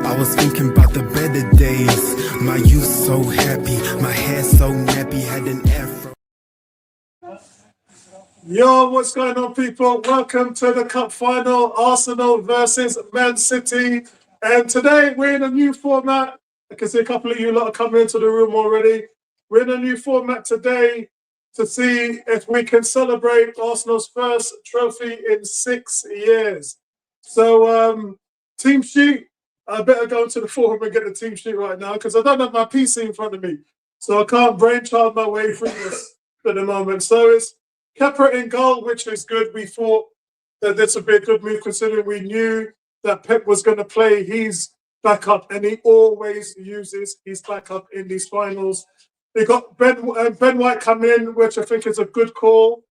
I was thinking about the better days. My youth so happy, my hair so nappy, had an afro. Yo, what's going on, people? Welcome to the Cup Final, Arsenal versus Man City. And today we're in a new format. I can see a couple of you lot are coming into the room already. We're in a new format today to see if we can celebrate Arsenal's first trophy in 6 years. So, team sheet, I better go to the forum and get the team sheet right now because I don't have my PC in front of me. So I can't brainchild my way through this at the moment. So it's Kepa in goal, which is good. We thought that this would be a good move considering we knew that Pep was going to play his backup, and he always uses his backup in these finals. They got Ben White coming in, which I think is a good call.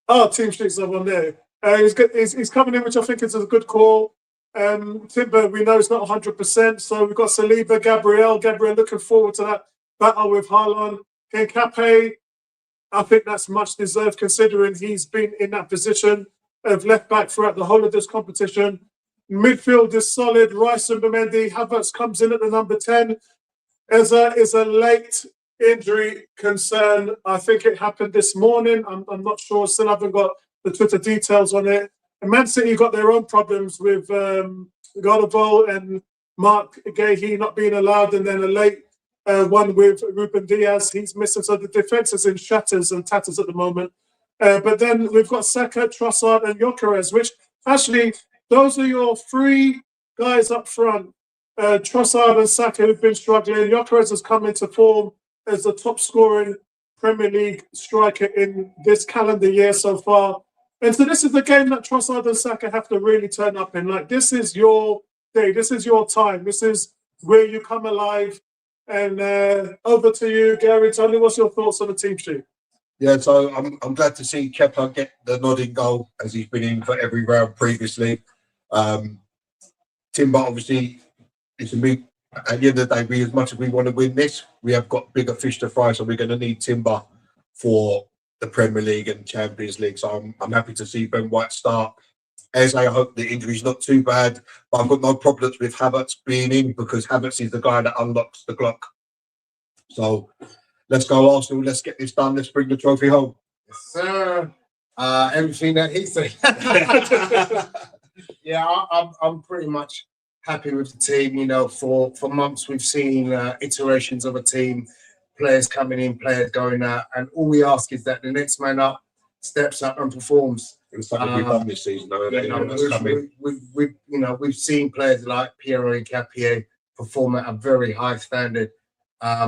Oh, team sheets are on there. He's coming in, which I think is a good call. Timber, we know it's not 100%, so we've got Saliba, Gabriel looking forward to that battle with Haaland. Campbell, I think that's much deserved considering he's been in that position of left back throughout the whole of this competition. Midfield is solid. Rice and Mendy. Havertz comes in at the number 10. Eza is a late injury concern. I think it happened this morning. I'm not sure. Still haven't got the Twitter details on it. And Man City got their own problems with Gallagher and Mark Gahey not being allowed, and then a late one with Ruben Diaz. He's missing. So the defence is in shatters and tatters at the moment. But then we've got Saka, Trossard and Gyökeres, which actually, those are your three guys up front. Trossard and Saka have been struggling. Gyökeres has come into form as the top scoring Premier League striker in this calendar year so far. And so this is the game that Trossard and Saka have to really turn up in. Like, this is your day. This is your time. This is where you come alive. And over to you, Gary. Tell me, what's your thoughts on the team sheet? Yeah, so I'm glad to see Kepa get the nodding goal as he's been in for every round previously. Timber, obviously, it's a big. At the end of the day, as much as we want to win this, we have got bigger fish to fry, so we're going to need Timber for the Premier League and Champions League. So I'm happy to see Ben White start. As I hope the injury's not too bad, but I've got no problems with Havertz being in because Havertz is the guy that unlocks the clock. So let's go, Arsenal. Let's get this done. Let's bring the trophy home. Yes, sir. Everything that he said. Yeah, I'm pretty much happy with the team. You know, for months we've seen iterations of a team, players coming in, players going out, and all we ask is that the next man up steps up and performs. It's something we've done this season, though. We've seen players like Pierre and Capier perform at a very high standard.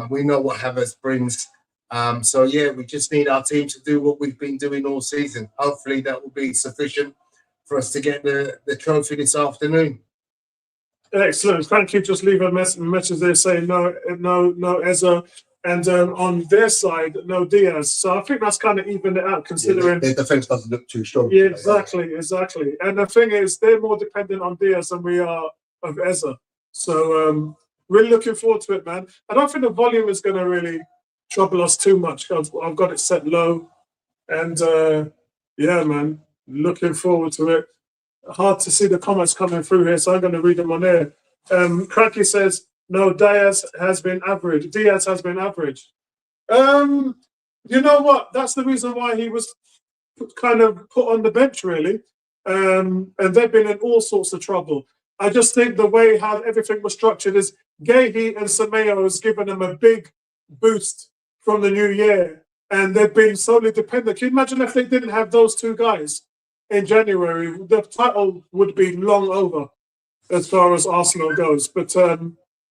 We know what Havertz brings. So yeah, we just need our team to do what we've been doing all season. Hopefully that will be sufficient for us to get the trophy this afternoon. Excellent. Thank you. Just leave a message there saying no Eza. And on their side, no Diaz. So I think that's kind of evened it out, considering their defence doesn't look too strong. Yeah, exactly. And the thing is, they're more dependent on Diaz than we are of Eza. So really looking forward to it, man. I don't think the volume is going to really trouble us too much. I've got it set low, and yeah, man, looking forward to it. Hard to see the comments coming through here, so I'm going to read them on air. Cracky says, no, Diaz has been average. You know what? That's the reason why he was kind of put on the bench, really. And they've been in all sorts of trouble. I just think the way how everything was structured is Gahey and Semedo has given them a big boost from the new year. And they've been solely dependent. Can you imagine if they didn't have those two guys in January? The title would be long over as far as Arsenal goes. But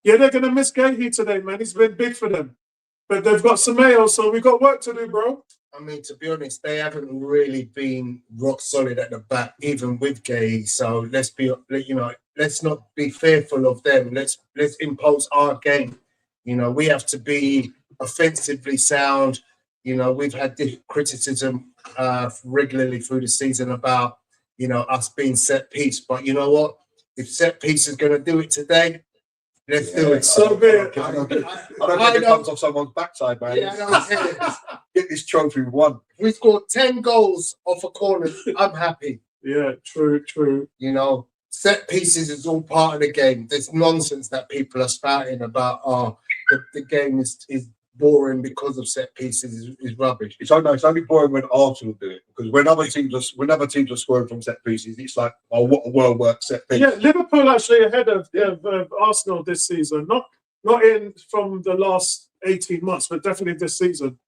yeah, they're going to miss Gahey today, man. He's been big for them. But they've got Semedo, so we've got work to do, bro. I mean, to be honest, they haven't really been rock solid at the back, even with Gahey. So let's not be fearful of them. Let's impose our game. You know, we have to be offensively sound. You know, we've had criticism regularly through the season about, you know, us being set piece. But you know what? If set piece is going to do it today, let's do it. So big. I don't think it comes off someone's backside, man. Yeah, Get this trophy won. We scored 10 goals off a corner. I'm happy. Yeah, true. You know, set pieces is all part of the game. There's nonsense that people are spouting about. Oh, the game is boring because of set pieces is rubbish. It's only boring when Arsenal do it, because when other teams are scoring from set pieces, it's like, oh, what a well worked set piece. Yeah, Liverpool actually ahead of Arsenal this season. Not in from the last 18 months, but definitely this season.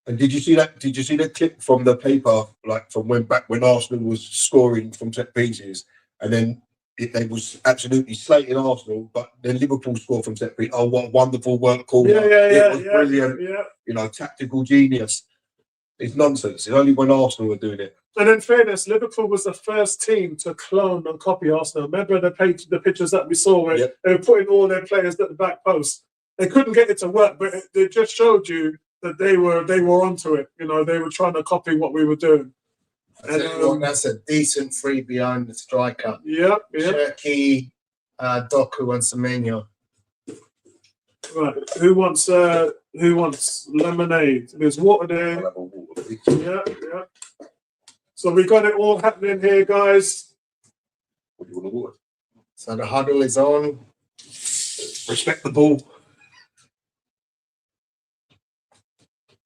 And did you see that? Did you see the clip from the paper, like from when Arsenal was scoring from set pieces, and then they was absolutely slating Arsenal, but then Liverpool scored from set pieces. Oh, what a wonderful work call! It was brilliant. Yeah. You know, tactical genius. It's nonsense. It's only when Arsenal were doing it. And in fairness, Liverpool was the first team to clone and copy Arsenal. Remember the pictures that we saw where they were putting all their players at the back post. They couldn't get it to work, but they just showed you that they were onto it. You know, they were trying to copy what we were doing. And that's a decent free behind the striker. Yeah. Cherki, Doku, and Semenyo. Right. Who wants lemonade? There's water there. I'll have a water, please. Yeah. So we got it all happening here, guys. What do you want to water? So the huddle is on. Respect the ball.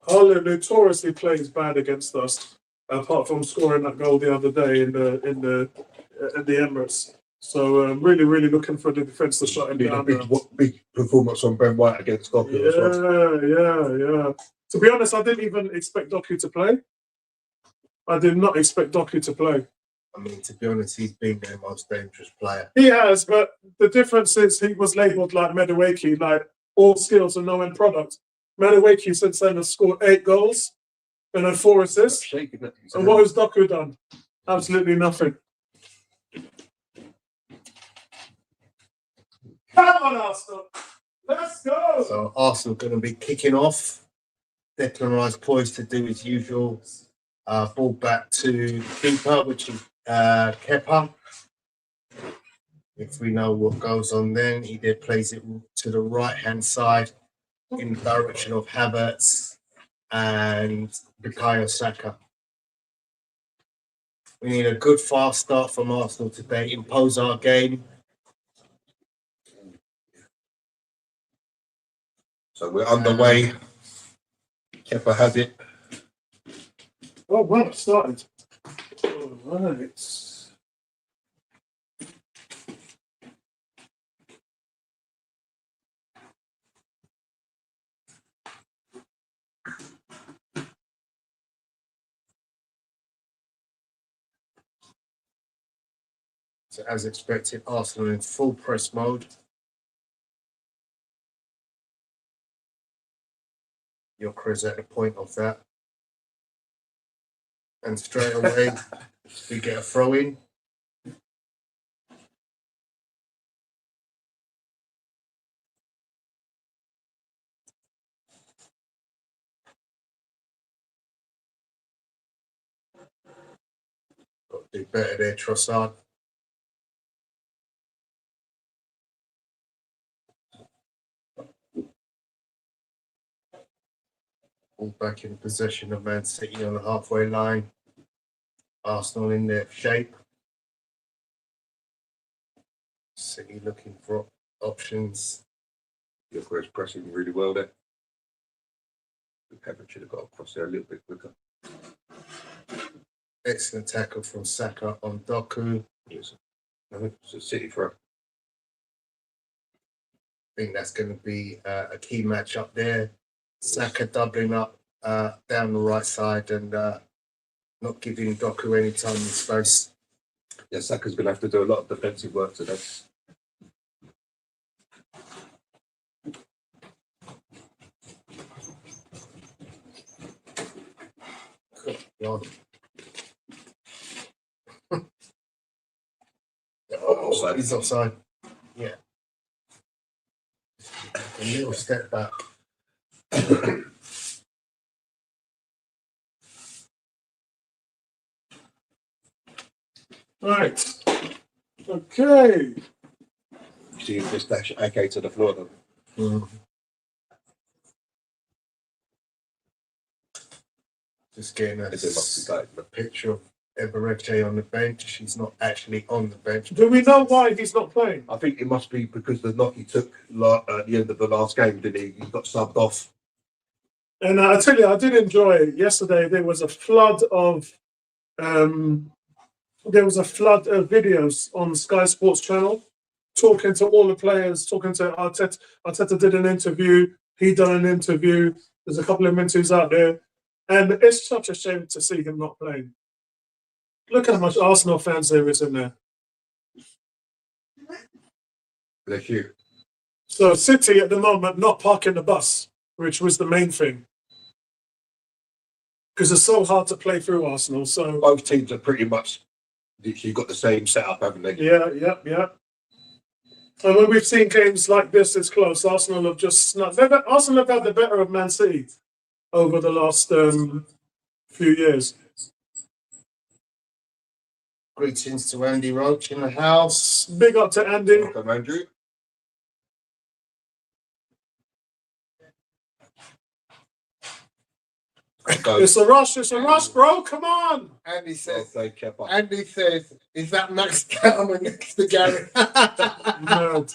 Holland notoriously plays bad against us, apart from scoring that goal the other day in the Emirates. So really looking for the defence to shut him down. Big performance on Ben White against Doku. Yeah. To be honest, I didn't even expect Doku to play. I did not expect Doku to play. I mean, to be honest, he's been their most dangerous player. He has, but the difference is he was labelled like Madueke, like all skills and no end product. Madueke since then has scored 8 goals and had 4 assists. And what has Doku done? Absolutely nothing. Come on, Arsenal. Let's go. So Arsenal going to be kicking off. Declan Rice poised to do his usual. Ball back to keeper, which is Kepa. If we know what goes on then, he then plays it to the right-hand side in the direction of Havertz and Bukayo Saka. We need a good fast start from Arsenal today, impose our game. So we're underway. Kepa has it. Oh, well, it started. All right. So as expected, Arsenal in full press mode. Yokere's at the point of that. And straight away, we get a throw in. Got to do better there, Trossard. All back in possession of Man City on the halfway line. Arsenal in their shape. City looking for options. Yokere's pressing really well there. Kepa should have got across there a little bit quicker. Excellent tackle from Saka on Doku. It's a City throw. I think that's going to be a key match up there. Saka doubling up down the right side and not giving Doku any time and space. Yeah, Saka's going to have to do a lot of defensive work today. God. Offside. He's offside. Yeah. A little step back. Right. Okay. See you just dash AK to the floor then. Just getting It's a a picture of Eberechi on the bench. He's not actually on the bench. Do we know why he's not playing? I think it must be because the knock he took at the end of the last game, didn't he? He got subbed off. And I tell you, I did enjoy it. Yesterday. There was a flood of videos on Sky Sports Channel talking to all the players, talking to Arteta. Arteta did an interview. He done an interview. There's a couple of interviews out there, and it's such a shame to see him not playing. Look how much Arsenal fans there is in there. Bless you. So City at the moment not parking the bus, which was the main thing. Because it's so hard to play through Arsenal. So Both teams are pretty much literally got the same setup, haven't they? yeah. And when we've seen games like this, it's close. Arsenal have just Arsenal have had the better of Man City over the last few years. Greetings to Andy Roach in the house. Big up to Andy. Welcome, Andrew. It's a rush, bro. Come on. Andy says, Well played, Kepa. Andy says, is that Max Calman next to Gary? Mad.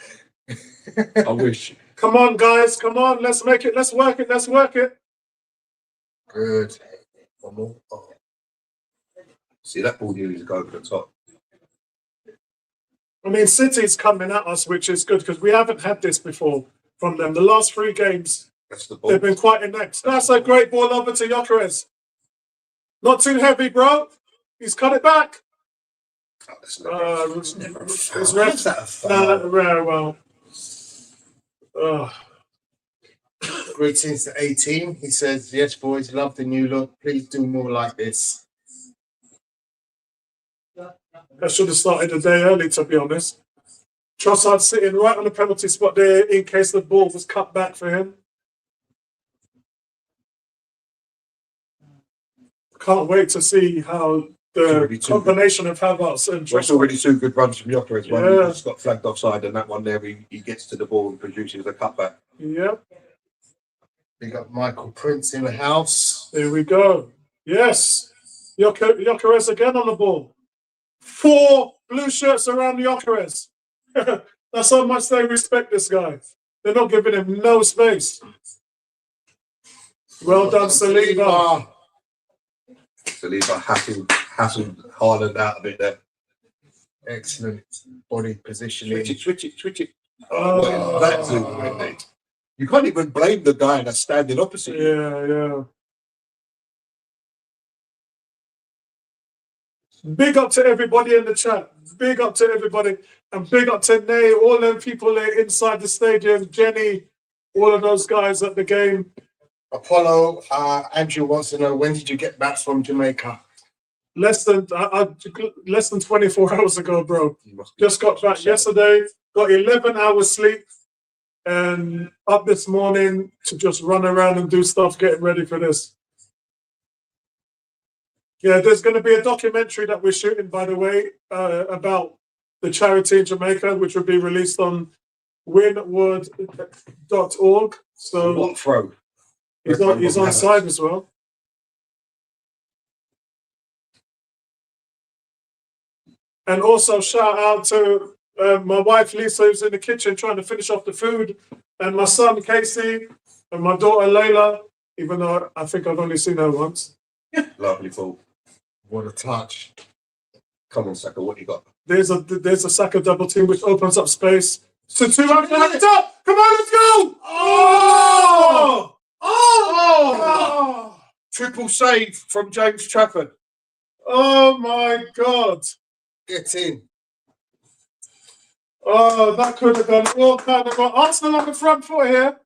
I wish. Come on, guys. Come on. Let's make it. Let's work it. Let's work it. Good. One more. Oh. See, that ball nearly to go over the top. I mean, City's coming at us, which is good because we haven't had this before from them. The last 3 games, That's the ball. they've been quite inept. That's a great ball over to Gyökeres. Not too heavy, bro. He's cut it back. Oh, it's never a foul. It's How's that a foul? Very well. Greetings to 18. He says, yes, boys, love the new look. Please do more like this. I should have started a day early, to be honest. Trossard sitting right on the penalty spot there in case the ball was cut back for him. Can't wait to see how the combination of Havertz and Well, it's Trossard. already 2 good runs from Gyökeres. One Yeah. he just got flagged offside, and that one there, he gets to the ball and produces a cutback. Yep, We got Michael Prince in the house. there we go. Yes, Gyökeres again on the ball. 4 blue shirts around Gyökeres. That's how much they respect this guy. They're not giving him no space. Well done, Saliba. Saliba hassled Haaland out of it there. Excellent body positioning. Switch it. Oh. That's it. You can't even blame the guy that's standing opposite you. Yeah. Big up to everybody in the chat. Big up to everybody. And big up to Nay, all them people there inside the stadium, Jenny, all of those guys at the game. Apollo, Andrew wants to know, when did you get back from Jamaica? Less than 24 hours ago, bro. You must be- Just got back yesterday, got 11 hours sleep, and up this morning to just run around and do stuff, getting ready for this. Yeah, there's going to be a documentary that we're shooting, by the way, about the charity in Jamaica, which will be released on winwood.org. So What throw? he's on side as well. And also shout out to my wife Lisa, who's in the kitchen trying to finish off the food, and my son Casey, and my daughter Layla, even though I think I've only seen her once. Lovely ball. What a touch. Come on, Saka, what you got? There's a Saka double team which opens up space. So 2 out the top. Come on, let's go! Oh! Triple save from James Trafford. Oh my God! Get in. Oh, that could have done all kind of. Arsenal on the front foot here.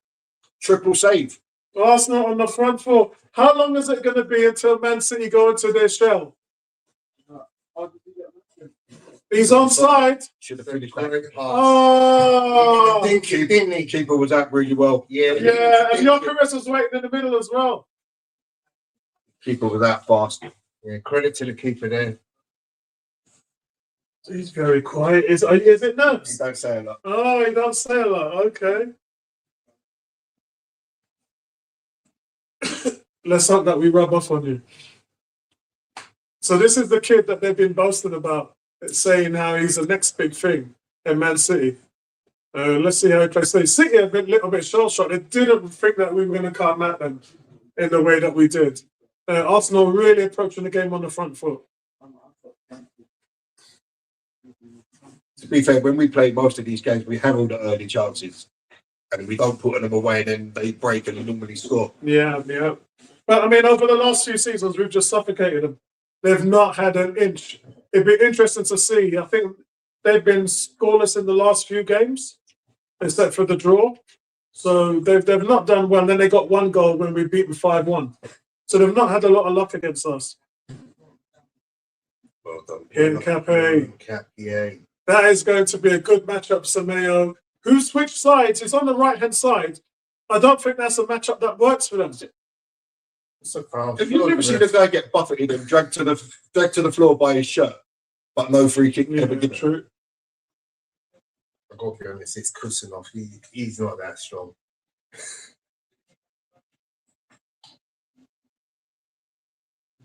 Triple save. Arsenal on the front foot. How long is it going to be until Man City go into their shell? He's onside. Should have finished that. Great pass. Oh! Didn't he? Keeper was out really well. Yeah. Yeah, and Gyökeres was waiting in the middle as well. Keeper was out fast. Yeah, credit to the keeper there. He's very quiet. Is it nerves? Don't say a lot. Oh, he don't say a lot. Okay. Let's hope that we rub off on you. So this is the kid that they've been boasting about, saying how he's the next big thing in Man City. Let's see how he plays. So City a little bit shell-shocked. They didn't think that we were going to come at them in the way that we did. Arsenal really approaching the game on the front foot. To be fair, when we play most of these games, we have all the early chances, and we don't put them away. And then they break and normally score. Yeah. But I mean, over the last few seasons, we've just suffocated them. They've not had an inch. It'd be interesting to see. I think they've been scoreless in the last few games, except for the draw. So they've not done well. Then they got one goal when we beat them 5-1. So they've not had a lot of luck against us. Well done. Campbell. That is going to be a good matchup, Semedo. Who switched sides? It's on the right-hand side. I don't think that's a matchup that works for them. Have you never seen a guy get buffeted and dragged to the floor by his shirt, but no free kick ever given? True. I've got to be honest, it's Kusanov. He's not that strong.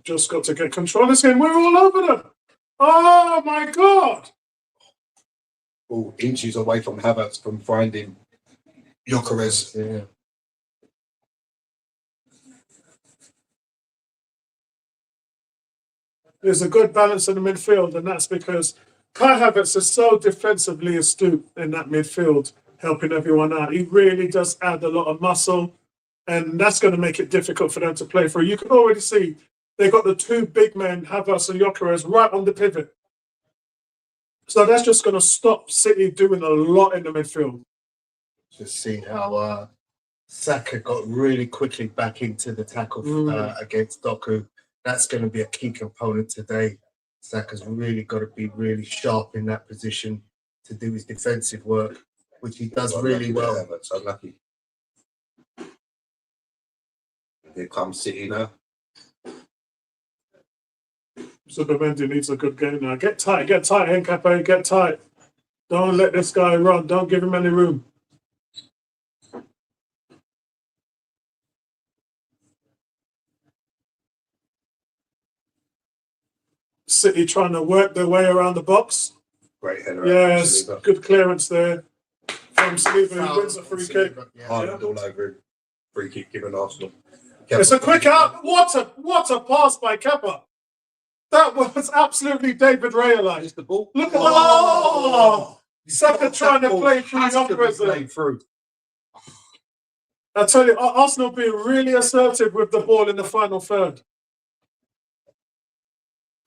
Just got to get control of this game. We're all over them. Oh my God! All inches away from Havertz from finding Gyökeres. Yeah. There's a good balance in the midfield, and that's because Kai Havertz is so defensively astute in that midfield, helping everyone out. He really does add a lot of muscle, and that's going to make it difficult for them to play through. You can already see they got the two big men, Havertz and Gyökeres, right on the pivot. So that's just going to stop City doing a lot in the midfield. Just see how Saka got really quickly back into the tackle against Doku. That's going to be a key component today. Saka's really got to be really sharp in that position to do his defensive work, which he does really well. Havertz, unlucky. Here comes City now. Zubimendi needs a good game now. Get tight, Henkape, get tight. Don't let this guy run. Don't give him any room. City trying to work their way around the box. Great header. Yes, good clearance there from Saliba, who wins a free kick. Haaland all over him. Free kick given Arsenal. It's a quick out. What a pass by Kepa. That was absolutely David Raya-like. Is the ball? Look at Saka trying to play through. I tell you, Arsenal being really assertive with the ball in the final third.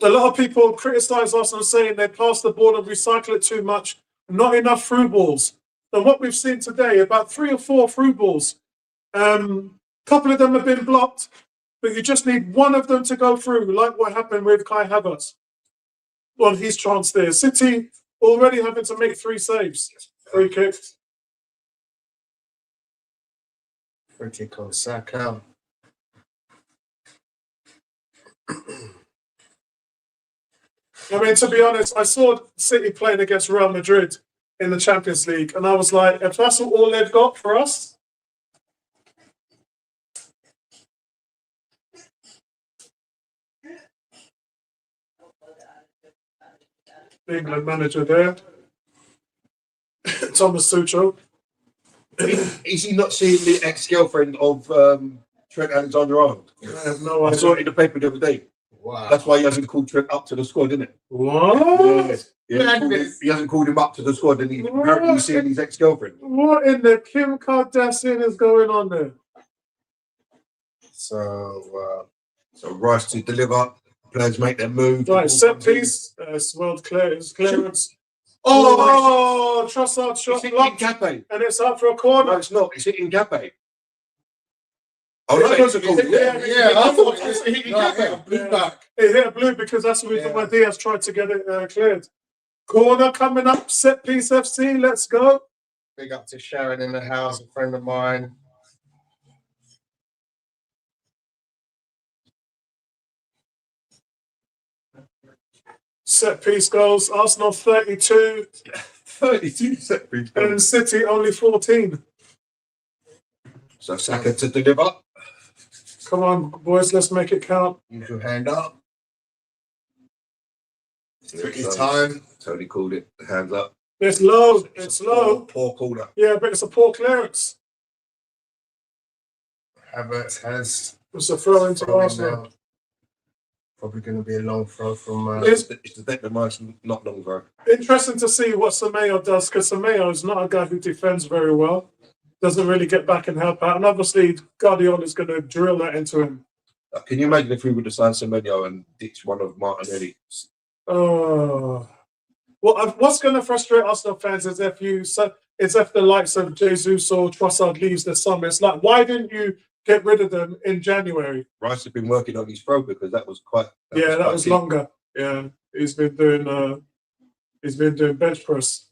A lot of people criticise Arsenal saying they pass the ball and recycle it too much, not enough through balls. And what we've seen today, about 3 or 4 through balls. Couple of them have been blocked, but you just need one of them to go through, like what happened with Kai Havertz on his chance there. City already having to make 3 saves. Free kicks. Free kick on Saka. I mean, to be honest, I saw City playing against Real Madrid in the Champions League, and I was like, if that's all they've got for us, the England manager there, Thomas Tuchel. Is he not seeing the ex-girlfriend of Trent Alexander-Arnold? I have no I idea. saw it in the paper the other day. Wow. That's why he hasn't called Trent up to the squad, isn't it? What? He hasn't called him up to the squad, and he's apparently seeing his ex-girlfriend. What in the Kim Kardashian is going on there? So Rice to deliver. Players make their move. Right, set piece. Swelled clearance. Oh, Trossard shot It's hitting blocked, Cape. and it's up for a No, corner. it's not. It's hitting Cape. Oh, no, it's a goal. I thought it was hitting Blue back. It hit a blue because that's the reason why Diaz tried to get it cleared. Corner coming up, set piece FC, let's go. Big up to Sharon in the house, a friend of mine. Set piece goals, Arsenal 32, 32 set piece goals. and City only 14. So Saka to deliver. Come on, boys, let's make it count. Use your hand up. Tricky time. Tony called it. Hands up. It's low. It's low. Poor corner. Yeah, but it's a poor clearance. Havertz has. It's a throw into Arsenal. Probably going to be a long throw from. It's the Declan not long throw. interesting to see what Semedo does, because Semedo is not a guy who defends very well. Doesn't really get back and help out. And obviously, Guardiola is going to drill that into him. Can you imagine if we would have signed Semenyo and ditched one of Martinelli? Oh. Well, what's going to frustrate Arsenal fans is if the likes of Jesus or Trossard leaves this summer. It's like, why didn't you get rid of them in January? Rice has been working on his throw because that was quite. That was longer. Yeah, he's been doing bench press.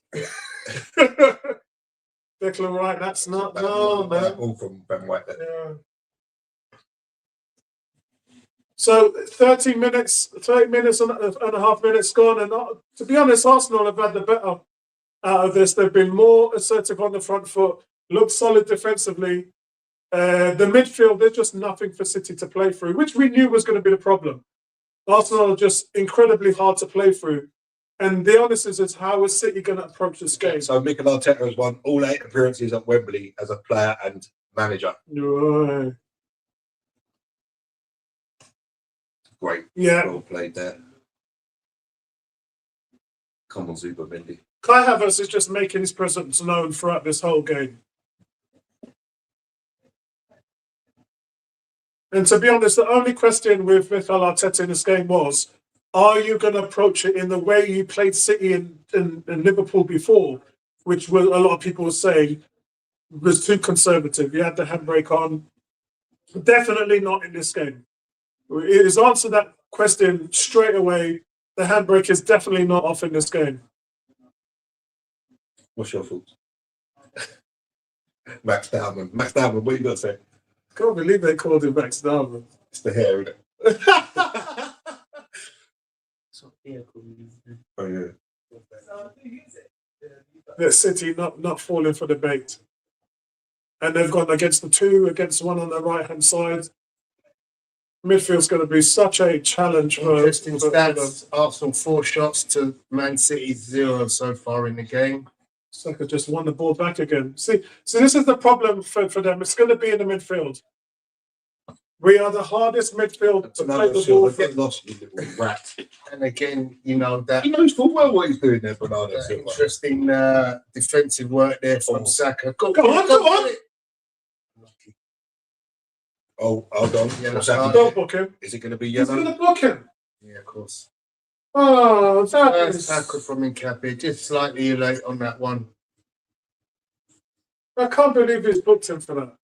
Declan Wright, that's not man. All from Ben White there. Yeah. So 30 minutes and a half minutes gone, and to be honest, Arsenal have had the better out of this. They've been more assertive on the front foot, looked solid defensively. The midfield, there's just nothing for City to play through, which we knew was going to be the problem. Arsenal are just incredibly hard to play through. And the honest is how is City going to approach this game? So Mikel Arteta has won all 8 appearances at Wembley as a player and manager. Right. Great. Yeah. Well played there. Come on, Zuba Mendy. Kai Havertz is just making his presence known throughout this whole game. And to be honest, the only question with Mikel Arteta in this game was, are you going to approach it in the way you played City and Liverpool before, which a lot of people were saying was too conservative. You had the handbrake on. Definitely not in this game. It has answered that question straight away. The handbrake is definitely not off in this game. What's your thoughts? Max Dowman. Max Dowman, what you got to say? Can't believe they called him Max Dowman. It's the hair, isn't it? Oh, yeah. The City not falling for the bait. And they've gone against the 2, against 1 on the right-hand side. Midfield's going to be such a challenge for Interesting stats. Arsenal 4 shots to Man City 0 so far in the game. Saka just won the ball back again. See, this is the problem for them. It's going to be in the midfield. We are the hardest midfield to play the ball. Get lost, you little rat. And again, you know that. He knows full well what he's doing there, Bernardo Silva. Interesting defensive work there from Saka. Go on. Oh, hold on. Yeah, What's that's happening? Don't book him. Is it going to be He's yellow? going to book him. Yeah, of course. Oh, that is... Tackle from Incapi, just slightly late on that one. I can't believe he's booked him for that.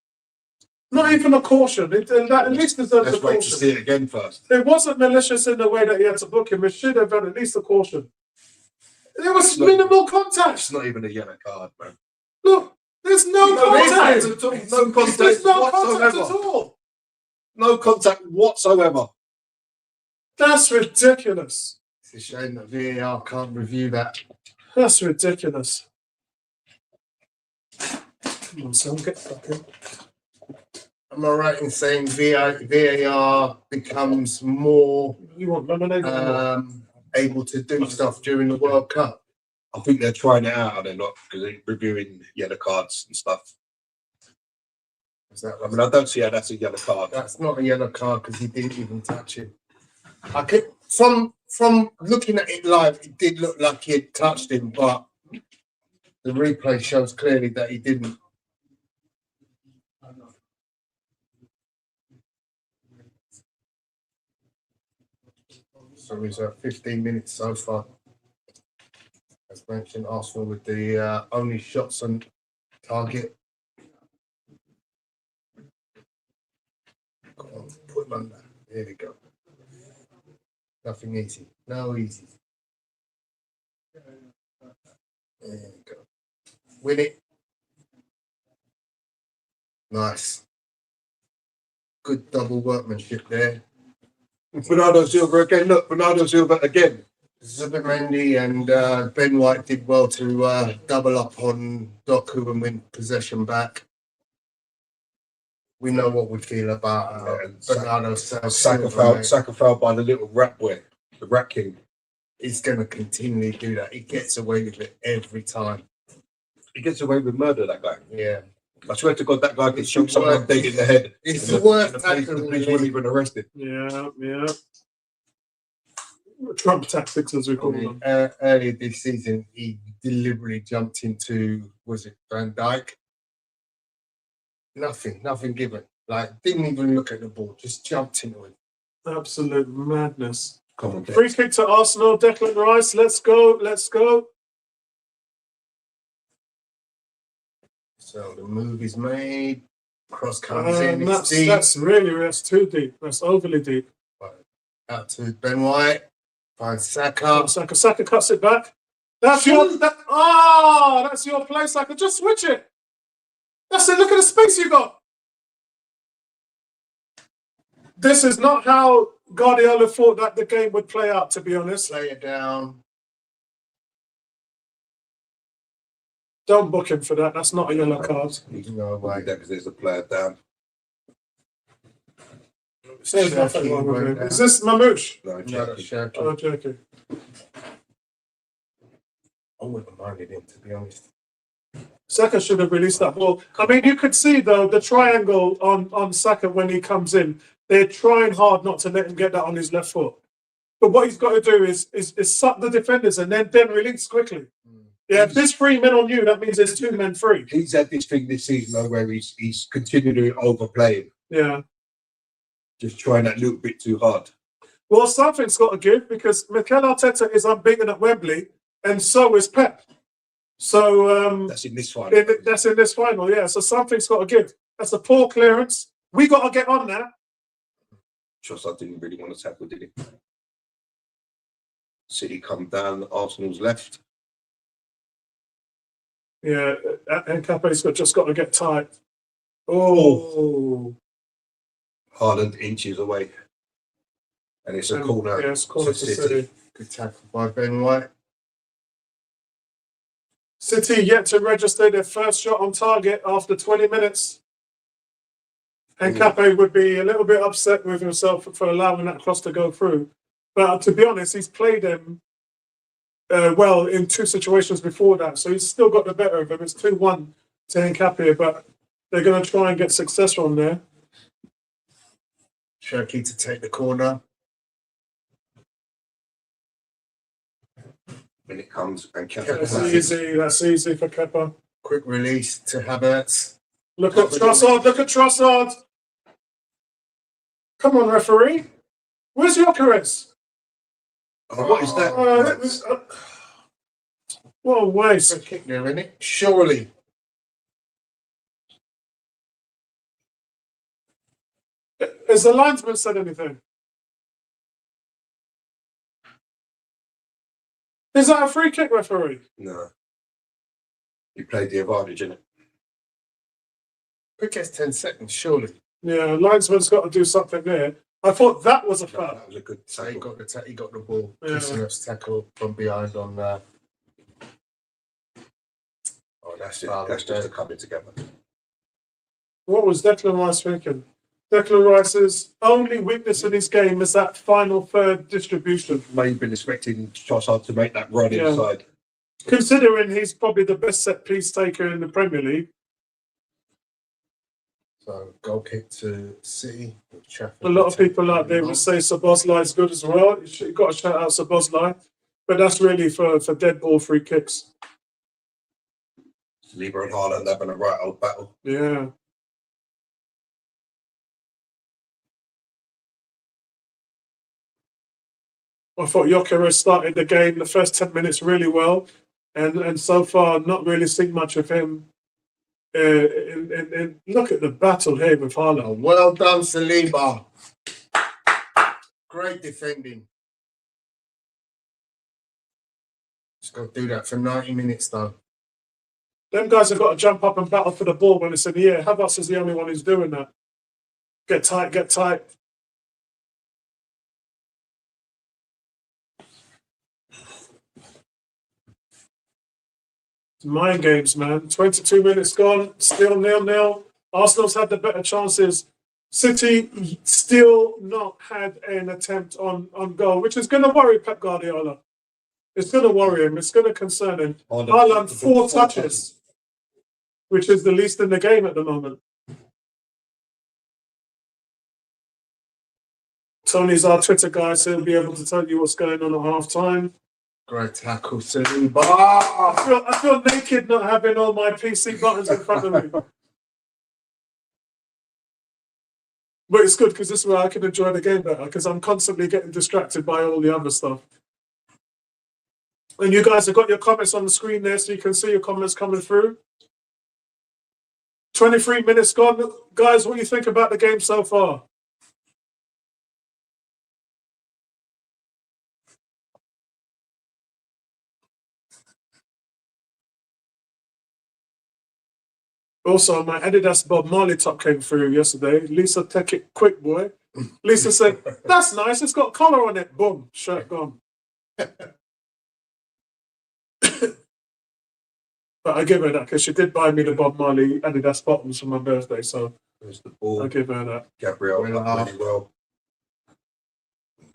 Not even a caution. At least deserves a Let's wait to caution. see it again first. It wasn't malicious in the way that he had to book him. It should have had at least a caution. There was minimal contact. It's not even a yellow card, man. Look, there's no contact. at all. No contact There's no whatsoever. contact at all. No contact whatsoever. That's ridiculous. It's a shame that VAR can't review that. That's ridiculous. Come on, son, get back in. Am I right in saying VAR becomes more You want lemonade? able to do stuff during the World Cup? I think they're trying it out, are they not? Because they're reviewing yellow cards and stuff. Is that I mean, I don't see how that's a yellow card. That's not a yellow card because he didn't even touch it. I could, from looking at it live, it did look like he had touched him, but the replay shows clearly that he didn't. So he's 15 minutes so far. As mentioned, Arsenal with the only shots on target. Come on, put him under. There we go. Nothing easy. No easy. There we go. Win it. Nice. Good double workmanship there. Bernardo Silva again. Look, Bernardo Silva again. Zubimendi and Ben White did well to double up on Doku and win possession back. We know what we feel about Bernardo Silva. Saka fouled by the little rat boy, the rat king. he's going to continually do that. He gets away with it every time. He gets away with murder, that guy. Yeah. I swear to God, that guy could shoot someone dead in the head. It's And the worst the police tackle. weren't even arrested. Yeah. Trump tactics, as we call them. Earlier this season, he deliberately jumped into, was it Van Dijk? Nothing given. Like, didn't even look at the ball, just jumped into it. Absolute madness. Come on, Free kick to Arsenal, Declan Rice. Let's go. So the move is made. Cross comes in. It's deep. That's too deep. That's overly deep. Out to Ben White. Finds Saka. Saka cuts it back. That's your play, Saka. Just switch it. That's it. Look at the space you got. This is not how Guardiola thought that the game would play out, to be honest. Play it down. Don't book him for that. That's not a yellow card. No way. Because there's a player down. There's nothing wrong with him. Is this Mamouche? No, that's Shaki. Oh, joking. I wouldn't have minded him, to be honest. Saka should have released that ball. I mean, you could see, though, the triangle on Saka when he comes in. They're trying hard not to let him get that on his left foot. But what he's got to do is suck the defenders and then release quickly. Yeah, if there's 3 men on you, that means there's 2 men free. He's had this thing this season though, where he's continually overplaying. Yeah. Just trying that little bit too hard. Well, something's got to give because Mikel Arteta is unbeaten at Wembley, and so is Pep. So that's in this final. That's in this final, yeah. So something's got to give. That's a poor clearance. We got to get on that. Trossard didn't really want to tackle, did he? City come down, Arsenal's left. Yeah, and Campbell's just got to get tight. Oh. Haaland inches away. And it's a corner. Yeah, it's corner to City. Good tackle by Ben White. City yet to register their first shot on target after 20 minutes. And Cape would be a little bit upset with himself for allowing that cross to go through. But to be honest, he's played them well in 2 situations before that. So he's still got the better of him. It's 2-1 to Nkapie, but they're going to try and get success from there. Shaki to take the corner. When it comes and That's easy for Kepa. Quick release to Havertz. Look at Trossard. Come on, referee. Where's your caress? Oh, what is that? What a waste. Free kick there, isn't it? Surely. Has the linesman said anything? Is that a free kick, referee? No. He played the advantage, innit? Quick as 10 seconds, surely. Yeah, linesman's got to do something there. I thought that was a foul. That was a good So tackle. he got the ball. Yeah. Kisner's tackle from behind on Oh, that's it. That's just a coming together. What was Declan Rice thinking? Declan Rice's only weakness in his game is that final third distribution. Maybe been expecting Trossard to make that run inside. Considering he's probably the best set piece taker in the Premier League. So goal kick to City. A lot of people out there will say Szoboszlai is good as well. You've got to shout out Szoboszlai. But that's really for dead ball free kicks. Lieber and Haaland having a right old battle. Yeah. I thought Gyökeres started the game the first 10 minutes really well. And so far, not really seen much of him. And look at the battle here with Haaland. Well done, Saliba. Great defending. Just got to do that for 90 minutes, though. Them guys have got to jump up and battle for the ball when it's in the air. Havertz is the only one who's doing that. Get tight, get tight. It's mind games, man. 22 minutes gone, still 0-0. Arsenal's had the better chances. City still not had an attempt on goal, which is going to worry Pep Guardiola. It's going to worry him. It's going to concern him. Haaland, Haaland, 4 touches, which is the least in the game at the moment. Tony's our Twitter guy, so he'll be able to tell you what's going on at half time. Great tackle, Saliba. I feel naked not having all my PC buttons in front of me. But it's good because this is where I can enjoy the game better because I'm constantly getting distracted by all the other stuff. And you guys have got your comments on the screen there so you can see your comments coming through. 23 minutes gone. Guys, what do you think about the game so far? Also, my Adidas Bob Marley top came through yesterday. Lisa, take it quick, boy. Lisa said, that's nice. It's got collar on it. Boom, shirt gone. But I give her that because she did buy me the Bob Marley Adidas bottoms for my birthday. So There's the ball. I give her that. Gabriel, really well.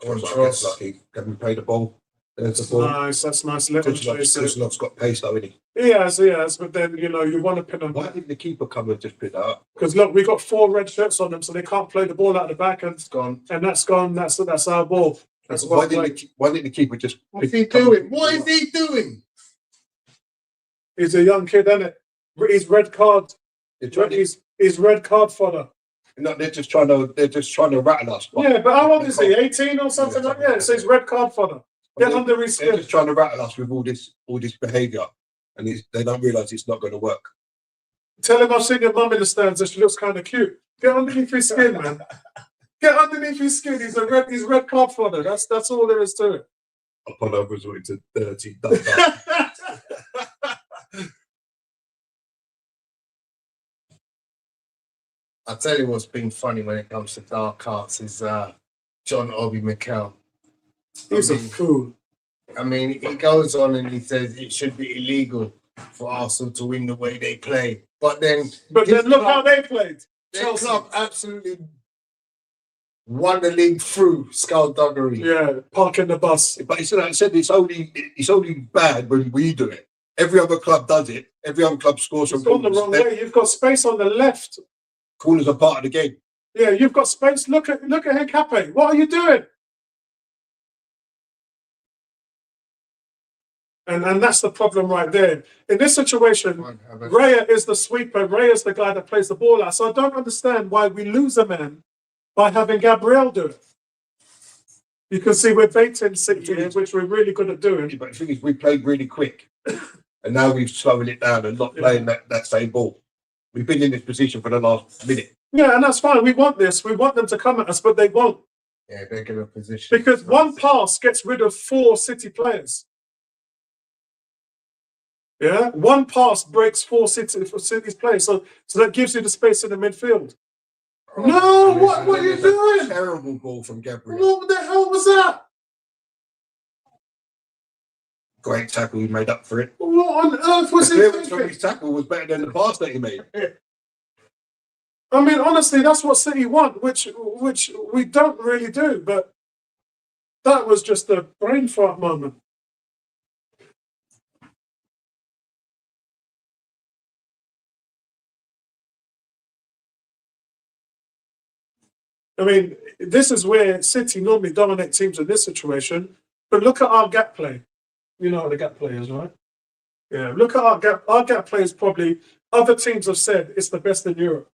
Lucky. Haven't played the ball. There's the ball. Nice, that's nice. Let him chase it. Kuznetsov's got pace though, isn't he? He has, but then, you know, you want to pin him Why back. didn't the keeper come and just pin that up? Because look, we got 4 red shirts on them, so they can't play the ball out the back, and It's gone. that's gone. That's our ball. That's Why didn't the keeper just? What's he doing? What is he doing? He's a young kid, isn't it? He's red card. He's red card fodder. No, they're just trying to rattle us. Yeah, but how old is he? 18 or something like that? So he's red card fodder. Get under his They're skin. just trying to rattle us with all this behaviour, and they don't realise it's not going to work. Tell him I've seen your mum in the stands and she looks kind of cute. Get underneath his skin, man. Get underneath his skin. He's red card fodder. That's all there is to it. Upon others, it's a dirty. I'll tell you what's been funny when it comes to dark arts is John Obi Mikel. He's a fool. I mean, he goes on and he says it should be illegal for Arsenal to win the way they play. But then look how they played. Their club absolutely won the league through skullduggery. Yeah, parking the bus. But it's like I said, it's only bad when we do it. Every other club does it. Every other club scores from It's gone the wrong way. You've got space on the left. Corners are part of the game. Yeah, you've got space. Look at Hikape. What are you doing? And that's the problem right there. In this situation, Raya is the sweeper. Raya is the guy that plays the ball out. So I don't understand why we lose a man by having Gabriel do it. You can see we're baiting City, which we're really good at doing. But the thing is, we played really quick. And now we've slowed it down and not playing that same ball. We've been in this position for the last minute. Yeah, and that's fine. We want this. We want them to come at us, but they won't. Yeah, they're going to position. Because one pass gets rid of 4 City players. Yeah, one pass breaks 4 City's players. So that gives you the space in the midfield. No, what are you doing? Terrible ball from Gabriel. What the hell was that? Great tackle, he made up for it. What on earth was The he clearance from thinking? his tackle was better than the pass that he made. I mean, honestly, that's what City want, which we don't really do. But that was just a brain fart moment. I mean, this is where City normally dominate teams in this situation. But look at our gap play. You know what the gap play is, right? Yeah, look at our gap. Our gap play is probably, other teams have said, it's the best in Europe.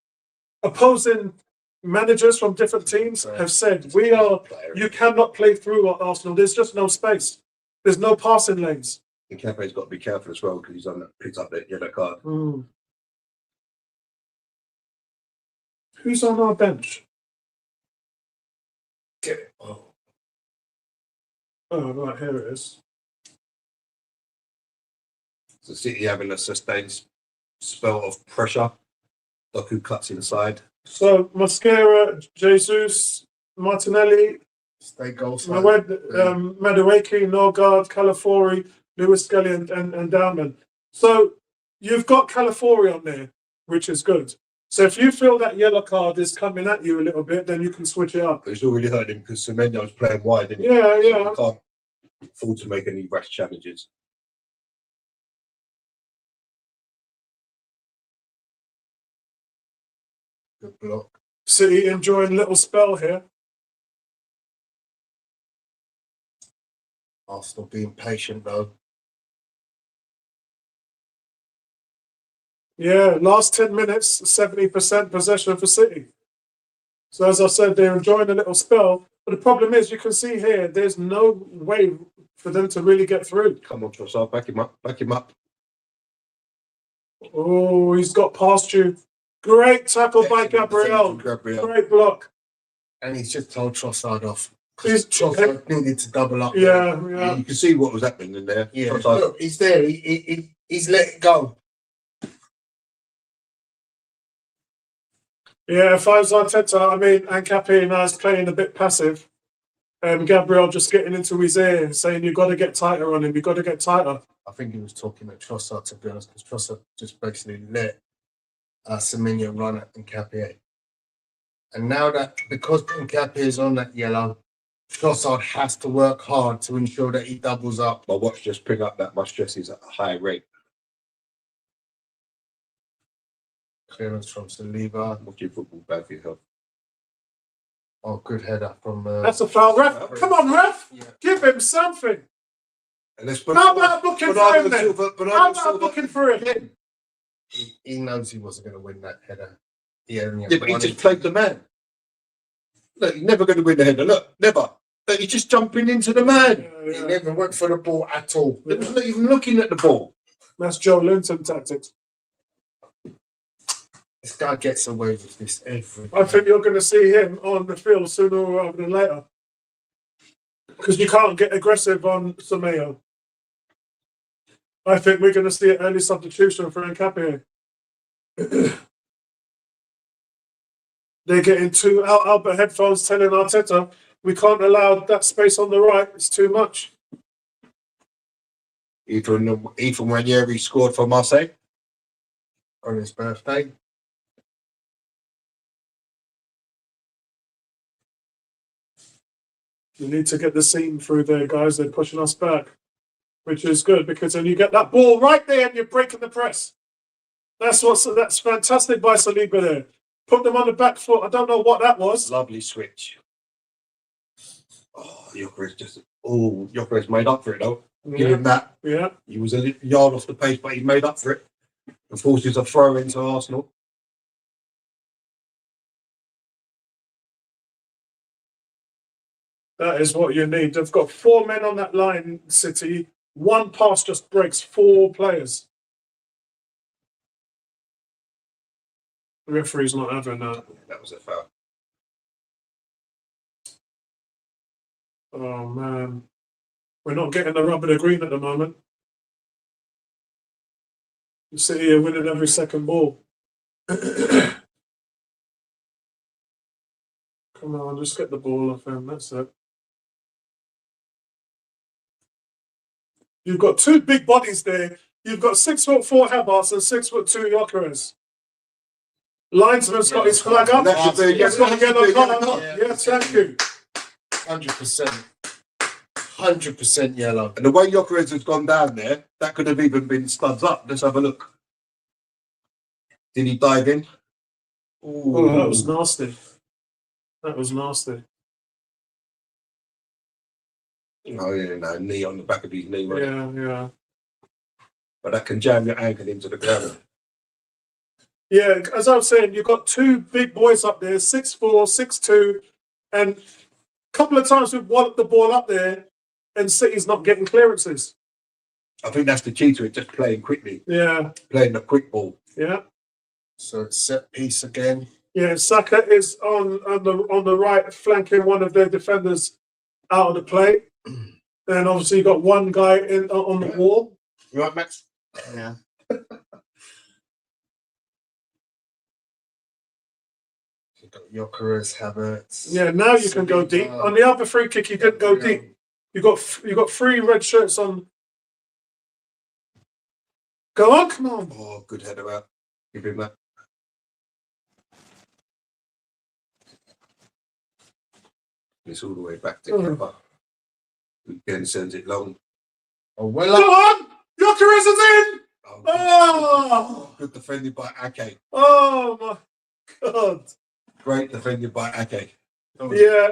Opposing managers from different teams have said, you cannot play through at Arsenal. There's just no space. There's no passing lanes. And Campbell's got to be careful as well because he's picked up that yellow card. Who's on our bench? Get it. Oh, right, here it is. So City having a sustained spell of pressure. Doku cuts inside. So, Mosquera, Jesus, Martinelli, Stay goal Madueke, Norgard, Calafori, Lewis Skelly, and Dowman. So, you've got Calafori on there, which is good. So, if you feel that yellow card is coming at you a little bit, then you can switch it up. But it's not really hurt him because Semenyo was playing wide. Didn't he? Yeah. So afford to make any rash challenges. Good block. City enjoying a little spell here. Arsenal being patient though. Yeah, last 10 minutes, 70% possession for City. So as I said, they're enjoying a little spell. But the problem is, you can see here, there's no way for them to really get through. Come on, Trossard, back him up, back him up. Oh, he's got past you. Great tackle by Gabriel. Gabriel. Great block. And he's just told Trossard off. He's- Trossard needed to double up. Yeah, there. yeah. You can see what was happening in there. Yeah. Trossard. Look, he's there. He's let it go. Yeah, if I was Arteta, I mean, and Cappy now is playing a bit passive. Gabriel just getting into his ear, saying, you've got to get tighter on him, you've got to get tighter. I think he was talking at Trossard, to be honest, because Trossard just basically let Semenyo run at Nkapie. And now that, because Nkapie is on that yellow, Trossard has to work hard to ensure that he doubles up. My watch just bring up that my stress is at a high rate. Clearance from Saliba. Watching football bad for your health. Oh, good header from... That's a foul, ref. Come on, ref. Yeah. Give him something. And let's How about booking for him then? How about booking for him? He knows he wasn't going to win that header. Yeah, but he just played the man. Look, he's never going to win the header. Look, never. Look, he's just jumping into the man. He never went for the ball at all. He wasn't even looking at the ball. That's Joe Linton tactics. This guy gets away with this every I think you're going to see him on the field sooner rather than later. Because you can't get aggressive on Semenyo. I think we're going to see an early substitution for Nkapie. They're getting too out. Albert headphones telling Arteta, we can't allow that space on the right. It's too much. Ethan Ranieri scored for Marseille. on his birthday. You need to get the seam through there, guys. They're pushing us back, which is good because then you get that ball right there and you're breaking the press. That's fantastic by Saliba there. Put them on the back foot. I don't know what that was. Lovely switch. Oh, Jokeris made up for it though. Give him that. Yeah. He was a yard off the pace, but he made up for it. And forces a throw into Arsenal. That is what you need. They've got 4 men on that line, City. One pass just breaks 4 players. The referee's not having that. That was a foul. Oh, man. We're not getting the rub of the green at the moment. City are winning every second ball. Come on, just get the ball off him. That's it. You've got 2 big bodies there. You've got 6'4" Havertz and 6'2" Jokeris. Linesman's got his flag up. That should be- He's got a yellow card. Yeah. Yes, thank you. 100%. 100% yellow. And the way Jokeris has gone down there, that could have even been studs up. Let's have a look. Did he dive in? Oh, that was nasty. That was nasty. Oh, yeah, no, knee on the back of his knee. Right? Yeah. But that can jam your ankle into the ground. Yeah, as I was saying, you've got 2 big boys up there, 6'4", 6'2", and a couple of times we've walloped the ball up there and City's not getting clearances. I think that's the key to it, just playing quickly. Yeah, Playing the quick ball. yeah. So it's set piece again. Yeah, Saka is on the right, flanking one of their defenders out of the play. And obviously you've got one guy on the wall. You right, Max? Yeah. You've got Jokeris, Havertz. Yeah, now you can go deep. On the other free kick, you didn't go deep. You got 3 red shirts on. Go on, come on. Oh, good header out. Give him that. It's all the way back to Campbell. Again, sends it long. Oh, Come well, on! Gyökeres is in! Oh! Good defending by Ake. Oh my God. Great defending by Ake. Yeah,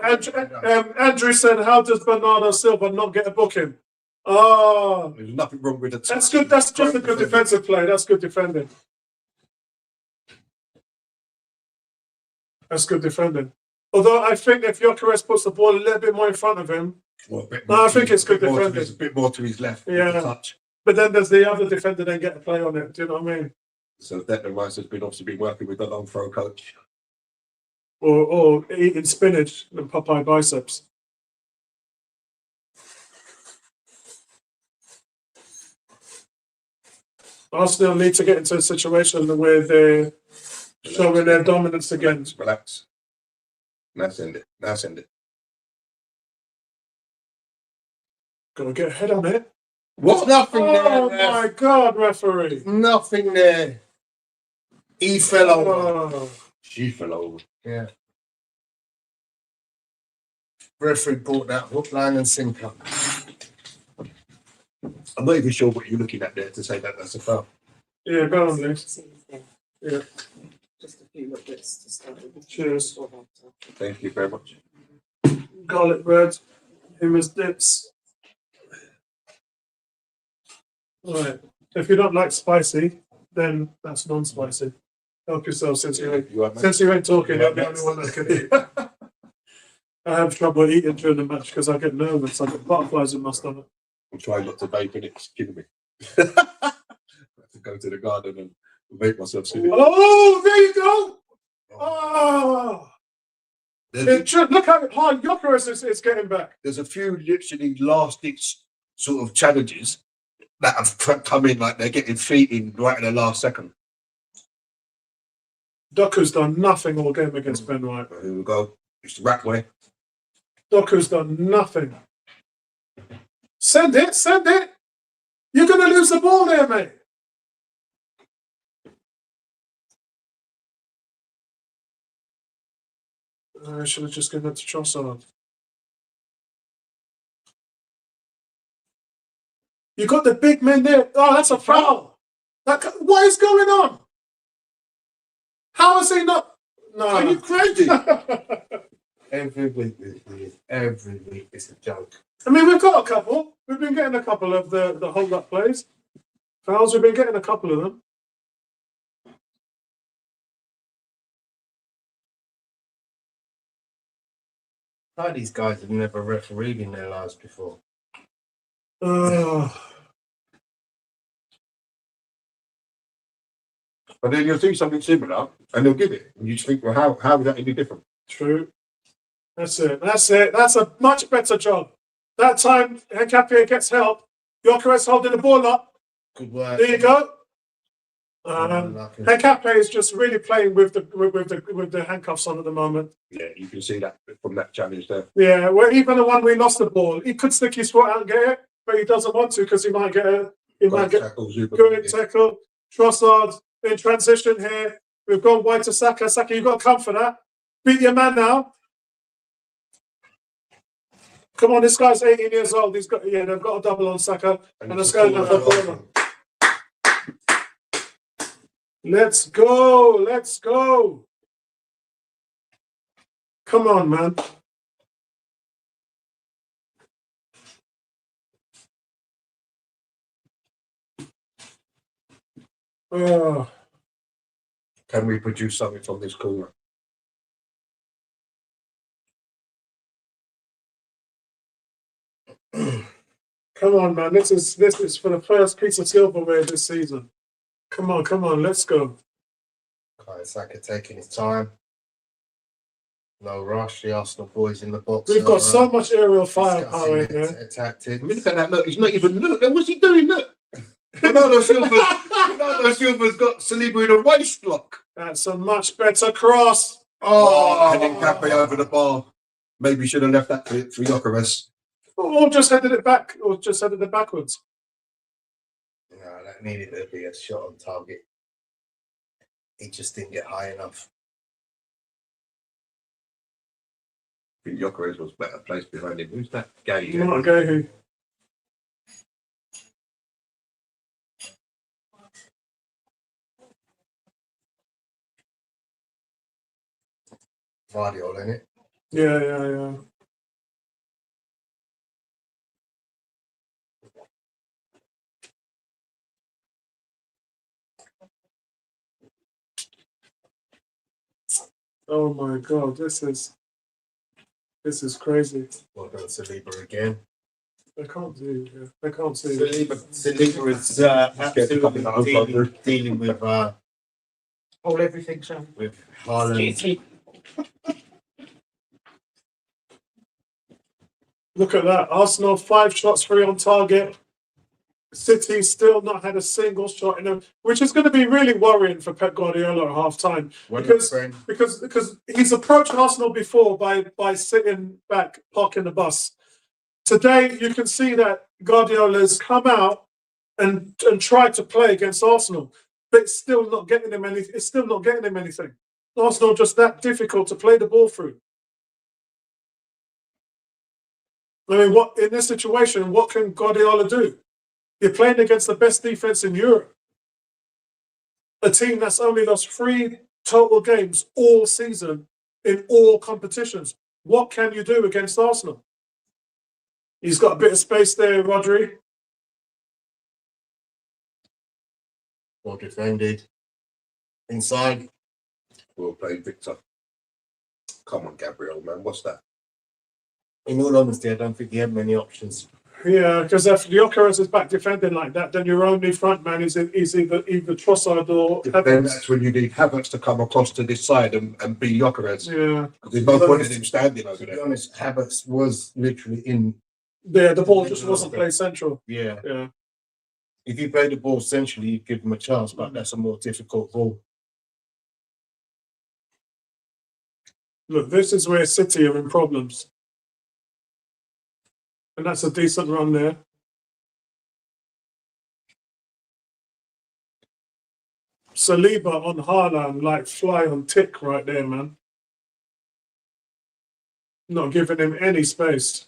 Andrew said, how does Bernardo Silva not get a booking? Oh, There's nothing wrong with it. that's good. That's just a good defensive play. That's good defending. That's good defending. Although I think if Gyökeres puts the ball a little bit more in front of him, No, I think it's good defending. There's a bit more to his left. Yeah. Touch. but then there's the other defender then get a play on it. Do you know what I mean? So Declan Rice has obviously been working with the long throw coach. Or eating spinach and Popeye biceps. Arsenal need to get into a situation where they're showing their dominance again. Relax. Now send it. Now send it. Gotta get a head on it. There's nothing Oh there. my God, referee. There's nothing there. He fell over. Oh. She fell over. Yeah. Referee brought that hook, line, and sinker. I'm not even sure what you're looking at there to say that that's a foul. Yeah, go on, Liz. Yeah, Just a few little bits to start with. cheers. Thank you very much. Garlic bread, hummus dips. Right. If you don't like spicy, then that's non-spicy. Help yourself since you ain't talking. I'm the only one that can eat. I have trouble eating during the match because I get nervous. I get butterflies in my stomach. I'm trying not to vape and it's killing me. I have to go to the garden and vape myself silly. Oh, there you go. Oh. Look how hard Gyökeres is getting back. There's a few literally last ditch sort of challenges that have come in like they're getting feet in right in the last second. Doku's done nothing all game against Ben White. Here we go. It's the rat way. Doku's done nothing. Send it, send it. You're going to lose the ball there, mate. I should have just given it to Trossard. You got the big men there. Oh, that's a foul. What is going on? How is he not? No. Are you crazy? Every week it's a joke. I mean, we've got a couple. We've been getting a couple of the hold-up plays. Fouls, we've been getting a couple of them. Like these guys have never refereed in their lives before. But then you'll see something similar and they'll give it. And you just think, well, how is that any different? True. That's it. That's it. That's a much better job. That time, Campbell gets help. Gyökeres holding the ball up. Good work. There you go. Campbell is just really playing with the handcuffs on at the moment. Yeah, you can see that from that challenge there. Yeah, well, even the one we lost the ball, he could stick his foot out and get it, but he doesn't want to because he might get a good tackle. Trossard in transition here. We've gone wide to Saka. Saka, you've got to come for that. Beat your man now. Come on, this guy's 18 years old. They've got a double on Saka. And this guy's not a Let's go. Let's go. Come on, man. Oh. Can we produce something from this corner? Come on, man. This is for the first piece of silverware this season. Come on, let's go. Saka taking his time. No rush. The Arsenal boys in the box. We've got so much aerial firepower in here. Tactics. Look at that. Look, he's not even look. What's he doing? Look. Bernardo Silva's got Saliba in a waist lock. That's a much better cross. Oh, and then Campbell over the bar. Maybe should have left that for Gyökeres. Or just headed it back, or just headed it backwards. No, that needed to be a shot on target. He just didn't get high enough. I think think Gyökeres was better placed behind him. Who's that gay? Not a guy who. Guardiola, innit? Yeah. Oh my God, this is crazy. Well done, Saliba again. I can't do. Yeah, I can't see. Saliba is absolutely dealing with Hold everything, Sean. with Haaland. Excuse me. Look at that. Arsenal 5 shots, 3 on target. City still not had a single shot in them, which is going to be really worrying for Pep Guardiola at half time. Because he's approached Arsenal before by sitting back, parking the bus. Today you can see that Guardiola's come out and tried to play against Arsenal, but it's still not getting him anything. Arsenal just that difficult to play the ball through. I mean, what in this situation, what can Guardiola do? You're playing against the best defense in Europe. A team that's only lost 3 total games all season in all competitions. What can you do against Arsenal? He's got a bit of space there, Rodri. Well defended. Inside. Well played, Victor. Come on, Gabriel, man. What's that? In all honesty, I don't think he had many options. Yeah, because if Gyökeres is back defending like that, then your only front man is either Trossard or Then Havertz. that's when you need Havertz to come across to this side and be Gyökeres. Yeah, Because there's no point in him standing over To be there. honest, Havertz was literally in. the ball just wasn't played central. Yeah. Yeah. If you play the ball centrally, you give him a chance, but that's a more difficult ball. Look, this is where City are in problems. And that's a decent run there. Saliba on Haaland, like fly on tick right there, man. Not giving him any space.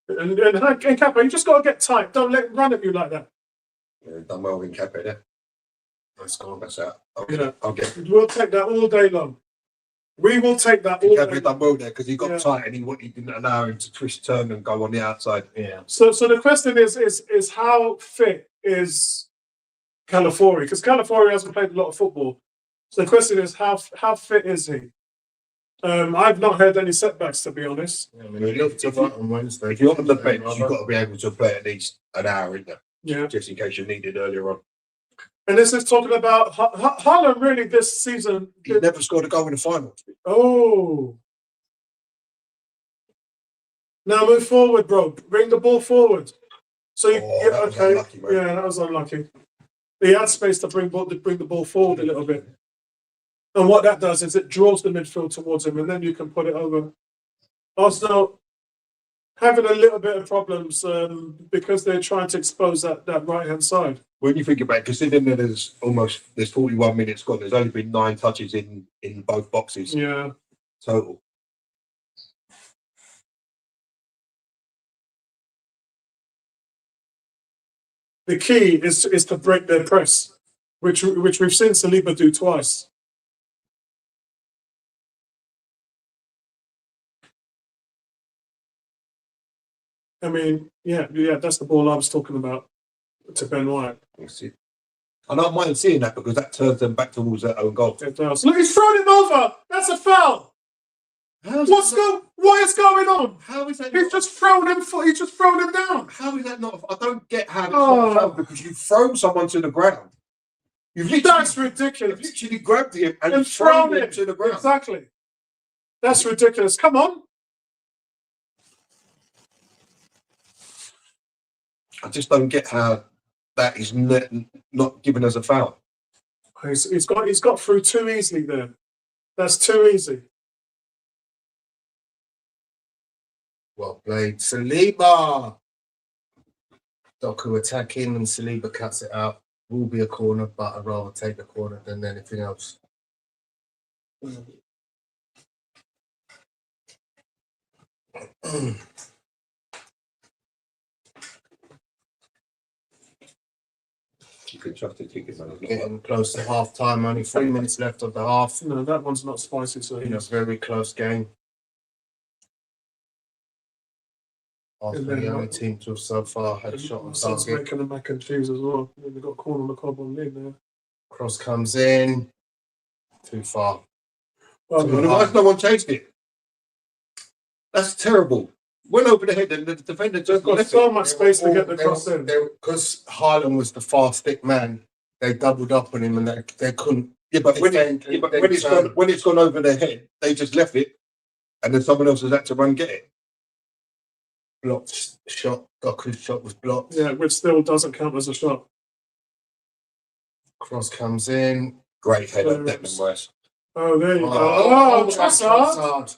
And Campbell, you just got to get tight. Don't let him run at you like that. Yeah, done well in Campbell there. Let's go. That's out. Yeah. I'll get it. We'll take that all day long. We will take that all day Campbell long. done well there because he got Yeah. tight and he didn't allow him to twist, turn and go on the outside. Yeah. So the question is how fit is Calafiori? Because Calafiori hasn't played a lot of football. So the question is how fit is he? I've not heard any setbacks, to be honest. I mean, he looked a lot on Wednesday. If you're on the bench, you've got to be able to play at least an hour in there, Yeah. just in case you need it earlier on. And this is talking about Haaland really this season. He's never scored a goal in the final. Oh. Now move forward, bro. Bring the ball forward. So you, Oh, that was okay. unlucky, man. Yeah, that was unlucky. He had space to bring the ball forward a little bit. And what that does is it draws the midfield towards him, and then you can put it over. Arsenal having a little bit of problems because they're trying to expose that right hand side. When you think about it, considering that there's 41 minutes gone, there's only been 9 touches in both boxes Yeah. total. The key is to break their press, which we've seen Saliba do twice. I mean, yeah, that's the ball I was talking about to Ben White. That's it. And I don't mind seeing that because that turns them back towards their own goal. It does. Look, he's thrown him over. That's a foul. What is going on? How is that? He's just thrown him. He's just thrown him down. How is that not? I don't get how it's Oh. not a foul because you've thrown someone to the ground. That's ridiculous. You've literally grabbed him and And thrown thrown him it to the ground. Exactly. That's ridiculous. Come on. I just don't get how that is not given as a foul. He's got through too easily there. That's too easy. Well played, Saliba. Doku attacking and Saliba cuts it out. Will be a corner, but I'd rather take the corner than anything else. You can trust the ticket man. Getting close to half time, only 3 minutes left of the half. No, that one's not spicy, so In a very close game. And After then the only what- team to have so far had a shot on my son's target. making a mac and cheese as well. And they've got corn on the cob on lead there. Cross comes in. Too far. Well, Why has no one chased it? That's terrible. Went over the head and the defender they've just got left so it. much space to get the cross in. Because Haaland was the fast stick man, they doubled up on him and they couldn't. Yeah, but when, defend, yeah, but they when turned. it's gone over their head, they just left it, and then someone else has had to run get it. Blocked shot. Doku's shot was blocked. Yeah, which still doesn't count as a shot. Cross comes in. Great header, Clearance. Declan Rice. Oh, there you go. Oh, Trossard. Trossard.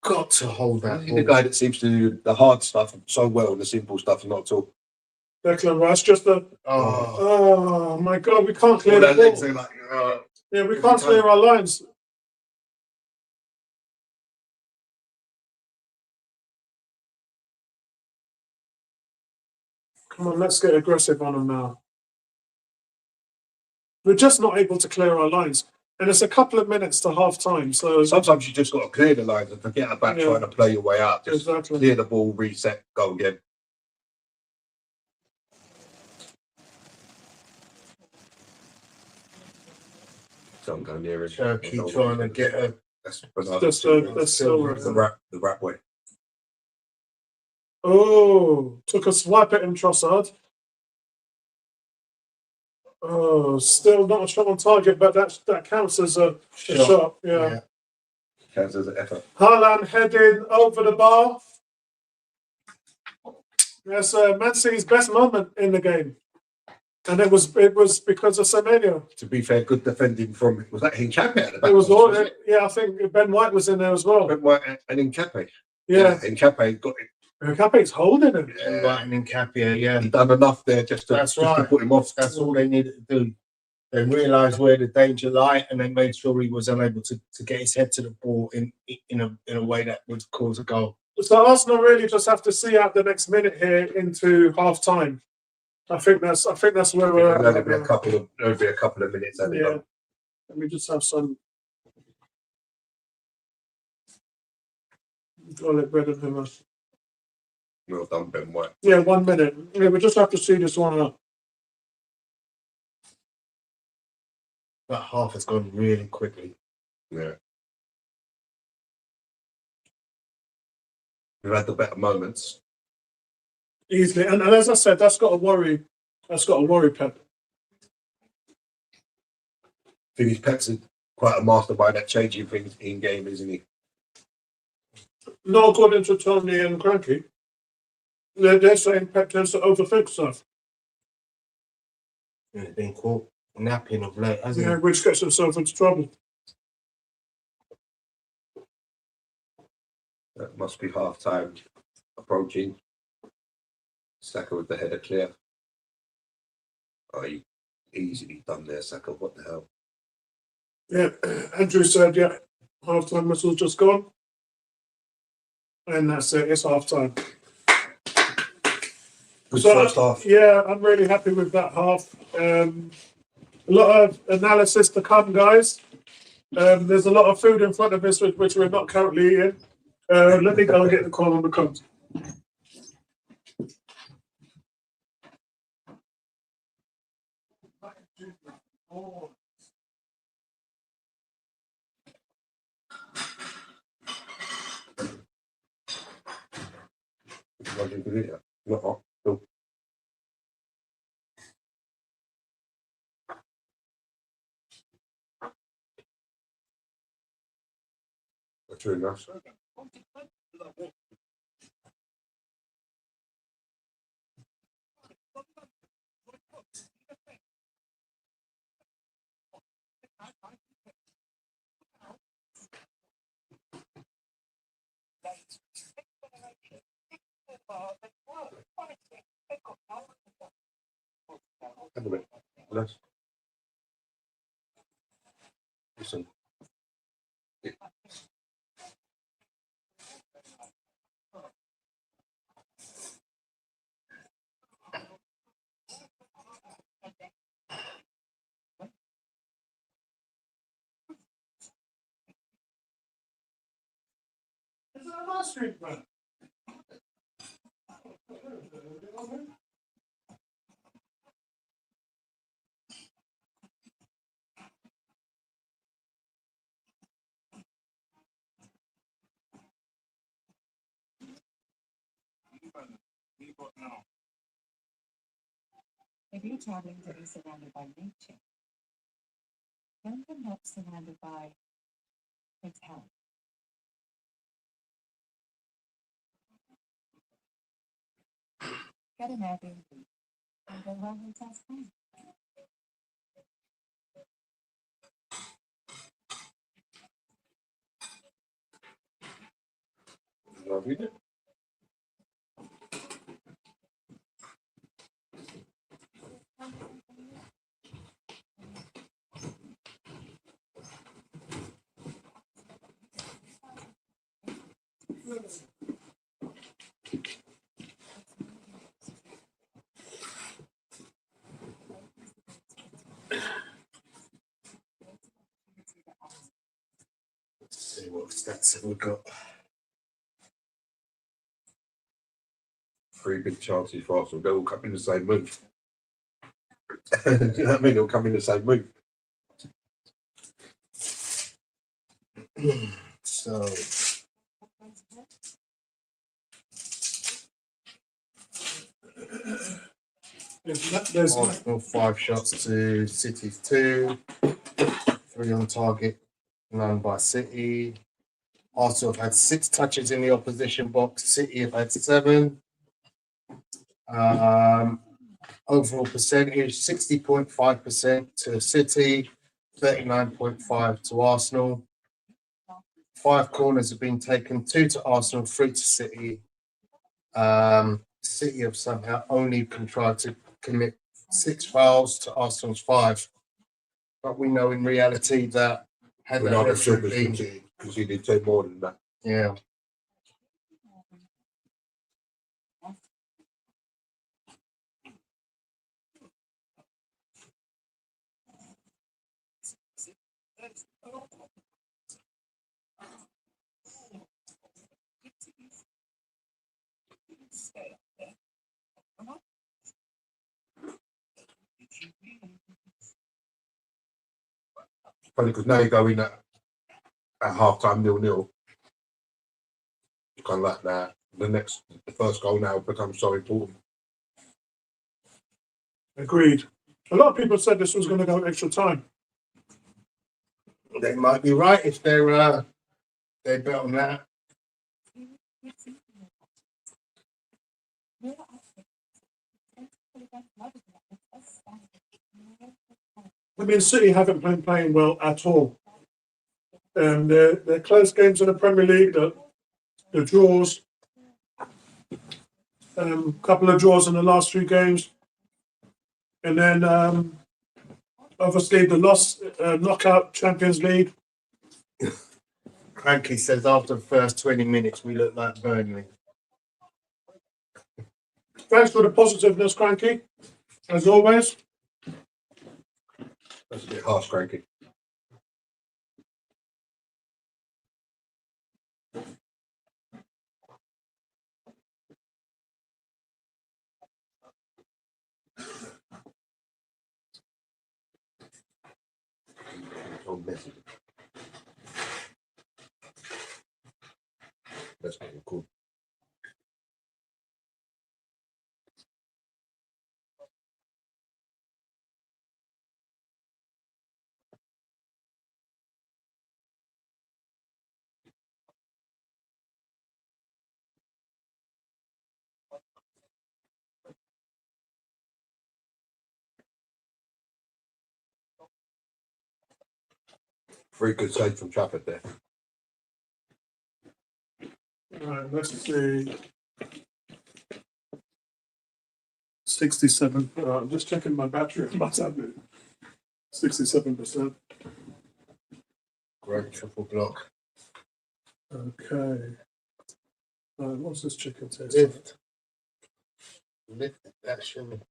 Got to hold that He's the ball. guy that seems to do the hard stuff so well, and the simple stuff not at all. Declan Rice, just a. Oh, Oh my God, we can't clear All the their legs ball. are like, Yeah, we can't clear our lines. Come on, let's get aggressive on them now. We're just not able to clear our lines. And it's a couple of minutes to half time. So sometimes you just got to clear the lines and forget about Yeah. trying to play your way out. Just exactly. clear the ball, reset, go again. Don't go near it. Turkey trying to get a. That's That's so the rap way. Oh, took a swipe at him, Trossard. Oh, still not a shot on target, but that counts as a shot. Yeah. Counts as an effort. Haaland heading over the bar. That's Man City's best moment in the game, and it was because of Semenyo. To be fair, good defending from was that Hincape at the back? It was all, it? yeah. I think Ben White was in there as well. Ben White and Hincape. Yeah, Hincape got it. Cape's holding him. Right and Capia, yeah. He done enough there just to That's just to right. put him off. That's all they needed to do. They realised where the danger lay, and they made sure he was unable to get his head to the ball in a way that would cause a goal. So Arsenal really just have to see out the next minute here into half time. I think that's where we're at. There'll be a couple of minutes. Yeah. Let me just have some garlic bread and hummus. Well done, Ben White. Yeah, 1 minute. Yeah, we just have to see this one out. That half has gone really quickly. Yeah. We've had the better moments. Easily. And as I said, that's got to worry Pep. I think he's Pep's quite a master by that changing things in game, isn't he? No, according to Tony and Cranky. They're saying Pep tends to overthink stuff. He's been caught napping of late, hasn't Yeah, which gets himself into trouble. That must be half time approaching. Saka with the header clear. Oh, you easily done there, Saka. What the hell? Yeah, Andrew said, yeah, half-time whistle's just gone. And that's it, it's half-time. Good So, first half. Yeah, I'm really happy with that half. A lot of analysis to come, guys. There's a lot of food in front of us which we're not currently eating. Let me go and get the call on the comes. Not no. That's really nice. Have a bit. Nice. Listen. last week, man. If you're traveling to be surrounded by nature, don't end up surrounded by hotel. Get an Airbnb and go where hotels can. Lovely, isn't it? Let's see what stats have we got. 3 big chances for Arsenal. They'll all come in the same move. You know what I mean? They'll come in the same move. So There's Arsenal 5 shots to City's 2, 3 on target, none by City. Arsenal have had 6 touches in the opposition box. City have had 7. Overall percentage 60.5% to City, 39.5% to Arsenal. 5 corners have been taken, 2 to Arsenal, 3 to City. City have somehow only contrived to commit 6 fouls to Arsenal's 5. But we know in reality that had that Ronaldo referee should been, have conceded 2 more than that. yeah. Funny because now you go in at half time 0-0. Kind of like that. The first goal now becomes so important. agreed. A lot of people said this was going to go extra time. They might be right if they're they bet on that. I mean, City haven't been playing well at all. They're close games in the Premier League, the draws, couple of draws in the last 3 games. And then, obviously, the loss, knockout Champions League. Cranky says after the first 20 minutes we look like Burnley. Thanks for the positiveness, Cranky, as always. That's a bit harsh, Cranky. That's cool. Very good save from Trafford there. Right, let's see. 67. I'm just checking my battery. I must have it. 67%. Great triple block. Okay. What's this chicken taste? Lift action.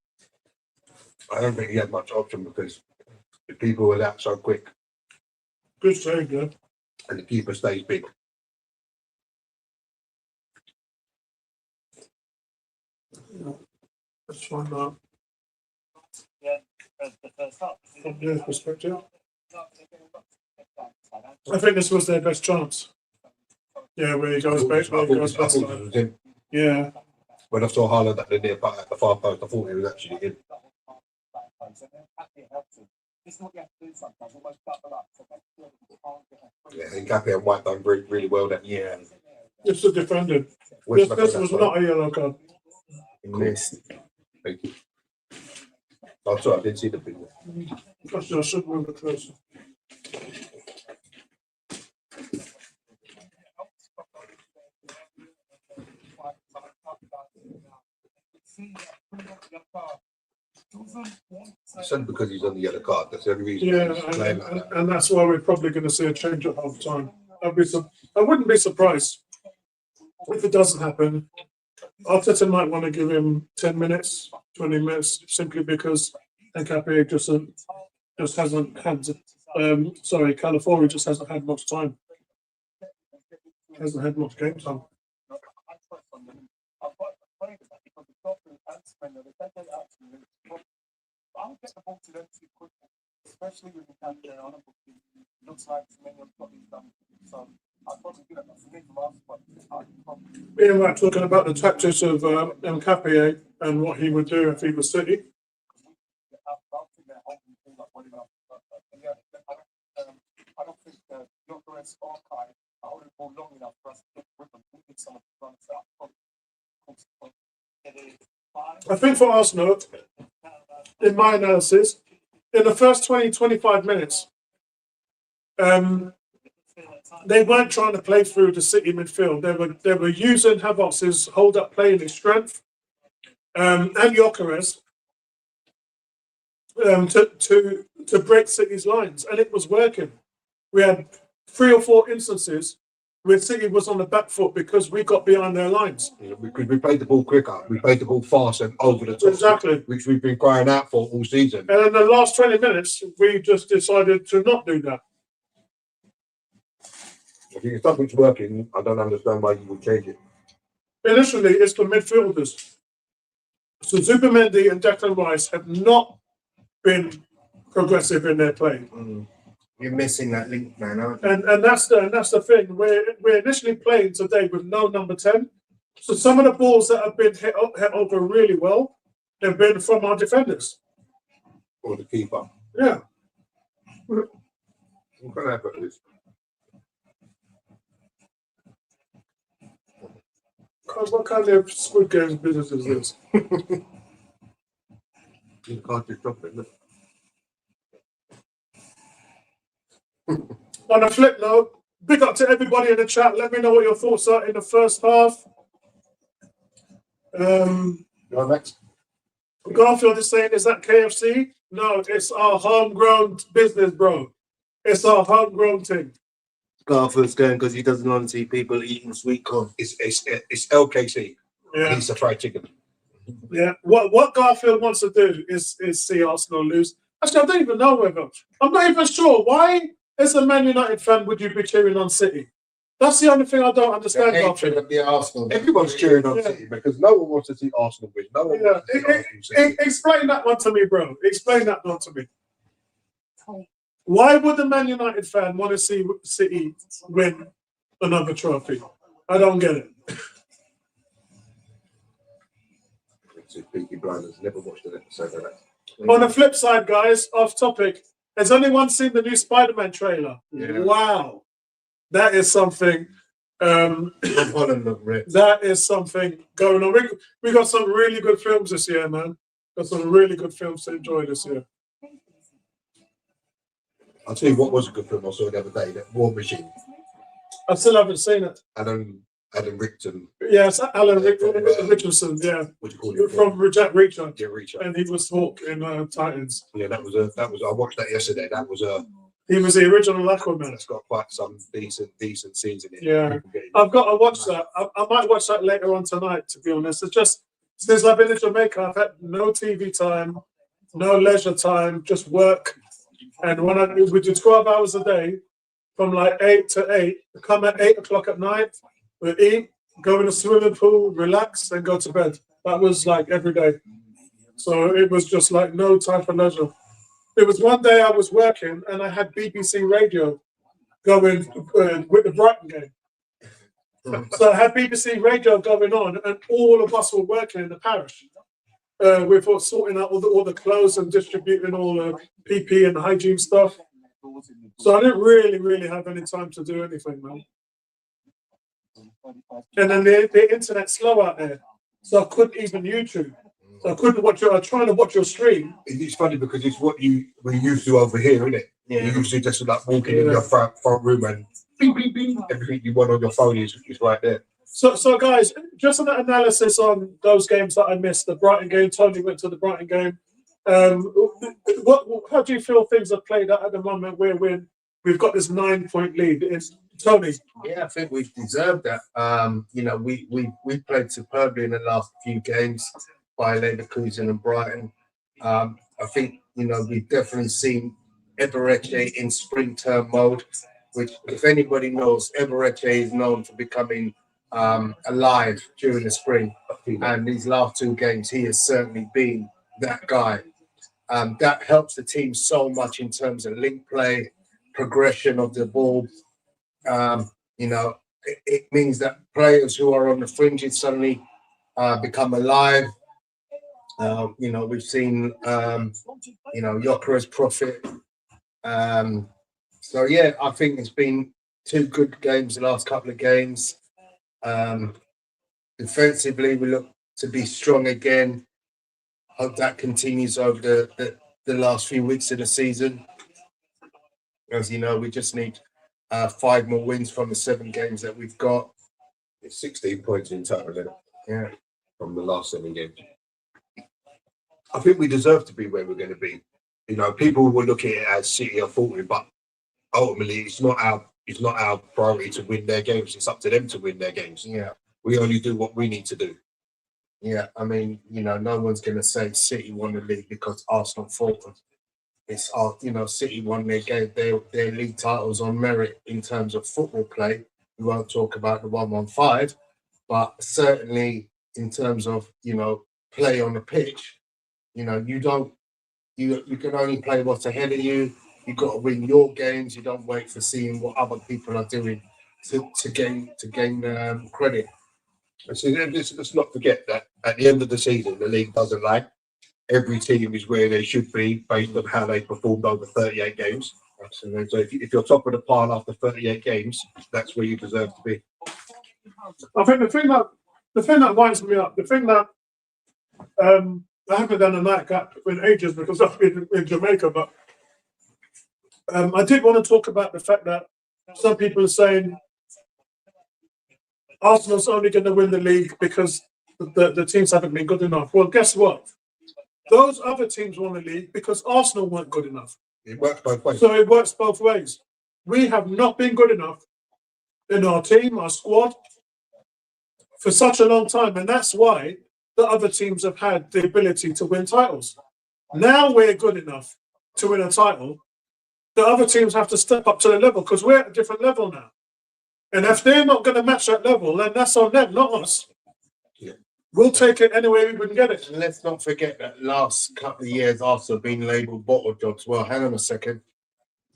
I don't think he had much option because the people were out so quick Good save, yeah. and the keeper stays big. Let's find out. Yeah, the first half. From their perspective. I think this was their best chance. Yeah, where he goes back, where he goes back. Yeah. When I saw Haaland at the near at the far post, I thought he was actually in. Yeah, and Campbell and White done really, really well then. Yeah. It's the defender. Which This was not a yellow card. Missed. Thank you. I'm sorry, I didn't see the video. Gosh, I should move it closer. He said because he's on the yellow card. That's the only reason. Yeah, he's playing like that. and that's why we're probably going to see a change at half time. I wouldn't be surprised if it doesn't happen. Arteta might want to give him 10 minutes, 20 minutes, simply because Nkapé just hasn't had. Calafiori just hasn't had much time. Hasn't had much game time. I'll get the ball to them too quickly, especially with the camera on a book. Looks like many of got these done. So I'll probably do that for me from us, but Being like talking about the tactics of Nkapé and what he would do if he was City. I don't think the Jokeres archive are long enough for us to get with them. We need some of the runs out. I think for Arsenal, in my analysis, in the first 20-25 minutes, they weren't trying to play through the City midfield. They were using Havertz's hold-up play and his strength, and Jokeres to break City's lines, and it was working. We had 3 or 4 instances where City was on the back foot because we got behind their lines. Yeah, because we played the ball quicker, we played the ball fast and over the top. Exactly. Which we've been crying out for all season. And in the last 20 minutes, we just decided to not do that. I think if something's working, I don't understand why you would change it. Initially, it's the midfielders. So Zubimendi and Declan Rice have not been progressive in their play. You're missing that link, man, aren't you? And that's the thing. We're initially playing today with no number 10. So some of the balls that have been hit over really well have been from our defenders. Or the keeper. Yeah. What kind of effort is? What kind of Squid Games business is this? You can't just stop it, look. On a flip note, big up to everybody in the chat. Let me know what your thoughts are in the first half. Next. Garfield is saying, is that KFC? No, it's our homegrown business, bro. It's our homegrown thing. Garfield's going because he doesn't want to see people eating sweet corn. It's LKC. Yeah. It's a fried chicken. Yeah. What Garfield wants to do is see Arsenal lose. Actually, I don't even know whether. I'm not even sure. Why, as a Man United fan, would you be cheering on City? That's the only thing I don't understand, Garfield. Of the Arsenal. Everyone's cheering on City because no one wants to see Arsenal win. No one wants to see Arsenal win. Explain that one to me, bro. Explain that one to me. Why would the Man United fan want to see City win another trophy? I don't get it. It's Peaky Blinders. Never watched an episode of that. On the flip side, guys, off topic, has anyone seen the new Spider-Man trailer? Yeah. Wow. That is something. That is something going on. We got some really good films this year, man. Got some really good films to enjoy this year. I'll tell you what was a good film I saw the other day, that War Machine. I still haven't seen it. Adam Richardson. Yes, Alan Richardson, yeah. What do you call it? From Jack Reacher. Yeah, Reacher. And he was Hawk in Titans. Yeah, that was I watched that yesterday. That was He was the original Aquaman. It's got quite some decent scenes in it. Yeah. I've got to watch that. I might watch that later on tonight, to be honest. It's just, since I've been in Jamaica, I've had no TV time, no leisure time, just work. And when we do 12 hours a day, from like 8 to 8, come at 8 o'clock at night, we eat, go in the swimming pool, relax, then go to bed. That was like every day. So it was just like no time for leisure. There was one day I was working and I had BBC Radio going with the Brighton game. So I had BBC Radio going on, and all of us were working in the parish. With sorting out all the clothes and distributing all the PP and hygiene stuff. So I didn't really have any time to do anything, man. And then the internet's slow out there, so I couldn't even YouTube. So I couldn't watch. I was trying to watch your stream. It's funny because it's what we used to over here, isn't it? Yeah. You usually just like walking in your front room and bing, bing, bing, everything you want on your phone is right there. So guys, just an analysis on those games that I missed. The Brighton game. Tony went to the Brighton game. How do you feel things have played out at the moment where we've got this 9-point lead? It's Tony. Yeah, I think we've deserved that. You know, we played superbly in the last few games by Leverkusen and Brighton. I think, you know, we've definitely seen Ebereche in spring term mode, which, if anybody knows, Ebereche is known for becoming alive during the spring. And these last two games, he has certainly been that guy. That helps the team so much in terms of link play, progression of the ball. You know, it means that players who are on the fringes suddenly become alive. You know, we've seen, you know, Yokeres profit. So, yeah, I think it's been two good games the last couple of games. Defensively, we look to be strong again. Hope that continues over the last few weeks of the season. As you know, we just need 5 more wins from the 7 games that we've got. It's 16 points in total, isn't it? Yeah. From the last 7 games. I think we deserve to be where we're going to be. You know, people will look at it as City are faltering, but ultimately it's not our priority to win their games. It's up to them to win their games. Yeah. We only do what we need to do. Yeah, I mean, you know, no one's going to say City won the league because Arsenal faltered. It's, you know, City won their league titles on merit in terms of football play. We won't talk about the 115, but certainly in terms of, you know, play on the pitch, you know, you can only play what's ahead of you. You've got to win your games. You don't wait for seeing what other people are doing to gain credit. So let's not forget that at the end of the season, the league doesn't lie. Every team is where they should be based on how they performed over 38 games. Absolutely. So if you're top of the pile after 38 games, that's where you deserve to be. I think the thing that winds me up, the thing that I haven't done a nightcap in ages because I've been in Jamaica, but I did want to talk about the fact that some people are saying Arsenal's only going to win the league because the teams haven't been good enough. Well, guess what? Those other teams won the league because Arsenal weren't good enough. It works both ways. So it works both ways. We have not been good enough in our team, our squad, for such a long time. And that's why the other teams have had the ability to win titles. Now we're good enough to win a title. The other teams have to step up to the level because we're at a different level now. And if they're not going to match that level, then that's on them, not us. Yeah. We'll take it any way we can get it. And let's not forget that last couple of years Arsenal have been labelled bottle jobs. Well, hang on a second.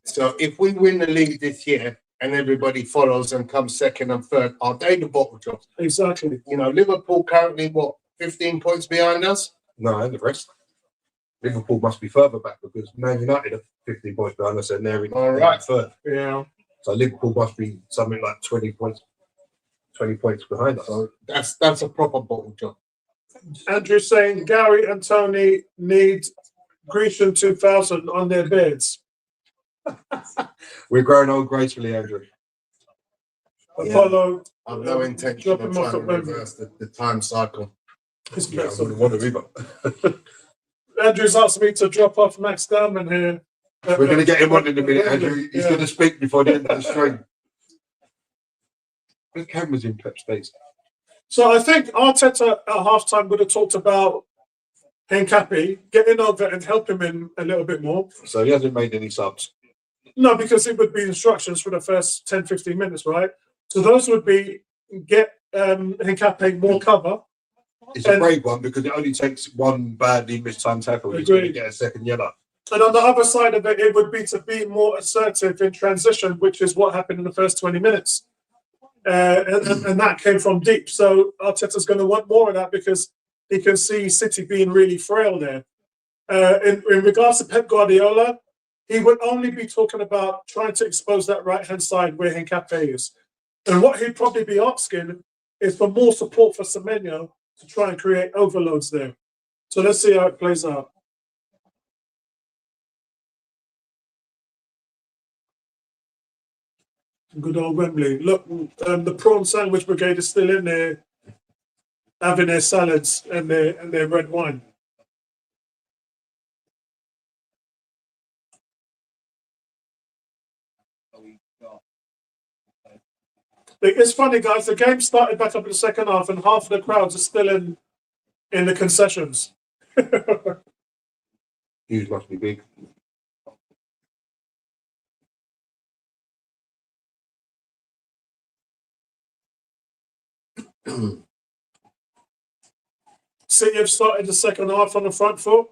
So if we win the league this year and everybody follows and comes second and third, are they the bottle jobs? Exactly. You know, Liverpool currently, 15 points behind us? No, and the rest. Liverpool must be further back because Man United are 15 points behind us and they're in third. Yeah. So Liverpool must be something like 20 points behind us. So that's a proper bottle job. Andrew's saying Gary and Tony need Grecian 2000 on their beds. We're growing old gracefully, Andrew. Apollo. I've no intention of Drop him off trying to at Wembley. reverse the time cycle. Yeah, I wouldn't want to either. Andrew's asked me to drop off Max Diamond here. We're going to get him on in a minute, Andrew. He's going to speak before the end of the stream. The camera's in Pep Space. So I think Arteta at halftime would have talked about Henkapi getting over and helping him a little bit more. So he hasn't made any subs. No, because it would be instructions for the first 10, 15 minutes, right? So those would be get Henkapi more cover It's a brave one because it only takes one badly mistimed tackle. He's going to get a second yellow. And on the other side of it, it would be to be more assertive in transition, which is what happened in the first 20 minutes. And that came from deep. So Arteta's going to want more of that because he can see City being really frail there. In regards to Pep Guardiola, he would only be talking about trying to expose that right-hand side where Nketiah is. And what he'd probably be asking is for more support for Semenyo to try and create overloads there. So let's see how it plays out. Good old Wembley. Look, the prawn sandwich brigade is still in there, having their salads and their red wine. It's funny, guys. The game started back up in the second half, and half of the crowds are still in the concessions. Hughes must be big. City have started the second half on the front foot.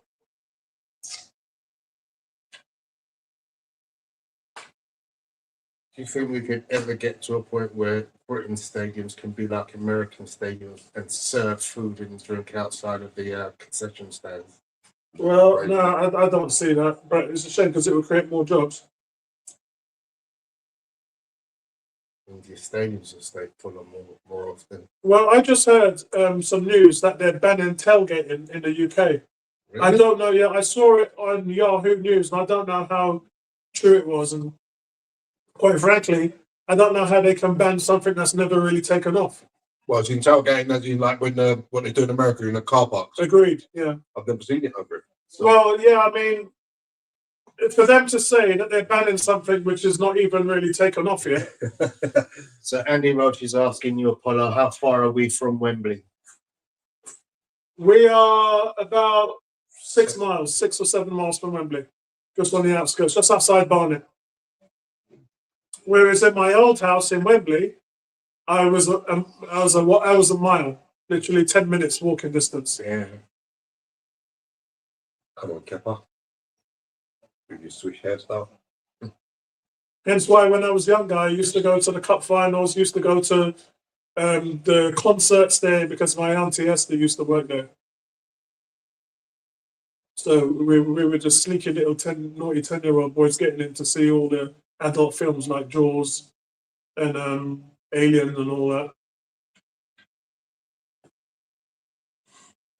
Do you think we could ever get to a point where Britain stadiums can be like American stadiums and serve food and drink outside of the concession stands? Well, Right. no, I don't see that, but it's a shame because it will create more jobs. And the stadiums will stay full of more often. Well, I just heard some news that they're banning tailgating in the UK. I Really? don't know yet. I saw it on Yahoo News, and I don't know how true it was. And quite frankly, I don't know how they can ban something that's never really taken off. Well, it's in tailgating, as in like when what they do in America in the car parks. Agreed. Yeah. I've never seen it over it. So, Well, yeah. I mean, for them to say that they're banning something which is not even really taken off yet. So Andy Roach is asking you, Apollo, how far are we from Wembley? We are about 6 miles, 6 or 7 miles from Wembley, just on the outskirts, just outside Barnet. Whereas in my old house in Wembley, I was a mile, literally 10 minutes walking distance. Yeah. come on, Kepper. With your switch hairstyle. Hence why when I was younger, I used to go to the cup finals, used to go to the concerts there because my auntie Esther used to work there. So we were just sleeky little naughty 10-year-old boys getting in to see all the adult films like Jaws and Alien and all that.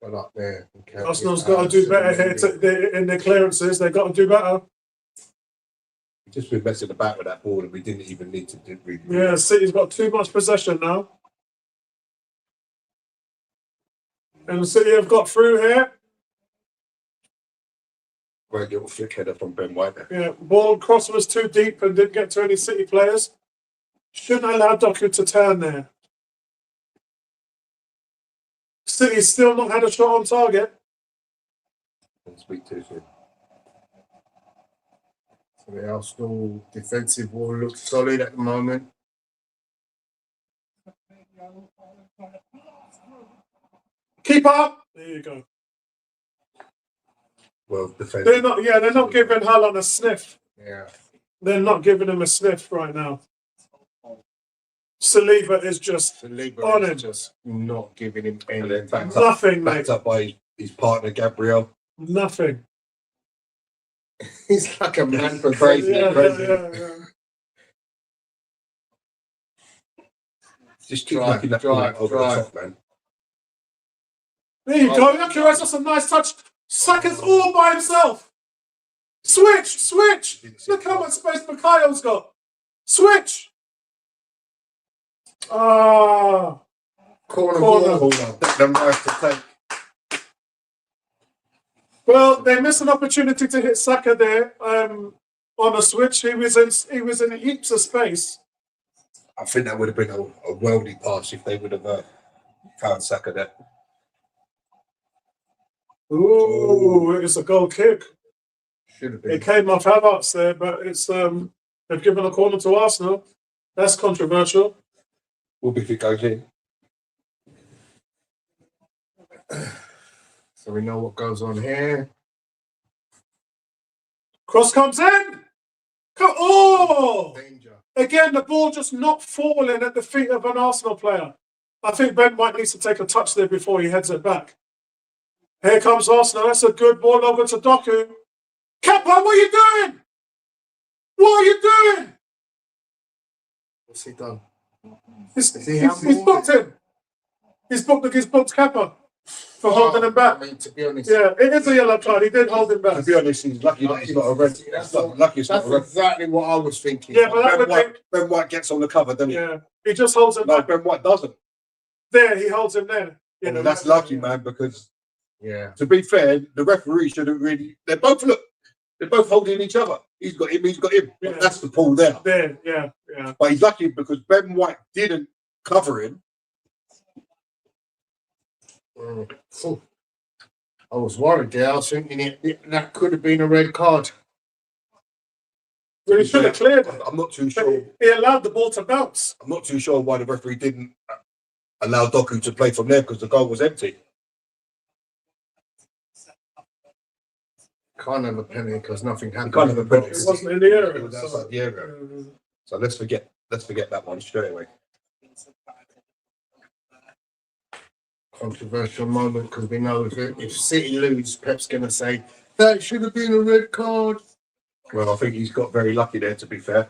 Well, up there. Arsenal's got to do better here in their clearances. They've got to do better. We've just been messing about with that ball and we didn't even need to do really. Yeah, City's got too much possession now. And the City have got through here. Great little flick header from Ben White. Yeah, ball cross was too deep and didn't get to any City players. Shouldn't allow Doku to turn there. City's still not had a shot on target. Didn't speak too soon. So the Arsenal defensive wall looks solid at the moment. Keep up. There you go. Well, defense. They're not giving Haaland a sniff. Yeah. They're not giving him a sniff right now. Saliba is just Saliba on is him. just not giving him And then anything. Nothing, backed mate. up by his partner Gabriel. Nothing. He's like a man for Crazy. Yeah. Just keep Drive, knocking that drive, ball over drive. the top, man. There you go. Look, that's a nice touch. Saka's all by himself. Switch. Look how much space Mikhail's got. Switch. Ah. Corner. The nerve to take. Well, they missed an opportunity to hit Saka there on a switch. He was in heaps of space. I think that would have been a worldy pass if they would have found Saka there. Ooh, it's a goal kick. Should have It been. came off Havertz there, but it's they've given a corner to Arsenal. That's controversial. Will be if it goes in. So we know what goes on here. Cross comes in. Oh! Danger. Again, the ball just not falling at the feet of an Arsenal player. I think Ben White needs to take a touch there before he heads it back. Here comes Arsenal. That's a good ball over to Doku. Campbell, what are you doing? What are you doing? What's he done? He's handball? booked him. He's booked Kappa for holding him back. I mean, to be honest, Yeah, it is a yellow card. He did hold him To back. be honest, he's lucky that it's not a red. Lucky it's not that's a red. exactly what I was thinking. Yeah, but that would make, Ben White gets on the cover, doesn't he? yeah, he just holds him No, back. Ben White doesn't. There, he holds him there. You know, That's lucky, man, because Yeah. to be fair, the referee shouldn't really. They're both holding each other. He's got him. He's got him. Yeah. That's the pull there. There, yeah, yeah. But he's lucky because Ben White didn't cover him. Phew. I was worried there. I was thinking that could have been a red card. Well, he should have cleared it. I'm not too But sure. he allowed the ball to bounce. I'm not too sure why the referee didn't allow Doku to play from there because the goal was empty. Can't have a penalty because nothing happened. Can't have a penalty. It wasn't in the area. It was outside the area. So let's forget that one straight away. Controversial moment because we know if City lose, Pep's going to say that should have been a red card. Well, I think he's got very lucky there, to be fair,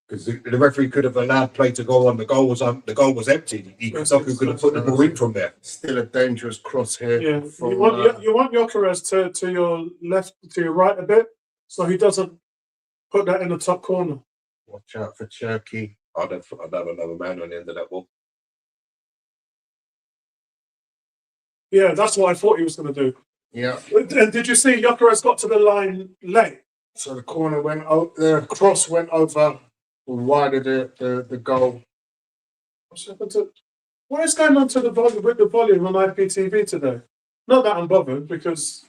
because the referee could have allowed play to go on. The goal was empty. Doku could have put the ball in from there. Still a dangerous cross here. Yeah, from, you want Gyökeres to your left, to your right a bit, so he doesn't put that in the top corner. watch out for Cherky. I'd have another man on the end of that ball. Yeah, that's what I thought he was going to do. Yeah. And did you see Gyökeres got to the line late? So the corner went out. The cross went over wide of the goal. What is going on to the volume with the volume on IPTV today? Not that I'm bothered because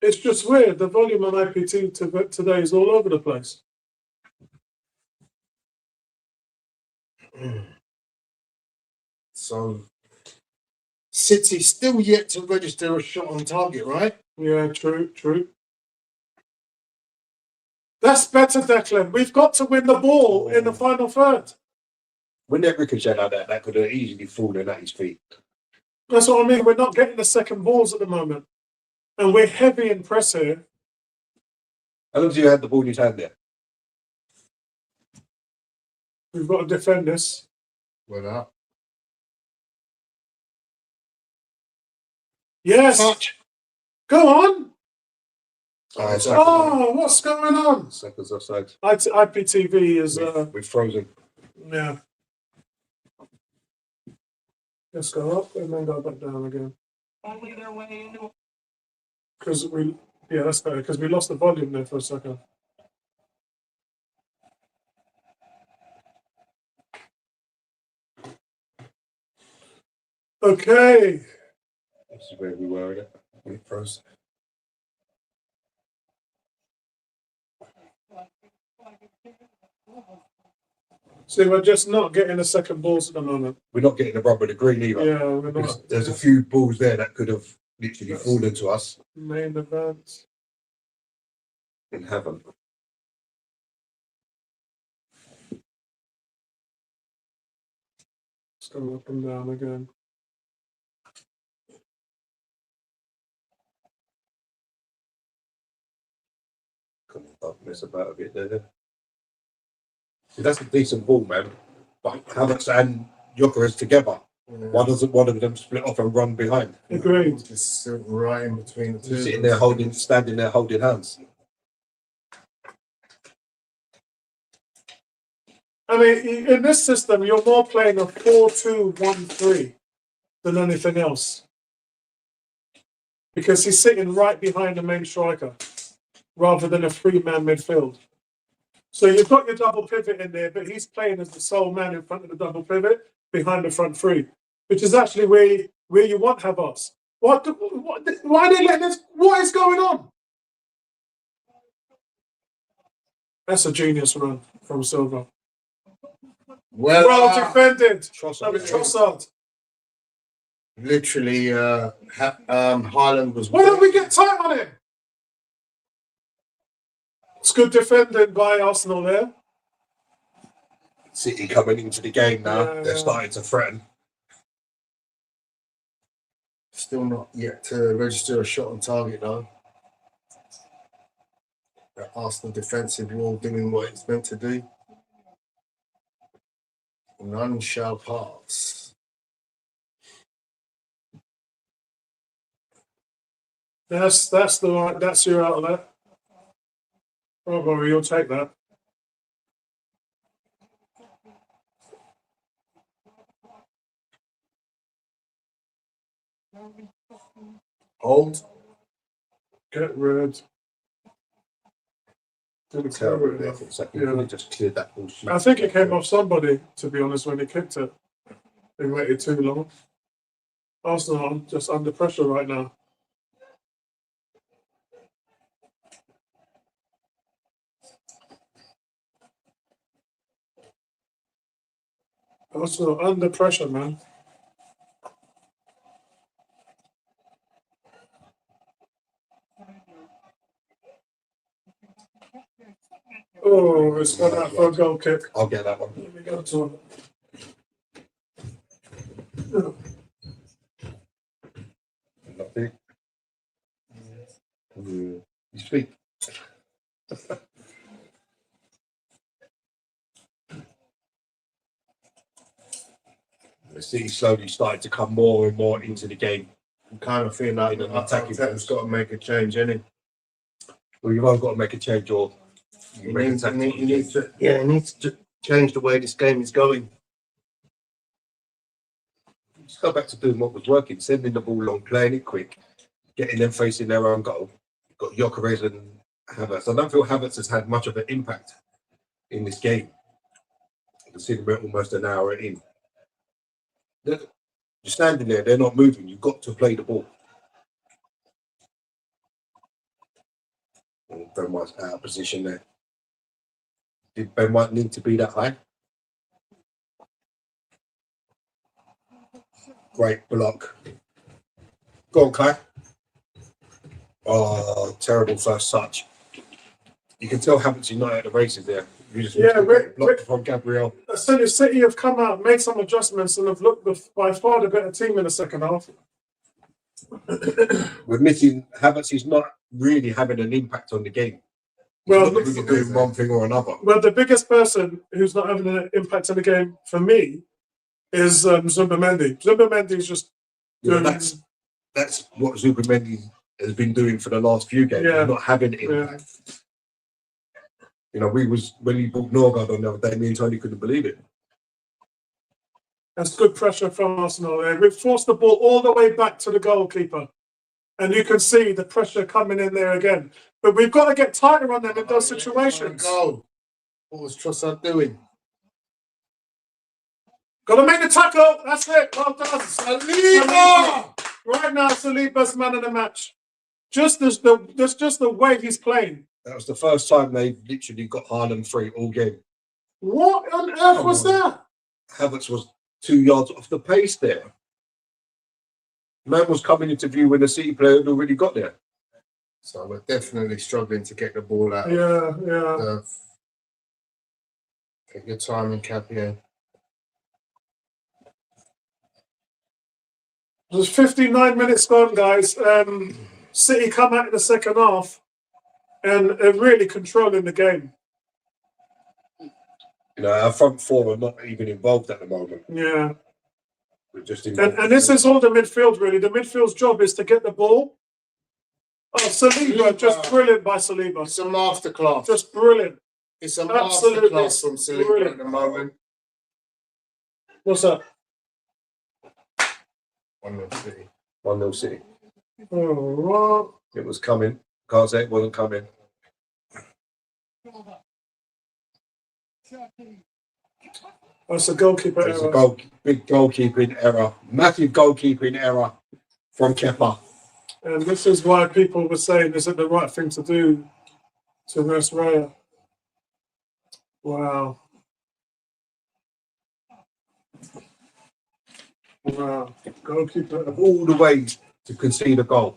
it's just weird. The volume on IPTV today is all over the place. So City still yet to register a shot on target, right? Yeah, true. That's better, Declan. We've got to win the ball in the final third. When that ricochet like that could have easily fallen at his feet. That's what I mean. We're not getting the second balls at the moment. And we're heavy in press here. How long as you had the ball in his hand there? We've got to defend this. Well up. Yes. Touch. Go on. Oh, Oh, what's going on? seconds offside. IPTV is, We've frozen. yeah. Let's go up and then go back down again. Because that's better, because we lost the volume there for a second. Okay. This is where we were in it. We froze. See, we're just not getting the second balls at the moment. We're not getting the rub of the green either. Yeah, we're not. There's a few balls there that could have literally fallen to us Main event. and haven't. Let's go up and down again. Come on, mess about a bit there. See, that's a decent ball, man. But Havertz and Gyökeres together. Why doesn't one of them split off and run behind? Agreed. Just right in between the two. Sitting there standing there holding hands. I mean, in this system, you're more playing a 4-2-1-3 than anything else. Because he's sitting right behind the main striker rather than a three-man midfield. So you've got your double pivot in there, but he's playing as the sole man in front of the double pivot behind the front three, which is actually where you want Havertz. Why are they letting this? What is going on? That's a genius run from Silva. Well defended. That was Trossard. Literally, Haaland was. Why don't we get tight on him? It's good defending by Arsenal there. City coming into the game now. Yeah, They're yeah. starting to threaten. Still not yet to register a shot on target though. The Arsenal defensive wall doing what it's meant to do. None shall pass. That's the right. That's your outlet. Oh, well, you'll take that. Hold. Get rid. Didn't clear Terrible it there enough. for a second. Yeah. He just cleared that bullshit. I think it came off somebody, to be honest, when he kicked it. They waited too long. Arsenal are just under pressure right now. Arsenal under pressure, man. Oh, it's gone out for a goal kick. I'll get that one. Let me go to him. Nothing. You speak. The City slowly started to come more and more into the game. I'm kind of feeling like In an the attacking Arteta's got to make a change, innit? Well, you've either got to make a change or you make a tactical He needs to change the way this game is going. Just go back to doing what was working, sending the ball long, playing it quick, getting them facing their own goal. You've got Gyökeres and Havertz. I don't feel Havertz has had much of an impact in this game. You can see them almost an hour in. You're standing there, they're not moving. You've got to play the ball. Ben White's out of position there. Did Ben White need to be that high? Great block. Go on, Kai. Oh, terrible first touch. You can tell Havertz is not at the races there. You just blocked from Gabriel. So City have come out, made some adjustments, and have looked by far the better team in the second half. We're missing Havertz is not really having an impact on the game. Well, He's not really doing one thing or another. Well, the biggest person who's not having an impact on the game for me is Zubimendi. Zubimendi's just doing. That's what Zubimendi has been doing for the last few games. Yeah. Not having impact. Yeah. You know, when he brought Norgard on the other day, me and Tony couldn't believe it. That's good pressure from Arsenal. We've forced the ball all the way back to the goalkeeper. And you can see the pressure coming in there again. But we've got to get tighter on them in those situations. What was Trossard doing? Got to make the tackle. That's it. Well done. Saliba! Right now, Saliba's man of the match. Just the way he's playing. That was the first time they literally got Haaland free all game. What on earth was that? Havertz was 2 yards off the pace there. Man was coming into view when the City player had already got there. So we're definitely struggling to get the ball out. Yeah. Take your time in Campbell. There's 59 minutes gone, guys. City come out in the second half and are really controlling the game. You know, our front four are not even involved at the moment. Yeah. We're just and this is all the midfield, really. The midfield's job is to get the ball. Oh, Saliba, just brilliant by Saliba. It's a masterclass. Just brilliant. It's a masterclass from Saliba at the moment. What's that? 1-0 City. 1-0 City. Oh, it was coming. Can't say it wasn't coming. That's a goalkeeper error. It's a big goalkeeping error. Massive goalkeeping error from Kepa. And this is why people were saying, is it the right thing to do to rest Raya? Wow. Wow. Goalkeeper. Of all the ways to concede a goal,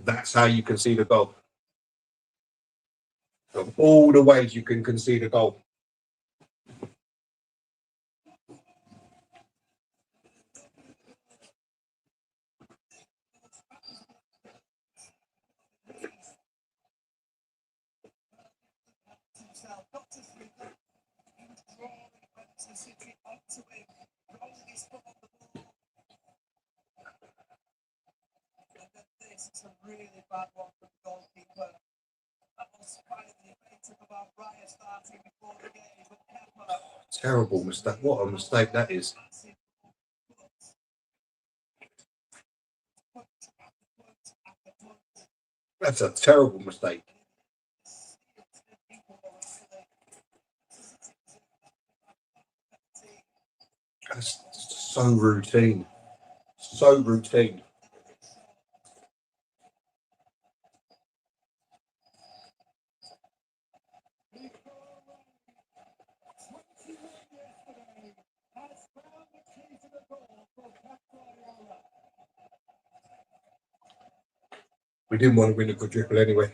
that's how you concede a goal. Of all the ways you can concede a goal. Terrible mistake. What a mistake that is. That's a terrible mistake. That's so routine. So routine. We didn't want to win a quadruple anyway.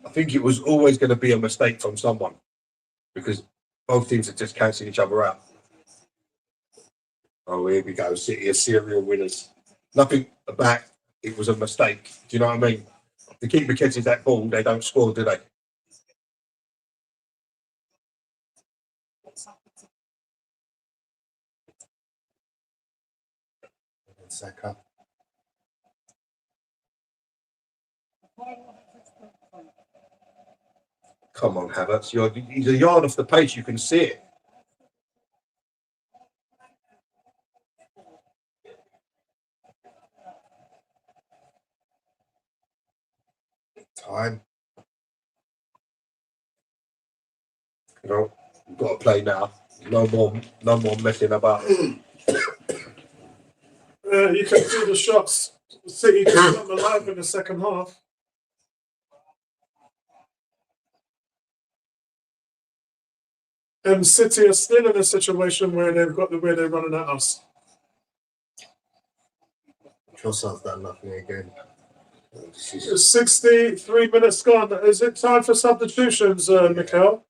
I think it was always going to be a mistake from someone because both teams are just cancelling each other out. Oh, here we go. City are serial winners. Nothing about it was a mistake. Do you know what I mean? The keeper catches that ball, they don't score, do they? Saka. Come on, Havertz. He's a yard off the pace. You can see it. Time. You know, we've got to play now. No more messing about. You can see the shots. City just come alive in the second half. And City are still in a situation where they've got the way they're running at us. Trossard's done nothing again. 63 minutes gone. Is it time for substitutions, Mikel?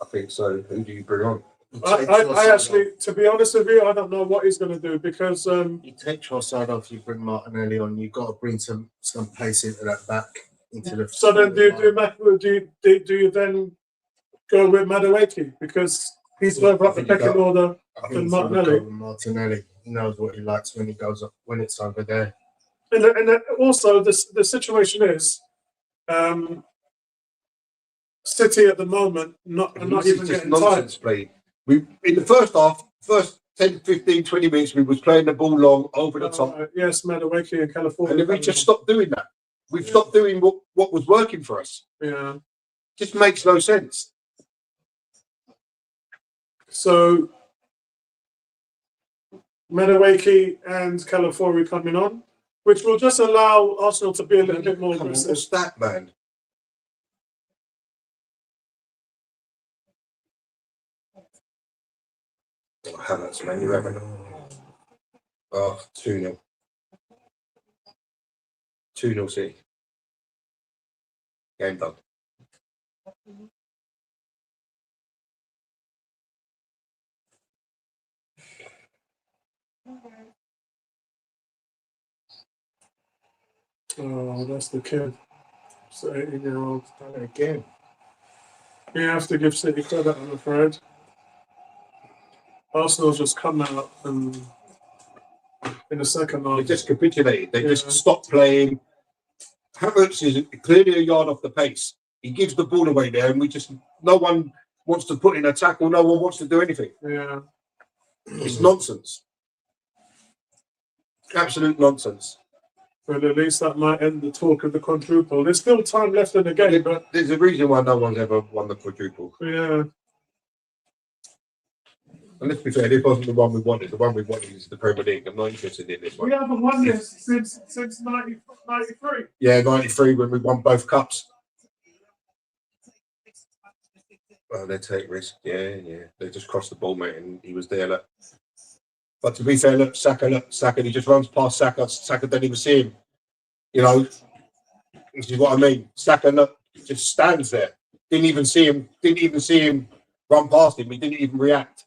I think so. Who do you bring on? I actually, to be honest with you, I don't know what he's going to do because You take Trossard off, you bring Martinelli on. You've got to bring some pace into that back. Into the. so then do you then go with Madueke because he's further up the pecking order than Martinelli? Martinelli, he knows what he likes when he goes up when it's over there. And also the situation is, City at the moment not even getting nonsense play. We in the first half, first 10, 15, 20 minutes, we was playing the ball long over the top. Yes, Madueke and California. And then we just stopped doing that. We've stopped doing what was working for us. Yeah. Just makes no sense. So Madueke and California coming on, which will just allow Arsenal to be a little bit more Come on, aggressive. what's that, man? Oh, Havertz, man, you're having oh, 2-0. 2-0 City. Game done. Oh, that's the kid. It's the 18-year-old. Again. You have to give City credit, I'm afraid. Arsenal just come out and in the second half. They just capitulated. They just stopped playing. Havertz is clearly a yard off the pace. He gives the ball away there, and no one wants to put in a tackle. No one wants to do anything. Yeah. It's nonsense. Absolute nonsense. But at least that might end the talk of the quadruple. There's still time left in the game, but There's a reason why no one's ever won the quadruple. yeah. And let's be fair, this wasn't the one we wanted. The one we wanted is the Premier League. I'm not interested in this We one. haven't won this since 93. Yeah, 93 when we won both cups. Well, they take risks. Yeah, yeah. They just crossed the ball, mate, and he was there. Look. But to be fair, look, Saka, he just runs past Saka. Saka didn't even see him. You know, this is what I mean. Saka, look, just stands there. Didn't even see him. Didn't even see him run past him. He didn't even react.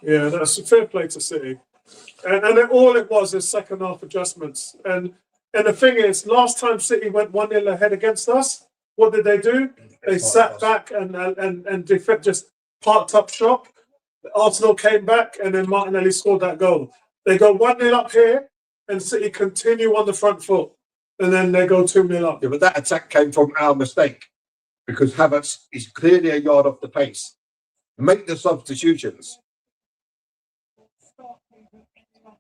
Yeah, that's a fair play to City. And all it was is second half adjustments. And the thing is, last time City went 1-0 ahead against us, what did they do? They sat back and just parked up shop. Arsenal came back and then Martinelli scored that goal. They go 1-0 up here and City continue on the front foot. And then they go 2-0 up. Yeah, but that attack came from our mistake because Havertz is clearly a yard off the pace. Make the substitutions.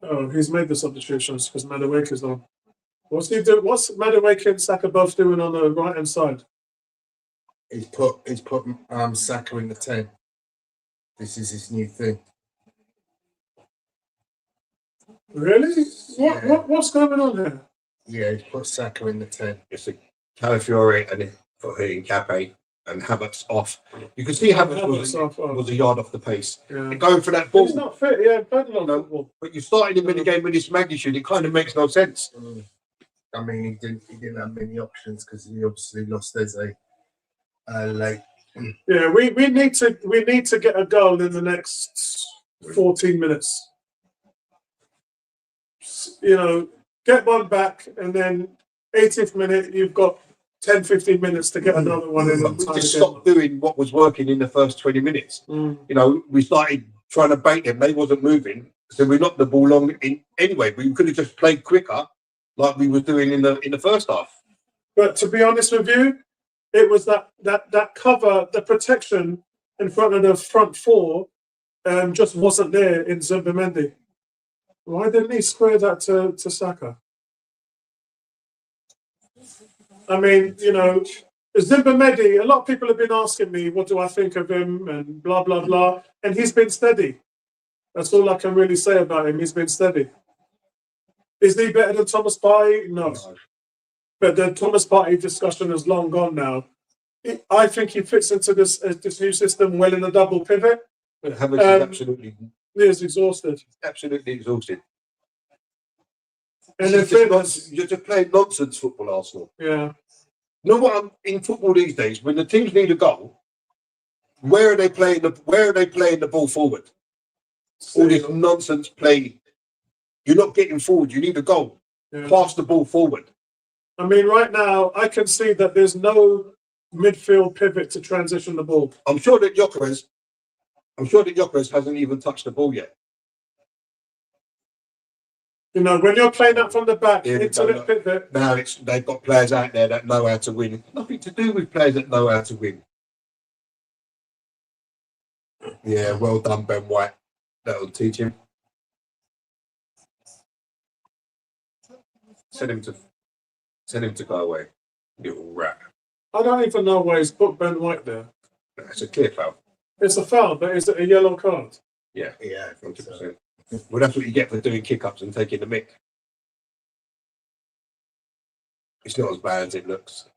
Oh, he's made the substitutions because Madueke's on. What's he do? What's Madueke and Saka both doing on the right hand side? He's put Saka in the 10. This is his new thing. Really? Yeah. What's going on here? Yeah, he's put Saka in the 10. It's a Calafiore and for hitting Cape and Havertz off. You can see Havertz was a yard off the pace. Yeah. And going for that ball. He's not fit. Yeah, played a lot of football. But you started him in the game with this magnitude. It kind of makes no sense. I mean, he didn't have many options because he obviously lost Eze late. Yeah, we need to get a goal in the next 14 minutes. You know, get one back, and then 80th minute, you've got 10, 15 minutes to get another one in. We just stopped doing what was working in the first 20 minutes. You know, we started trying to bait them. They wasn't moving, so we knocked the ball long. Anyway, we could have just played quicker, like we were doing in the first half. But to be honest with you, it was that cover, the protection in front of the front four, just wasn't there in Zubimendi. Why didn't he square that to Saka? I mean, you know, Zubimendi, a lot of people have been asking me, what do I think of him and blah, blah, blah. And he's been steady. That's all I can really say about him. He's been steady. Is he better than Thomas Partey? No. But the Thomas Partey discussion is long gone now. I think he fits into this new system well in a double pivot. But Havertz is absolutely... He is exhausted. Absolutely exhausted. And you're just playing nonsense football, Arsenal. Yeah. You know what? In football these days, when the teams need a goal, where are they playing the ball forward? All this nonsense play. You're not getting forward. You need a goal. Yeah. Pass the ball forward. I mean, right now, I can see that there's no midfield pivot to transition the ball. I'm sure that Gyökeres hasn't even touched the ball yet. You know, when you're playing that from the back into the pivot. Now they've got players out there that know how to win. Nothing to do with players that know how to win. Yeah, well done, Ben White. That'll teach him. Send him to go away, little rat. I don't even know why he's put Ben White there. It's a clear foul. It's a foul, but is it a yellow card? Yeah, 100%. Well, that's what you get for doing kick-ups and taking the mick. It's not as bad as it looks.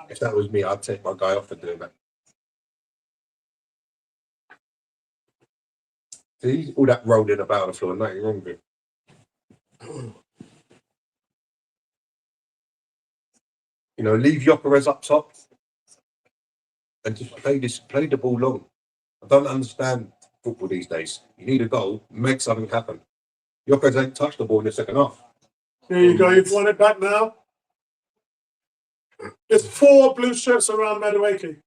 If that was me, I'd take my guy off for doing that. See, all that rolling about the floor, nothing wrong with it. You know, leave Gyökeres up top and just play the ball long. I don't understand football these days. You need a goal, make something happen. Gyökeres ain't touched the ball in the second half. There you go, you've won it back now. There's 4 blue shirts around Madueke.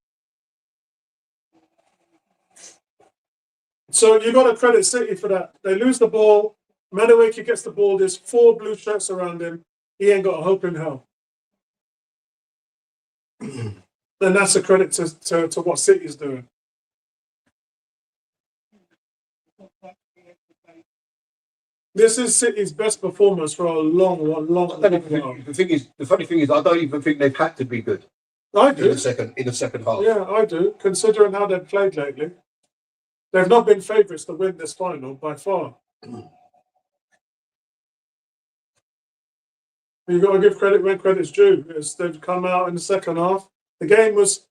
So you got to credit City for that. They lose the ball. Madueke gets the ball. There's 4 blue shirts around him. He ain't got a hope in hell. Then that's a credit to what City's doing. This is City's best performance for a long while. The funny thing is, I don't even think they've had to be good I in do. the second half. Yeah, I do. Considering how they've played lately, they've not been favourites to win this final by far. You've got to give credit where credit's due. They've come out in the second half. The game was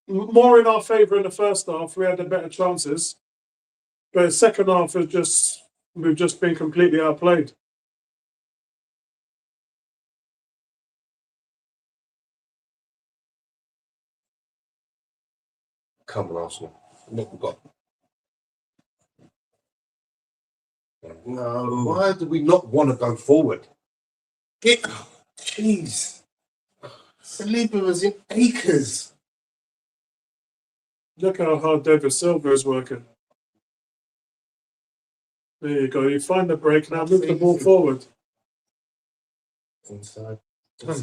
more in our favour in the first half. We had the better chances, but the second half we've just been completely outplayed. Come on, Arsenal. What we've got. No, Why do we not want to go forward? jeez. Saliba was in acres. Look how hard David Silva is working. There you go. You find the break now. Move the ball forward. Inside. That's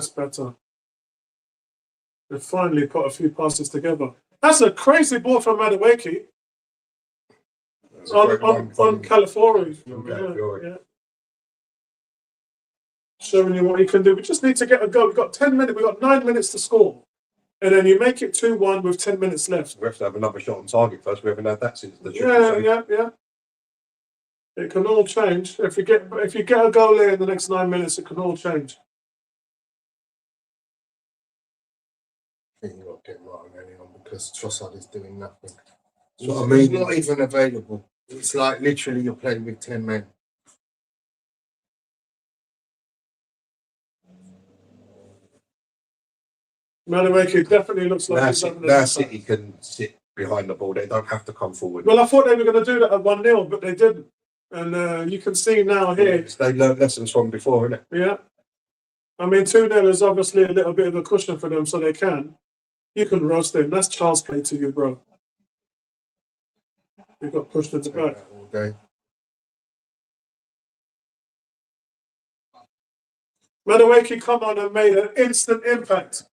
better. They finally put a few passes together. That's a crazy ball from Madueke on Calafiori. Yeah. Showing you what he can do. We just need to get a goal. We've got 10 minutes. We've got 9 minutes to score. And then you make it 2-1 with 10 minutes left. We have to have another shot on target first. We haven't had that since the Yeah. It can all change. If you get a goal here in the next 9 minutes, it can all change. I think you've got to get Martinelli on because Trossard is doing nothing. That's what I mean. He's not even available. It's like literally you're playing with 10 men. Madueke definitely looks like he's having Now City can sit behind the ball. They don't have to come forward. Well, I thought they were going to do that at 1-0, but they didn't. And you can see now here. They learned lessons from before, innit? Yeah. I mean, 2-0 is obviously a little bit of a cushion for them, so they can. You can roast him. That's child's play to you, bro. You got pushed into the back. All day. Madueke come on and made an instant impact.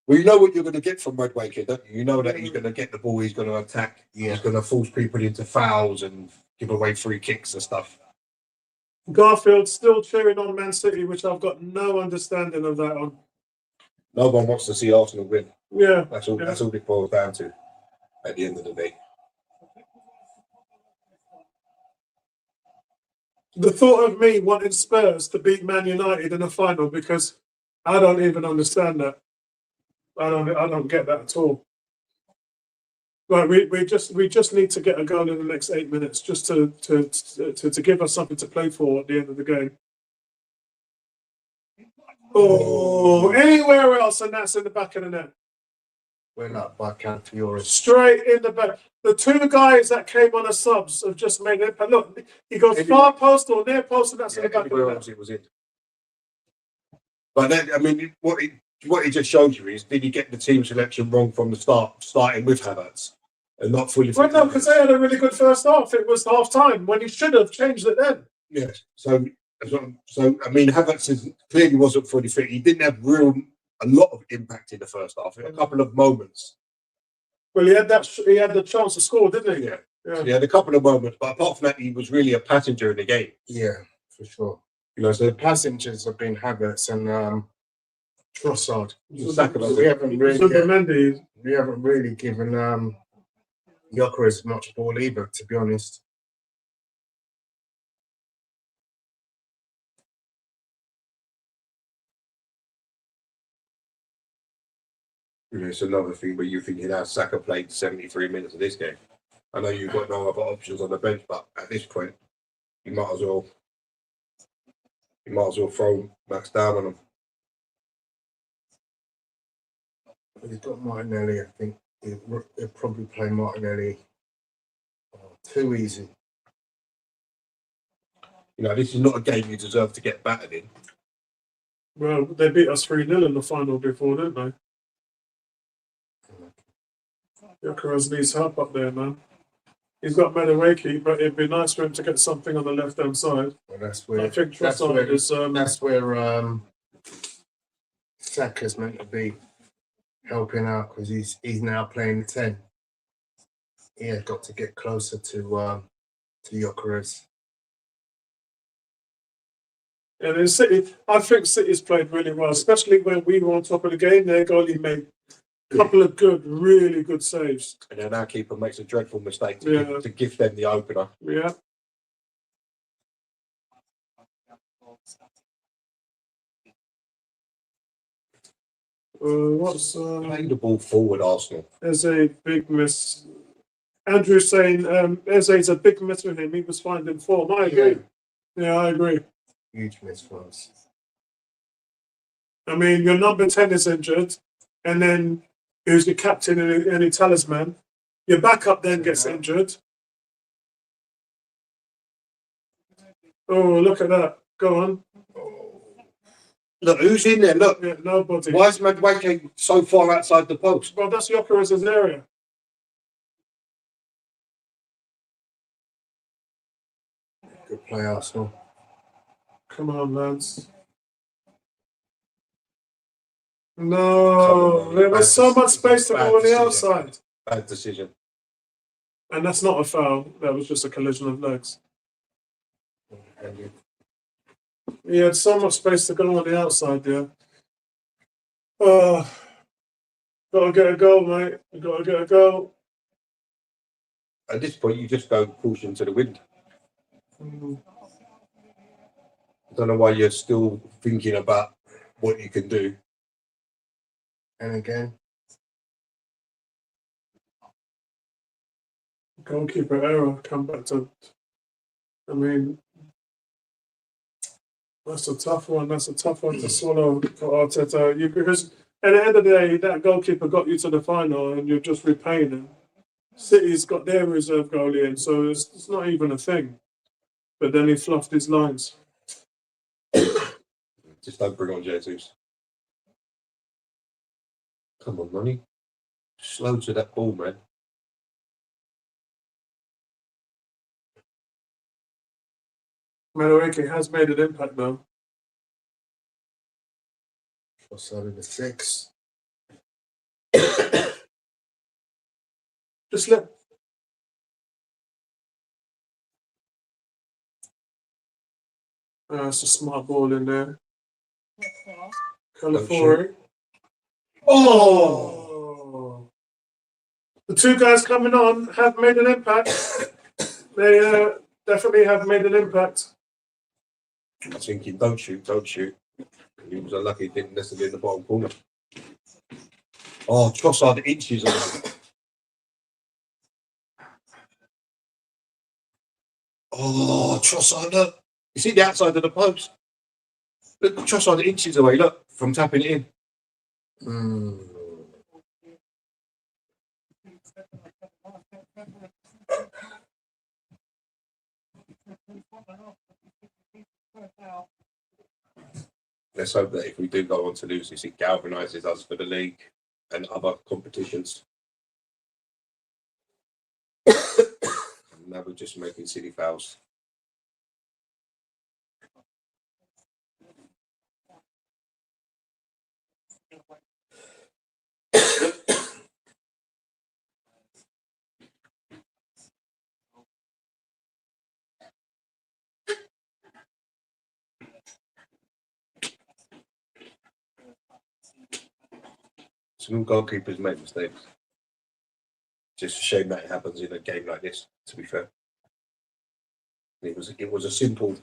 Well, you know what you're going to get from Madueke, don't you? You know that he's going to get the ball, he's going to attack, he's going to force people into fouls and give away free kicks and stuff. Garfield still cheering on Man City, which I've got no understanding of that on. No one wants to see Arsenal win. Yeah. That's all it boils down to at the end of the day. The thought of me wanting Spurs to beat Man United in a final, because I don't even understand that. I don't get that at all. Right, we just need to get a goal in the next 8 minutes, just to give us something to play for at the end of the game. Oh, anywhere else, and that's in the back of the net. We're not by Calafiori. Straight in the back. The two guys that came on as subs have just made it. But look, he goes far post or near post, and that's in the back of the net. It was in. But then, I mean, what it just shows you is, did he get the team selection wrong from the start, starting with Havertz and not fully? Well, no, because they had a really good first half. It was half time when he should have changed it then. Yes. So I mean, Havertz clearly wasn't fully fit. He didn't have a lot of impact in the first half. A couple of moments. Well, he had the chance to score, didn't he? Yeah. So he had a couple of moments, but apart from that, he was really a passenger in the game. Yeah, for sure. You know, The so passengers have been Havertz and Trossard. Saka, We haven't Mendy. really given Gyökeres much ball either, to be honest. you know, it's another thing where you're thinking, how Saka played 73 minutes of this game. I know you've got no other options on the bench, but at this point, you might as well throw Max down on him. He's got Martinelli, I think. He'll probably play Martinelli too easy. You know, this is not a game you deserve to get battered in. Well, they beat us 3-0 in the final before, didn't they? Gyökeres needs help up there, man. He's got Madueke, but it'd be nice for him to get something on the left-hand side. Well, that's where I think Trossard is. That's where Saka's meant to be helping out, because he's now playing the 10. Yeah, got to get closer to Gyökeres. And in City, I think City's played really well, especially when we were on top of the game. Their goalie made a couple of really good saves. And then our keeper makes a dreadful mistake Yeah. to give them the opener. Yeah. What's Play the ball forward, Arsenal. there's a big miss. Andrew's saying Eze's a big miss with him. He was finding form. I agree. Yeah, I agree. Huge miss for us. I mean, your number 10 is injured, and then who's your captain and your talisman? Your backup then gets injured. Oh, look at that. Go on. Look, who's in there? Look. Yeah, nobody. Why is Madueke so far outside the post? Well, that's Gyökeres' area. Good play, Arsenal. Come on, lads. No, there was so much space to go on the outside. Bad decision. And that's not a foul. That was just a collision of legs. He had so much space to go on the outside there. Oh, gotta get a goal, mate. Gotta get a goal. At this point, you just go caution to the wind. I don't know why you're still thinking about what you can do. And again, Goalkeeper error. Come back to. I mean, that's a tough one. That's a tough one to swallow for Arteta. Because at the end of the day, that goalkeeper got you to the final, and you're just repaying him. City's got their reserve goalie in, so it's not even a thing. But then he fluffed his lines. Just don't bring on Jesus. Come on, Ronnie. Slow to that ball, man. Madueke has made an impact, though. offside in the 6. Just let. It's a smart ball in there. California. Oh! The two guys coming on have made an impact. They definitely have made an impact. I was thinking, don't shoot, don't shoot. He was unlucky, he didn't necessarily in the bottom corner. Oh, Trossard inches away. Oh, Trossard, look. You see the outside of the post? Look, Trossard inches away, look, from tapping it in. Let's hope that if we do go on to lose this, it galvanises us for the league and other competitions. Now we're just making silly fouls. Some goalkeepers make mistakes. Just a shame that it happens in a game like this, to be fair. It was a simple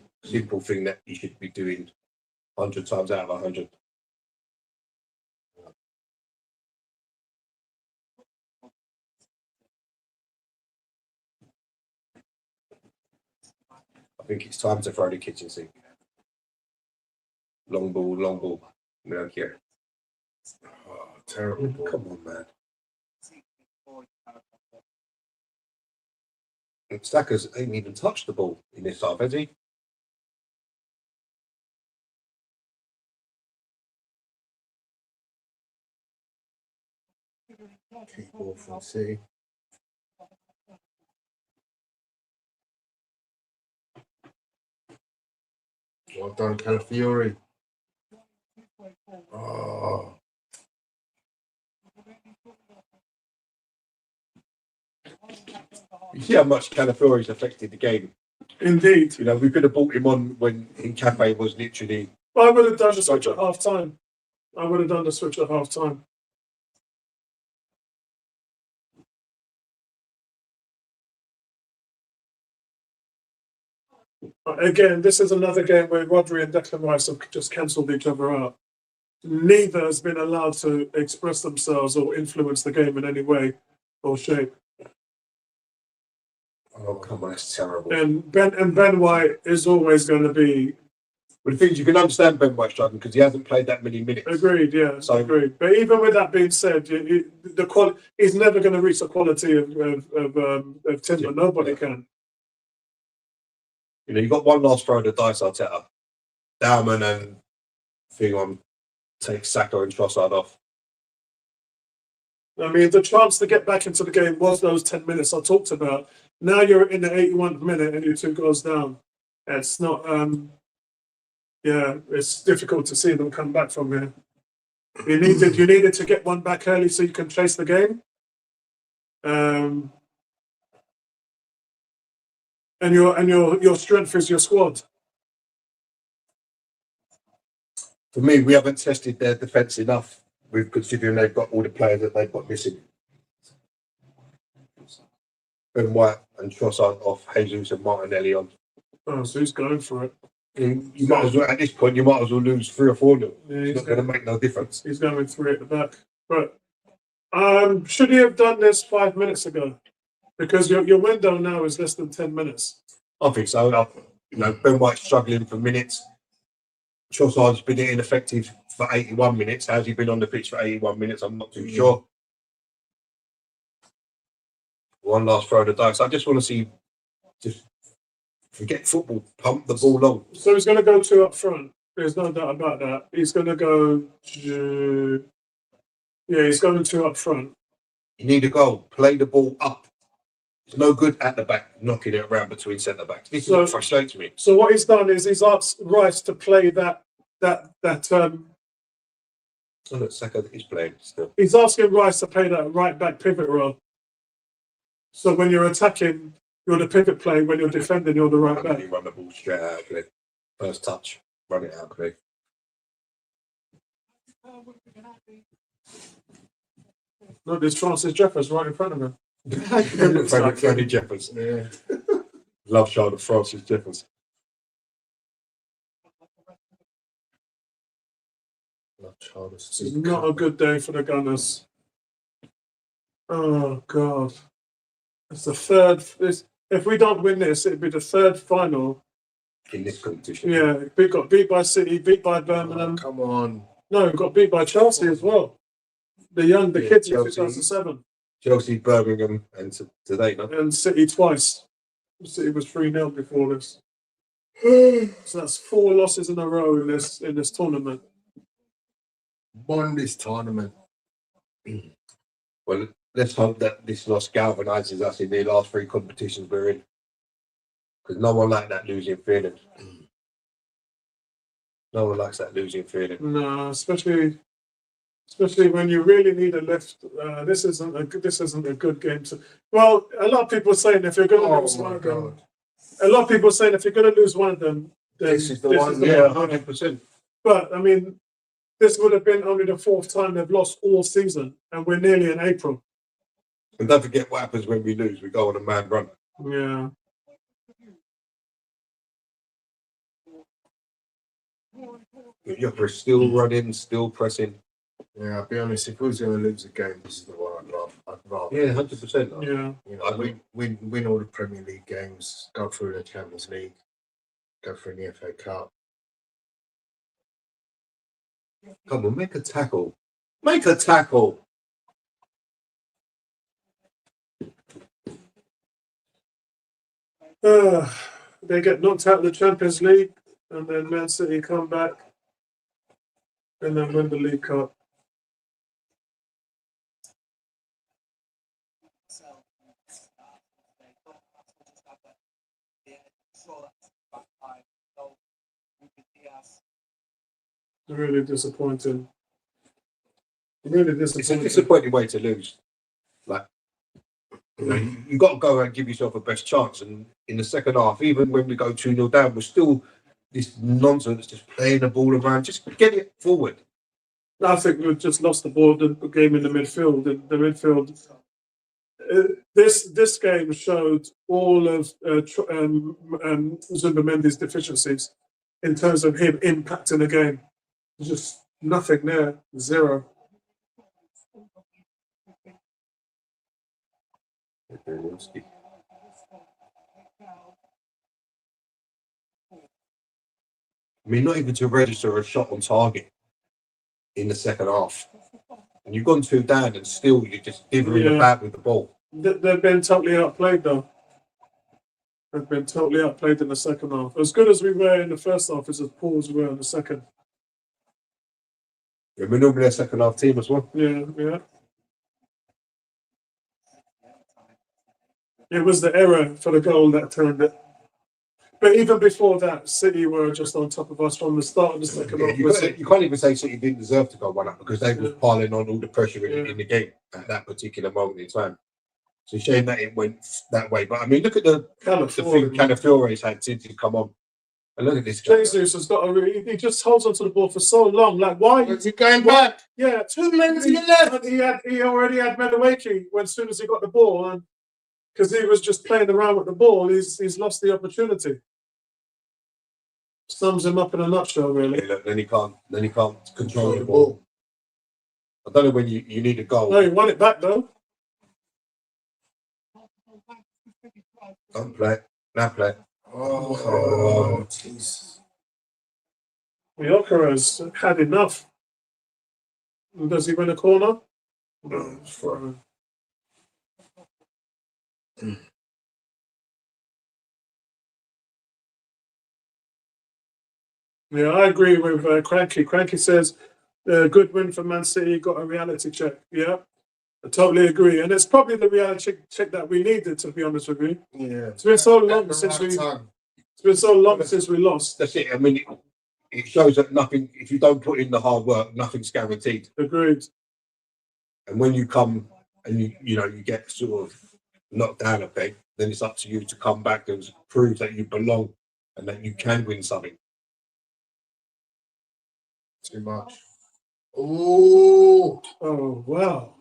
thing that you should be doing 100 times out of 100. I think it's time to throw the kitchen sink. Long ball. We don't care. Oh, terrible ball. Come on, man. Stackers ain't even touched the ball in this half, has he? Kick ball from City. Well done, Calafiori. Oh. You see how much Calafiori's affected the game. Indeed. You know, we could have brought him on when Cafe was literally. I would have done the switch at half time. I would have done the switch at half time. Again, this is another game where Rodri and Declan Rice have just cancelled each other out. Neither has been allowed to express themselves or influence the game in any way or shape. Oh, come on, that's terrible. And Ben White is always going to be. But the thing is, you can understand Ben White struggling because he hasn't played that many minutes. Agreed, yeah, So- agreed. But even with that being said, he's never going to reach the quality of Timber. Nobody can. You know, you got one last throw of the dice, Arteta. Dowman and thing on take Saka and Trossard off. I mean, the chance to get back into the game was those 10 minutes I talked about. Now you're in the 81st minute and you're 2 goals down. It's not, it's difficult to see them come back from here. You needed to get one back early so you can chase the game. And your strength is your squad. For me, we haven't tested their defence enough. We've considering they've got all the players that they've got missing. Ben White and Trossard off, Jesus and Martinelli on. Oh, so he's going for it. You might as well, at this point, you might as well lose 3 or 4 0. Yeah, It's not going to make no difference. He's going 3 at the back. But should he have done this 5 minutes ago? Because your window now is less than 10 minutes. I think so. You know, Ben White's struggling for minutes. Trossard's been ineffective for 81 minutes. Has he been on the pitch for 81 minutes? I'm not too sure. One last throw of the dice. I just want to see, just forget football, pump the ball long. So he's going to go 2 up front. There's no doubt about that. He's going to go. He's going 2 up front. You need a goal. Play the ball up. It's no good at the back, knocking it around between centre backs. This is what frustrates me. So what he's done is he's asked Rice to play that. Oh, look, Saka is playing still. He's asking Rice to play that right back pivot role. So when you're attacking, you're the pivot play. When you're defending, you're the right back. You run the ball straight out of it. First touch, run it out of it. No, there's Francis Jeffers right in front of him. Freddie Jeffers. Yeah. Love Charlotte Francis Jeffers. This is not a good day for the Gunners. Oh God. It's the third. If we don't win this, it'd be the 3rd final. In this competition. Yeah, we got beat by City, beat by Birmingham. Come on. No, we got beat by Chelsea as well. The kids in Chelsea. 2007. Chelsea, Birmingham, and today, no? And City twice. City was 3-0 before this. So that's 4 losses in a row in this tournament. Won this tournament. Well, let's hope that this loss galvanises us in the last 3 competitions we're in. Because no one likes that losing feeling. No one likes that losing feeling. No, especially when you really need a lift. This isn't a good game to. Well, a lot of people are saying if you're going to lose one of them, a lot of people are saying if you're going to lose one of them, then This is the one. Yeah, 100%. But I mean, this would have been only the 4th time they've lost all season, and we're nearly in April. And don't forget what happens when we lose. We go on a mad run. Yeah. You're still running, still pressing. Yeah, I'll be honest, if we was going to lose a game, this is the one I'd rather. Yeah, 100%. Yeah. You know, win all the Premier League games, go through the Champions League, go through the FA Cup. Come on, make a tackle. Make a tackle. They get knocked out of the Champions League, and then Man City come back, and then win the League Cup. Really disappointing. Really It's a disappointing. disappointing way to lose. Like, You know, you got to go and give yourself a best chance. And in the second half, even when we go 2-0 down, we're still this nonsense, just playing the ball around, just get it forward. I think we've just lost the ball the game in the midfield. The midfield. This game showed all of Zubimendi's deficiencies in terms of him impacting the game. Just nothing there, zero. I mean, not even to register a shot on target in the second half. And you've gone 2 down and still you're just dithering about with the ball. They've been totally outplayed though. They've been totally outplayed in the second half. As good as we were in the first half, as poor as we were in the second. Yeah, we're normally a second half team as well. Yeah. It was the error for the goal that turned it. But even before that, City were just on top of us from the start of the second half. You can't even say City didn't deserve to go 1-up because they were piling on all the pressure in the game at that particular moment in time. It's a shame that it went that way. But I mean, look at the thing Calafiori's had since he come on. And look at this guy. Jesus has got he just holds onto the ball for so long. Like, why? Is he going back? Yeah, 2 minutes left. He already had Medawaki as soon as he got the ball, and because he was just playing around with the ball, he's lost the opportunity. Sums him up in a nutshell, really. Yeah, look, then he can't control the ball. I don't know when you need a goal. No, he won it back though. Don't play. Now play. Oh, Jesus. Mallorca has had enough. Does he win a corner? No. Yeah, I agree with Cranky. Cranky says, good win for Man City, got a reality check. Yeah, I totally agree. And it's probably the reality check that we needed, to be honest with you. Yeah. It's been so long since we lost. That's it. I mean, it shows that nothing, if you don't put in the hard work, nothing's guaranteed. Agreed. And when you come and you get sort of knocked down a peg, then it's up to you to come back and prove that you belong and that you can win something. Too much. Oh, Wow.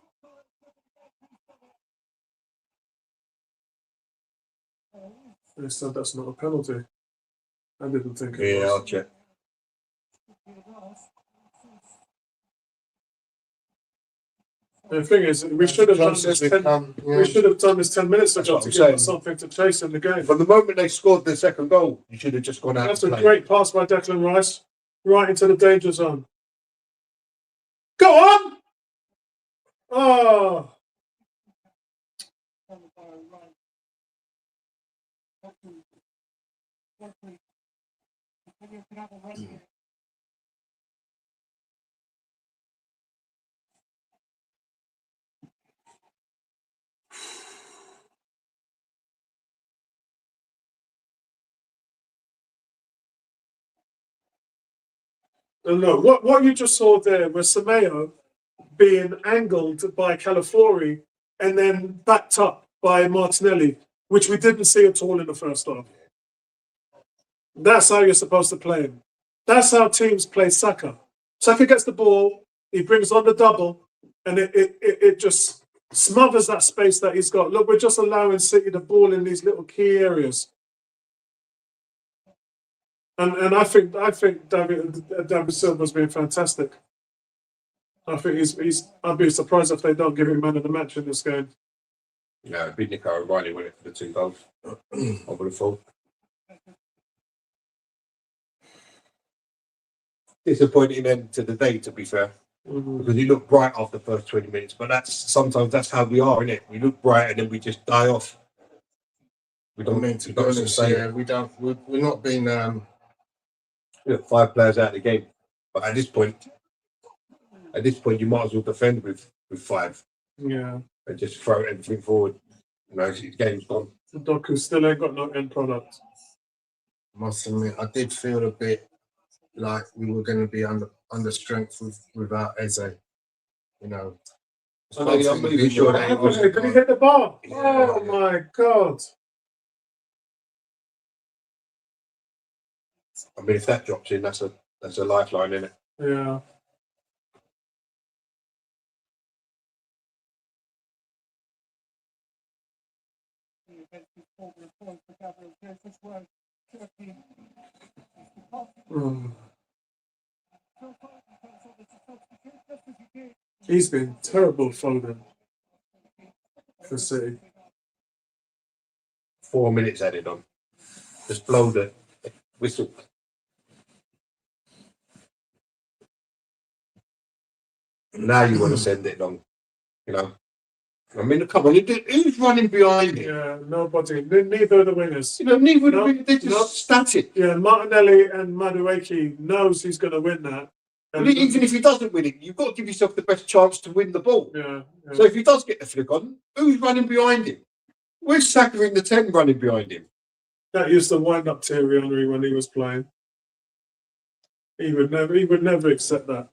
They said that's not a penalty. I didn't think it was. I'll check. The thing is, we should have done this. We should have done this 10 minutes ago to give us something to chase in the game. From the moment they scored their second goal, you should have just gone out. That's a great pass by Declan Rice, right into the danger zone. Go on! Oh. And look, what you just saw there was Semedo being angled by Calafiori and then backed up by Martinelli, which we didn't see at all in the first half. That's how you're supposed to play him. That's how teams play Saka. Saka gets the ball, he brings on the double, and it just smothers that space that he's got. Look, we're just allowing City the ball in these little key areas. And I think David Silva's been fantastic. I think I'd be surprised if they don't give him man of the match in this game. Yeah, beat Nico O'Reilly win it for the 2 goals. I would have thought. Disappointing end to the day, to be fair, because you look bright after the first 20 minutes. But sometimes that's how we are, isn't it? We look bright and then we just die off. We don't mean to be honest. Yeah, we're not being. We have 5 players out of the game, but at this point, you might as well defend with 5. Yeah, and just throw everything forward. The game's gone. The Doku still ain't got no end product. Must admit, I did feel a bit like we were going to be under strength without Eze. I know, yeah, I'm not even sure that it was. Did he hit the bar? Yeah. Oh my God. I mean, if that drops in, that's a lifeline, isn't it? Yeah. Mm. He's been terrible, Foden, for City. 4 minutes added on. Just blow the whistle. Now you want to send it long, you know. I mean, come on, who's running behind him? Yeah, nobody. Neither of the wingers. You know, neither No, of them, they're just no. static. Yeah, Martinelli and Madueke knows he's going to win that. But even if he doesn't win it, you've got to give yourself the best chance to win the ball. Yeah, So if he does get the flick on, who's running behind him? Where's Saka in the 10 running behind him? that used to wind up Thierry Henry when he was playing. He would never accept that.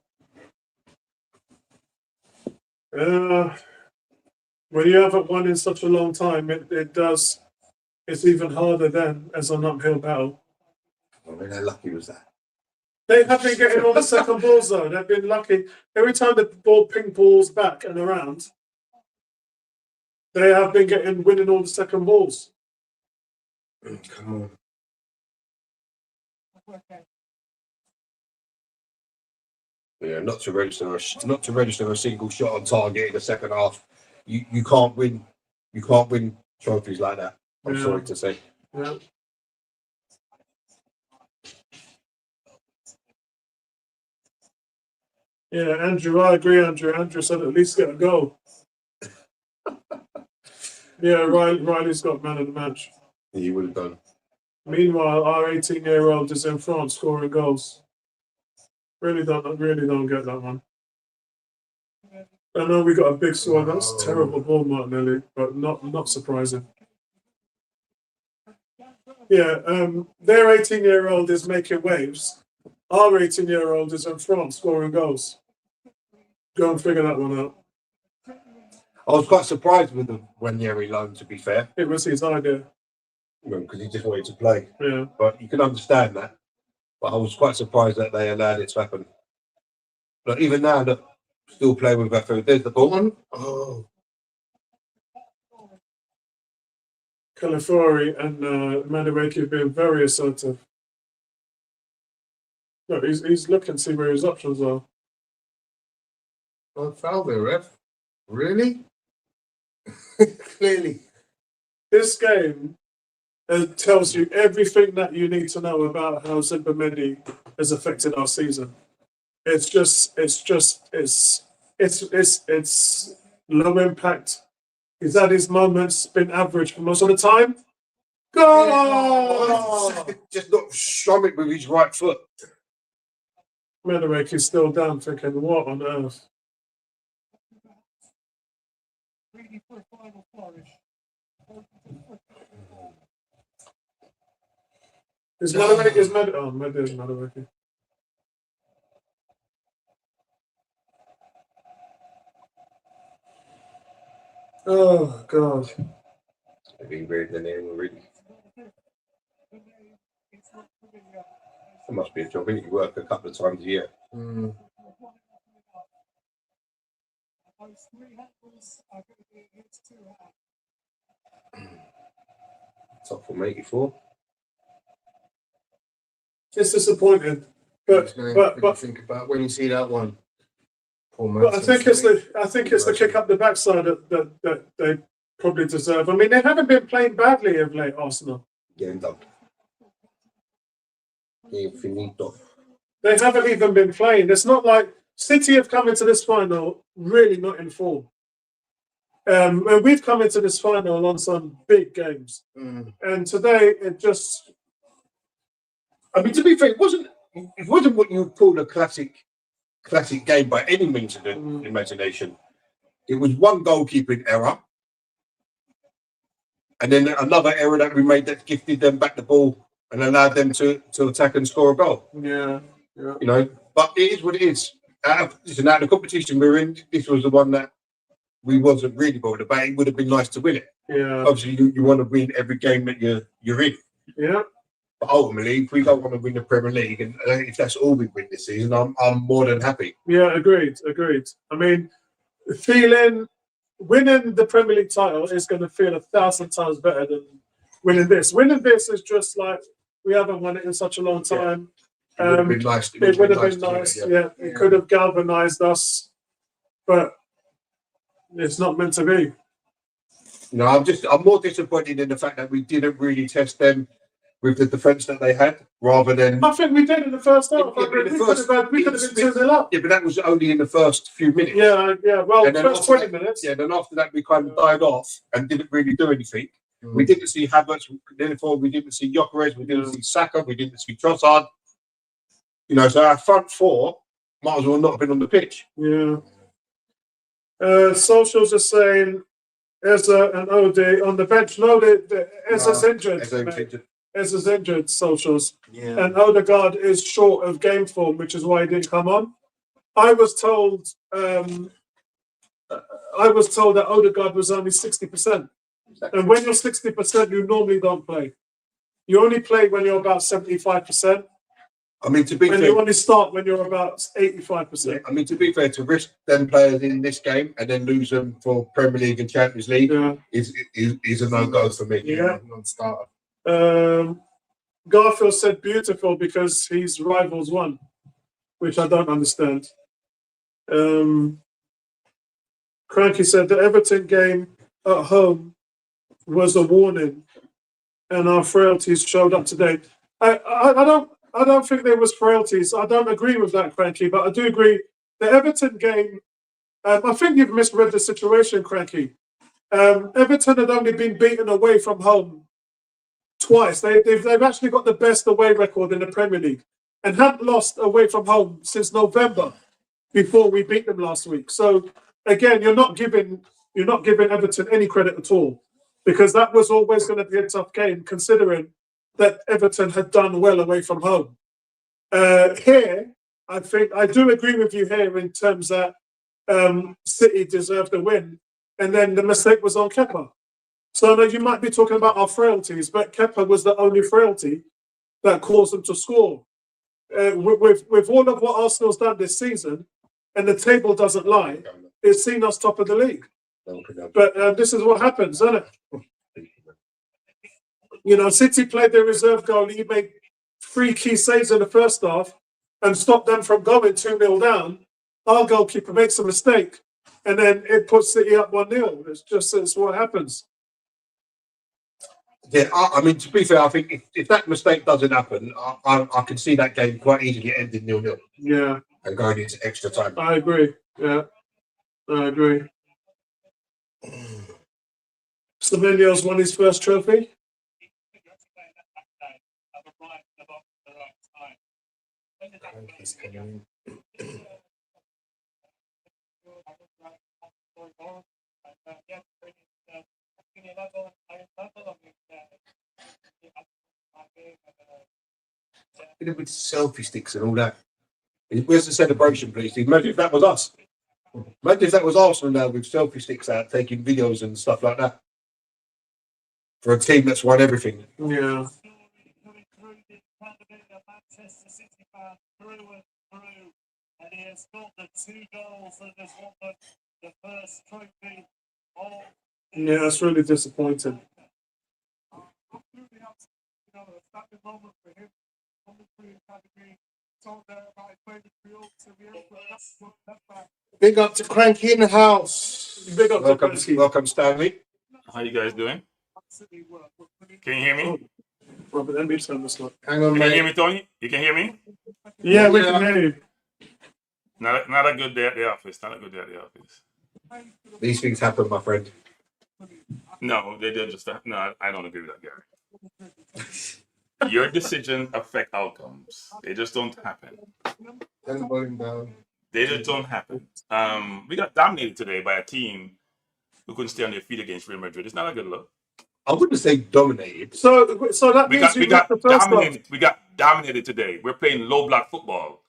When you haven't won in such a long time, it's even harder then as an uphill battle. I mean, how lucky was that? They have been getting all the second balls though. They've been lucky. Every time the ball ping balls back and around, they have been winning all the second balls. Come on. Yeah, not to register a single shot on target in the second half. You can't win. You can't win trophies like that. I'm Yeah. sorry to say. Yeah. Yeah, Andrew, I agree, Andrew. Andrew said at least get a goal. Yeah, Riley's got man of the match. He would have done. Meanwhile, our 18-year-old is in France scoring goals. Really don't get that one. I know we got a big score. That's a terrible ball, Martinelli, but not surprising. Yeah, their 18-year-old is making waves. Our 18-year-old is in France scoring goals. Go and figure that one out. I was quite surprised with the Ranieri loan, to be fair, It was his idea. because he just wanted to play. Yeah. But you can understand that. But I was quite surprised that they allowed it to happen. But even now, look, still playing with that food. There's the ball. Oh, Calafiori and Madueke have been very assertive. No, he's looking to see where his options are. Oh, foul there, ref. Really? Clearly. This game tells you everything that you need to know about how Zimbabwe has affected our season. It's low impact. He's had his moments, been average for most of the time. Go! Just not shove it with his right foot. Madueke is still down, thinking, what on earth? Is Madueke? Oh, maybe it's Madueke. Oh God! They've been reading the name already. That must be a job. You work a couple of times a year. Mm. Top from 84. It's disappointing, but Think about when you see that one. But I think it's the kick up the backside that they probably deserve. I mean, they haven't been playing badly of late, Arsenal. Game done. Game finito. They haven't even been playing. It's not like City have come into this final really not in form. And we've come into this final on some big games. And today it just... I mean, to be fair, it wasn't what you would call a classic game by any means of the imagination. It was one goalkeeping error, and then another error that we made that gifted them back the ball and allowed them to attack and score a goal. Yeah. You know, but it is what it is. Out of the competition we're in, this was the one that we wasn't really bothered about. It would have been nice to win it. Yeah, Obviously, you want to win every game that you're in. yeah, But ultimately, if we don't want to win the Premier League, and if that's all we win this season, I'm more than happy. yeah. Agreed. I mean, winning the Premier League title is going to feel 1,000 times better than winning this. Winning this is just like we haven't won it in such a long time. It would have been nice. It would have been to win nice. it, Yeah, it could have galvanized us, but it's not meant to be. No, I'm more disappointed in the fact that we didn't really test them with the defence that they had, rather than. I think we did in the first half. Yeah, We could have been 2-0 up. Yeah, but that was only in the first few minutes. Yeah. Well, And then first after 20 minutes. Yeah, then after that we kind of died off and didn't really do anything. We didn't see Havertz. Therefore, we didn't see Gyökeres. We didn't see Saka. We didn't see Trossard. You know, so our front four might as well not have been on the pitch. Yeah. Socials are saying Eza and Ode on the bench. No, Eza's injured. Eza's injured, socials. Yeah. And Odegaard is short of game form, which is why he didn't come on. I was told that Odegaard was only 60%. And when you're 60%, you normally don't play. You only play when you're about 75%. I mean, to be And fair, you only start when you're about 85%. yeah, I mean, to be fair, to risk them players in this game and then lose them for Premier League and Champions League Yeah. is a no-go for me. Yeah. Non-starter. Garfield said beautiful because his rivals won, which I don't understand. Cranky said the Everton game at home was a warning, and our frailties showed up today. I don't think there was frailties. I don't agree with that, Cranky, but I do agree the Everton game. I think you've misread the situation, Cranky. Everton had only been beaten away from home twice. They've actually got the best away record in the Premier League and hadn't lost away from home since November before we beat them last week. So again, you're not giving Everton any credit at all, because that was always going to be a tough game, considering that Everton had done well away from home. Here, I think I do agree with you here in terms that City deserved the win, and then the mistake was on Kepa. So now you might be talking about our frailties, but Kepa was the only frailty that caused them to score. With all of what Arsenal's done this season, and the table doesn't lie, it's seen us top of the league. But this is what happens, isn't it? You know, City played their reserve goalie. He made 3 key saves in the first half and stopped them from going 2-0 down. Our goalkeeper makes a mistake, and then it puts City up 1-0. It's what happens. Yeah, I mean, to be fair, I think if that mistake doesn't happen, I can see that game quite easily ending 0-0. Yeah. And going into extra time. I agree. Yeah, I agree. Savinio's won his first trophy. With selfie sticks and all that. Where's the celebration, please? Imagine if that was us. Imagine if that was Arsenal now with selfie sticks out, taking videos and stuff like that. For a team that's won everything. Yeah. And he has got the 2 goals that has won the first trophy of. Yeah, that's really disappointing. Moment for him. Big up to Cranky in the house. Big up Welcome, to welcome, Stanley. How you guys doing? Can you hear me? Robert, let me turn this one. Hang on, You can hear mate. me, Tony? You can hear me? Yeah, we can hear you. Not a good day at the office. Not a good day at the office. These things happen, my friend. No, they did just. No, I don't agree with that, Gary. Your decisions affect outcomes. They just don't happen. Turn the volume down. They just don't happen. We got dominated today by a team who couldn't stay on their feet against Real Madrid. It's not a good look. I wouldn't say dominated. So that We means got the first dominated. We got dominated today. We're playing low block football,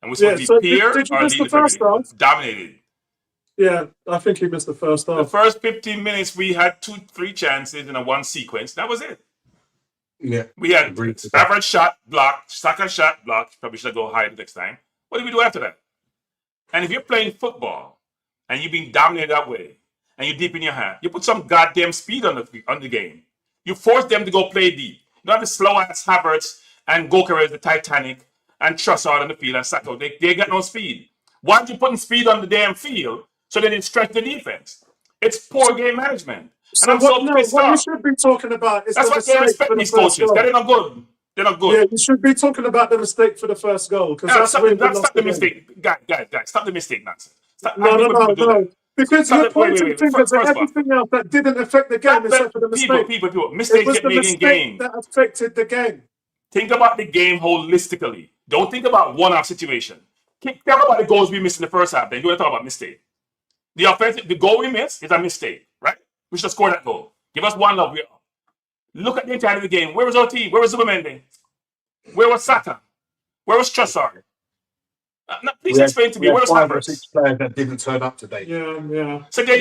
and we're Yeah, supposed so to be peer did you or miss lead the the Premier first League. half? Dominated. Yeah, I think he missed the first The half. first 15 minutes, we had 2-3 chances in a one sequence. That was it. Yeah. We had Agreed with that. average shot blocked, Saka shot blocked. Probably should go high the next time. What did we do after that? And if you're playing football and you're being dominated that way, and you're deep in your hand, you put some goddamn speed on the game. You force them to go play deep. You don't have the slow ass Havertz and Gokeres, the Titanic, and Trossard on the field and Saka. They got no speed. Why aren't you putting speed on the damn field so that it stretch the defense? It's poor game management. And So I'm so pissed what you off. should be talking about is That's the why I can't mistake respect for the these first coaches. goal. They're not good. They're not good. Yeah, you should be talking about the mistake for the first goal because Yeah, that's where we lost stop the the game. mistake. Guys, stop the mistake nonsense. Stop. I No, hate no, when no, people do no. that. Because Stop you're it. Wait. pointing fingers at First of all, everything else that didn't affect the game stop except for the the mistake. people. It Mistakes was get the made in mistake game. that affected the game. Think about the game holistically. Don't think about one-off situation. Talk about the goals we missed in the first half. Then you want to talk about mistake. The goal we missed is a mistake, right? We should have scored that goal. Give us one love. Look at the entirety of the game. Where was OT? Where was Zubimendi? Where was Saka? Where was Trossard? Please explain to me. Where was 5 or 6 Havertz? players that didn't turn up today. Yeah. So then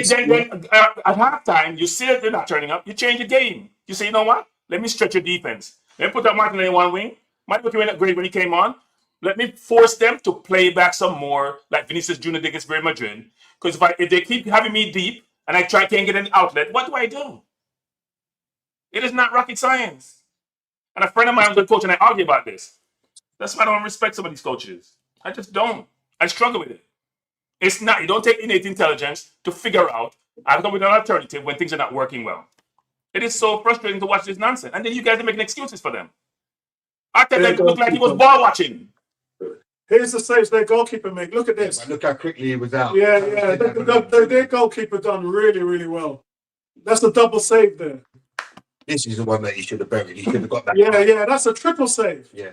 at halftime, you see that they're not turning up. You change the game. You say, you know what? Let me stretch your defense. Let me put up Martinelli in one wing. Might look great when he came on. Let me force them to play back some more, like Vinicius Junior did against Real Madrid. Because if they keep having me deep and I can't get an outlet, what do? It is not rocket science. And a friend of mine was a coach, and I argue about this. That's why I don't respect some of these coaches. I just don't. I struggle with it. It's not. You don't take innate intelligence to figure out how to come with an alternative when things are not working well. It is so frustrating to watch this nonsense, and then you guys are making excuses for them. Arteta looked like he was ball watching. Here's the saves their goalkeeper make. Look at this. But look how quickly he was out. Yeah. Their goalkeeper done really well. That's a double save there. This is the one that he should have buried. He should have got that. Yeah. That's a triple save. Yeah.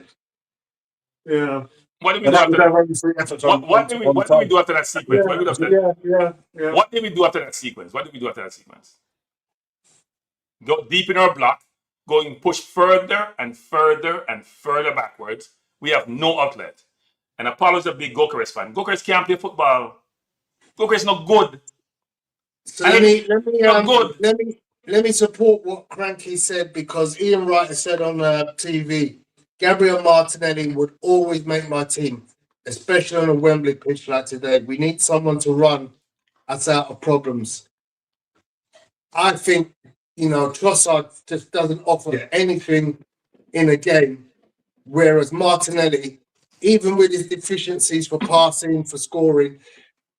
Yeah. What did we And do that after was that? our only 3 efforts on What did we do after that sequence? What did we do after that? Yeah. What did we do after that sequence? Go deep in our block, going push further and further backwards. We have no outlet. And Apollo's a big Gokeres fan. Gokeres can't play football. Gokeres not good. So And let me support what Cranky said because Ian Wright has said on TV, Gabriel Martinelli would always make my team, especially on a Wembley pitch like today. We need someone to run us out of problems. I think, Trossard just doesn't offer anything in a game, whereas Martinelli, even with his deficiencies for passing, for scoring,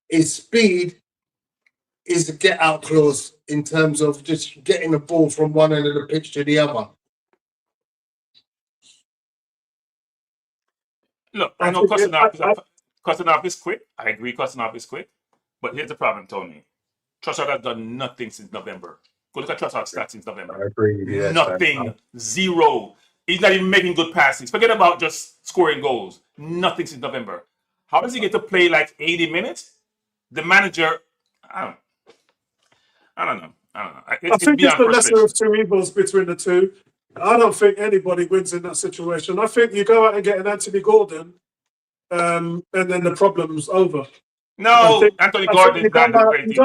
his speed is the get out clause in terms of just getting the ball from one end of the pitch to the other. Look, I know Kostanov is quick. I agree Kostanov is quick. But here's the problem, Tony. Trossard has done nothing since November. Go look at Trossard's stats since November. I agree. Yes, Nothing. Zero. He's not even making good passes. Forget about just scoring goals. Nothing since November. How does he get to play like 80 minutes? The manager, I don't know. I think it's the lesser of two evils between the two. I don't think anybody wins in that situation. I think you go out and get an Anthony Gordon, and then the problem's over. No, Anthony Gordon is not great. He's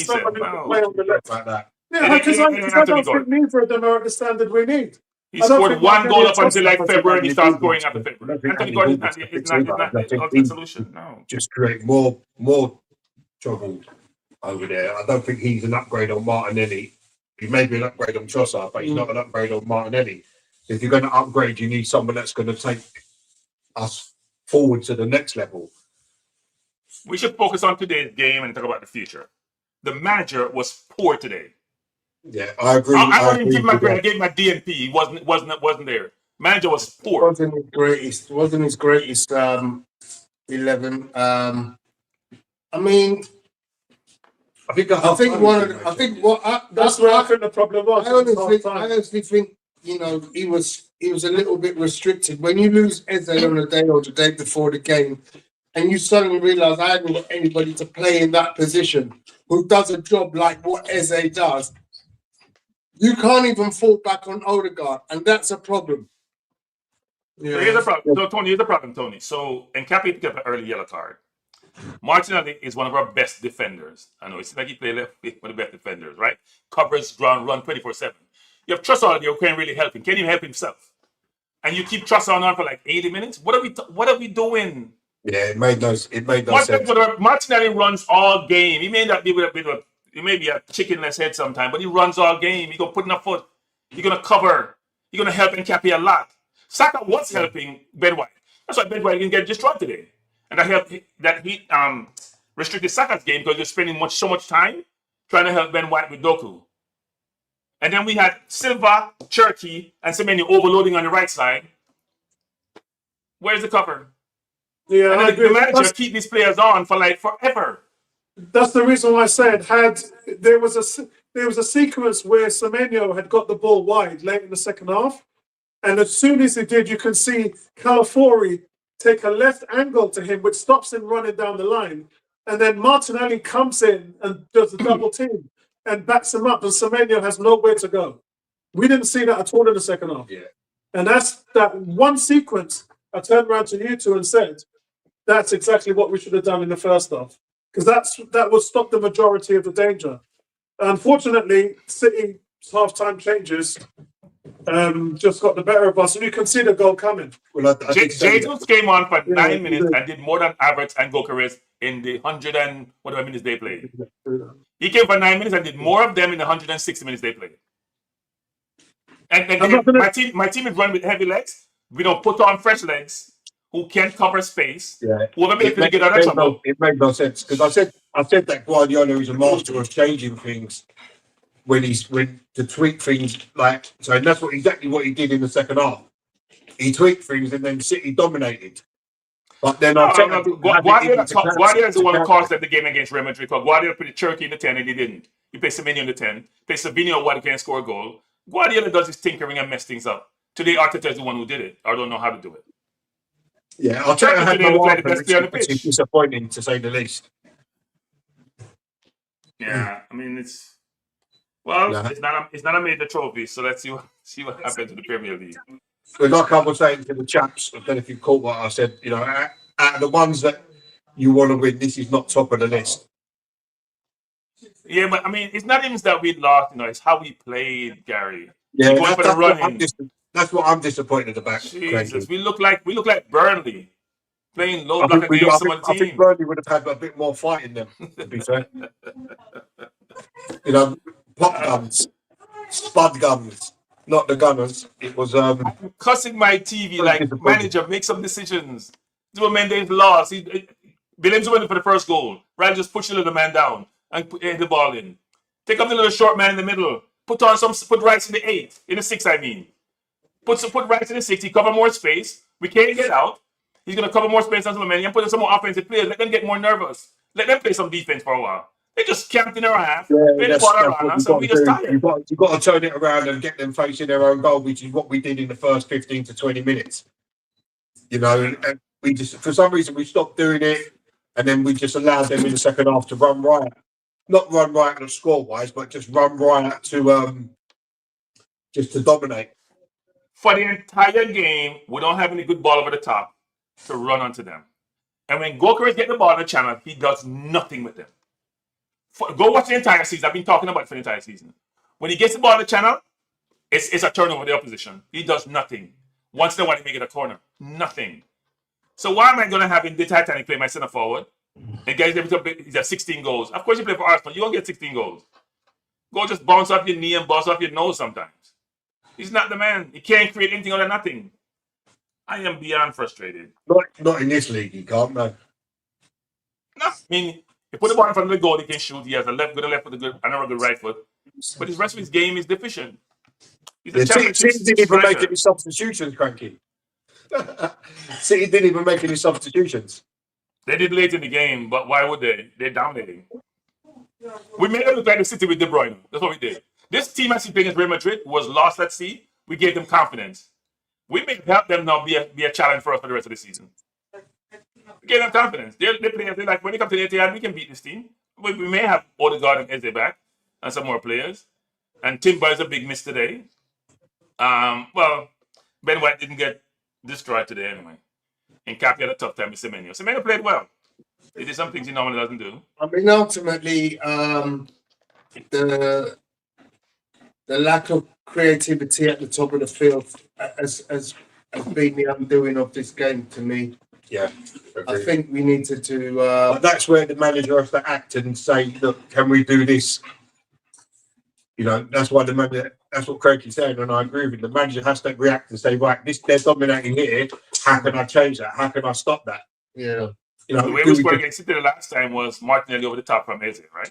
decent. like that. Yeah, because I don't think neither of them are at the standard we need. He scored one goal up until like February, and he started scoring after February. Anthony Gordon is not the ultimate solution. No. Just create more trouble over there. I don't think he's an upgrade on Martinelli. He may be an upgrade on Trossard, but he's not an upgrade on Martinelli. If you're going to upgrade, you need someone that's going to take us forward to the next level. We should focus on today's game and talk about the future. The manager was poor today. Yeah, I agree. I don't even give my credit. I gave my DNP. He wasn't there. Manager was poor. Wasn't his greatest 11. I mean, That's where I think the problem was. I honestly think he was a little bit restricted. When you lose Eze on the day or the day before the game, and you suddenly realise I haven't got anybody to play in that position who does a job like what Eze does, you can't even fall back on Odegaard, and that's a problem. Yeah. So here's the problem. So Tony, here's the problem, Tony. So Nkappi picked up an early yellow card. Martinelli is one of our best defenders. I know it's like he played left, one of the best defenders, right? Covers ground, run 24/7. You have Trossard there who can't really help him, can't even help himself. And you keep Trossard on for like 80 minutes. What are we doing? Yeah, it made no sense. Martinelli runs all game. He may not be with a bit of he may be a chickenless head sometime, but he runs all game. He gonna put in a foot. He's gonna cover. He's gonna help Nkapie a lot. Saka was helping Ben White. That's why Ben White didn't get destroyed today. And he restricted Saka's game because they're spending so much time trying to help Ben White with Doku. And then we had Silva, Cherky, and Semenyo overloading on the right side. Where's the cover? Yeah, and I then agree. the manager keep these players on for like forever. That's the reason why I said there was a sequence where Semenyo had got the ball wide late in the second half, and as soon as he did, you can see Calafori take a left angle to him, which stops him running down the line, and then Martinelli comes in and does a double team and backs him up, and Semenyo has nowhere to go. We didn't see that at all in the second half. Yeah. And that's that one sequence. I turned around to you two and said, that's exactly what we should have done in the first half. Because that would stop the majority of the danger. Unfortunately, City's half-time changes just got the better of us, and you can see the goal coming. Well, Jesus came on for 9 he minutes did. and did more than Havertz and Gyökeres in the 100 and whatever minutes they played. He came for 9 minutes and did more of them in the 160 minutes they played. And my team is running with heavy legs. We don't put on fresh legs who can cover space. Yeah. Whoever makes to get out of trouble. It made no sense because I said that Guardiola is a master of changing things when to tweak things and that's exactly what he did in the second half. He tweaked things and then City dominated. But then Guardiola is the one who cost them the game against Real Madrid. Because Guardiola put Cherky in the 10 and he didn't. He played Semenyo in the 10. Played Savinho who can't score a goal. Guardiola does his tinkering and mess things up. Today Arteta is the one who did it. I don't know how to do it. Yeah, I'll tell you, had no like the best player on the pitch. It's disappointing to say the least. Yeah, I mean it's not a major trophy, so let's see what happens to the Premier League. But like I was saying to the chaps, I don't know if you caught what I said. Out of the ones that you want to win, this is not top of the list. Yeah, but I mean, it's not even that we lost. It's how we played, Gary. Yeah, That's what I'm disappointed about. Jesus, we look like Burnley playing low block against some of the I think team. Burnley would have had a bit more fight in them, to be fair. Pop guns, spud guns, not the gunners. It was I'm cussing my TV like manager, make some decisions. Do Mendes lost. Williams went for the first goal. Rather just push the little man down and hit the ball in. Take up the little short man in the middle. Put Rice in the 8, in the 6. I mean, put Rice in the 6. He cover more space. We can't get out. He's gonna cover more space on some men and put in some more offensive players. Let them get more nervous. Let them play some defense for a while. They just camped in our half, play the ball around us, and we just tired. You've got to turn it around and get them facing their own goal, which is what we did in the first 15 to 20 minutes. And we just, for some reason, we stopped doing it, and then we just allowed them in the second half to run riot. Not run riot score-wise, but just run riot to just to dominate. For the entire game, we don't have any good ball over the top to run onto them. And when Gyökeres gets the ball in the channel, he does nothing with them. Go watch the entire season. I've been talking about it for the entire season. When he gets the ball in the channel, it's a turnover the opposition. He does nothing. Once in a while, he make it a corner. Nothing. So why am I going to have in the Titanic play my center forward? The guy's able to play, he's at 16 goals. Of course, you play for Arsenal. You don't get 16 goals. Go just bounce off your knee and bounce off your nose sometimes. He's not the man. He can't create anything out of nothing. I am beyond frustrated. Not in this league, he can't, no. No, I mean, you put the ball in front of the goal, he can shoot. He has a left foot, and a good right foot. But his rest of his game is deficient. He's a City didn't even make any substitutions, Cranky. City didn't even make any substitutions. They did late in the game, but why would they? They're dominating. We made them look like the City with De Bruyne. That's what we did. This team as he played against Real Madrid was lost at sea. We gave them confidence. We may help them now be a challenge for us for the rest of the season. We gave them confidence. They like, when they come to the Etihad, we can beat this team. We may have Odegaard and Eze back and some more players. And Timber is a big miss today. Well, Ben White didn't get destroyed today anyway. And Nkapie had a tough time with Semenyo. Semenyo played well. He did some things he normally doesn't do. I mean, ultimately, the lack of creativity at the top of the field has been the undoing of this game to me. Yeah. I think we needed to. But that's where the manager has to act and say, look, can we do this? You know, that's why the manager, that's what Craig is saying, and I agree with him. The manager has to react and say, right, they're dominating here. How can I change that? How can I stop that? Yeah. You know, the way we scored against City the last time was Martinelli over the top from Eze, right?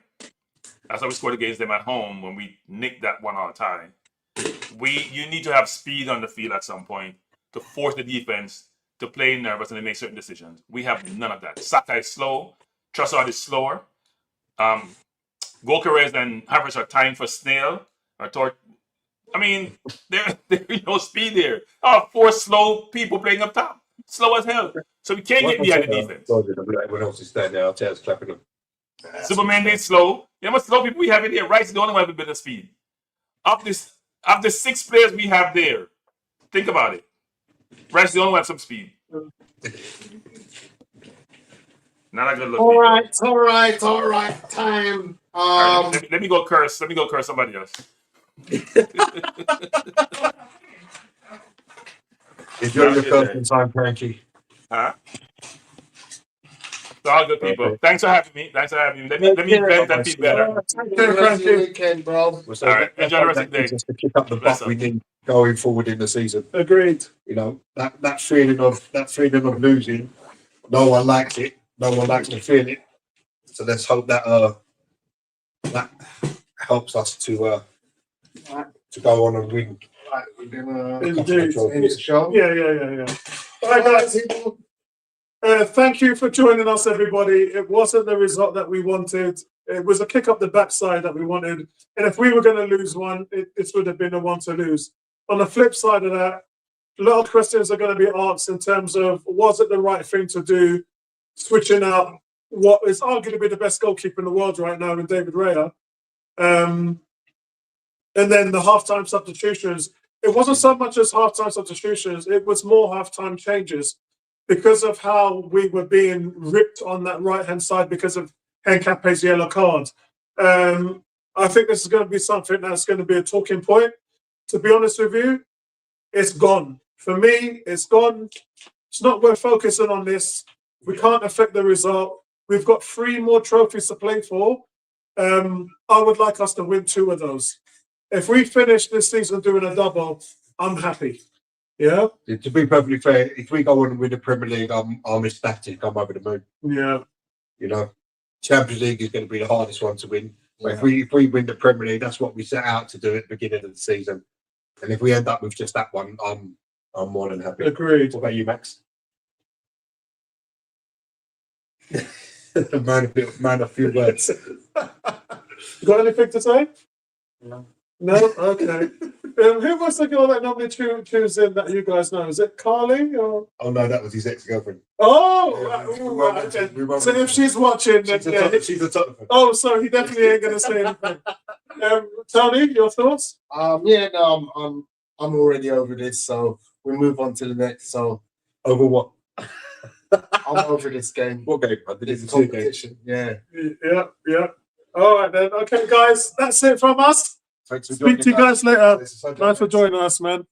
That's how we scored against them at home when we nicked that one all the time. You need to have speed on the field at some point to force the defense to play nervous and to make certain decisions. We have none of that. Saka is slow. Trossard is slower. Gokeres and Havertz are tying for snail. I mean, there's no speed there. Oh, 4 slow people playing up top. Slow as hell. So we can't get behind the defense. Everyone else is standing there. I'll tell us clapping them. Superman is slow. You know how much slow people we have in here? Rice is the only one with a bit of speed. Of the 6 players we have there, think about it. Rice is the only one with some speed. Not a good look. All right. Time. All right, let me go curse. Let me go curse somebody else. Enjoy your first time, Frankie. Huh? It's all good, people. Okay. Thanks for having me. Let me vent and feel better. Thank you, weekend, bro. All right. Enjoy the rest of the day. Just to kick up the butt we need going forward in the season. Agreed. You know, that feeling of losing, no one likes it. No one likes to feel it. So let's hope that that helps us to go on and win. Right, we're gonna Indeed. end the show. Yeah. All right, guys. Thank you for joining us, everybody. It wasn't the result that we wanted. It was a kick up the backside that we wanted. And if we were going to lose one, this would have been a one to lose. On the flip side of that, a lot of questions are going to be asked in terms of, was it the right thing to do, switching out what is arguably the best goalkeeper in the world right now in David Raya. And then the halftime substitutions. It wasn't so much as halftime substitutions, it was more halftime changes because of how we were being ripped on that right-hand side because of Henkape's yellow card. I think this is going to be something that's going to be a talking point. To be honest with you, it's gone. For me, it's gone. It's not worth focusing on this. We can't affect the result. We've got 3 more trophies to play for. I would like us to win 2 of those. If we finish this season doing a double, I'm happy. Yeah. To be perfectly fair, if we go on and win the Premier League, I'm ecstatic. I'm over the moon. Yeah. You know, Champions League is going to be the hardest one to win. But if we win the Premier League, that's what we set out to do at the beginning of the season. And if we end up with just that one, I'm more than happy. Agreed. What about you, Max? man, a few words. You got anything to say? No. No? Okay. Who was the girl that normally tunes in that you guys know? Is it Carly or? Oh no, that was his ex-girlfriend. Oh, Yeah, right, we right, won't okay. mention- So if she's watching, then She's a top. oh, so he definitely ain't gonna say anything. Tony, your thoughts? Yeah, no, I'm already over this, so we move on to the next. So Over what? I'm over this game. What game? I did This it 2 games. competition. Yeah. Yeah. All right then. Okay, guys, that's it from us. Thanks for Speak to you guys later. This is so Thanks for joining us, man.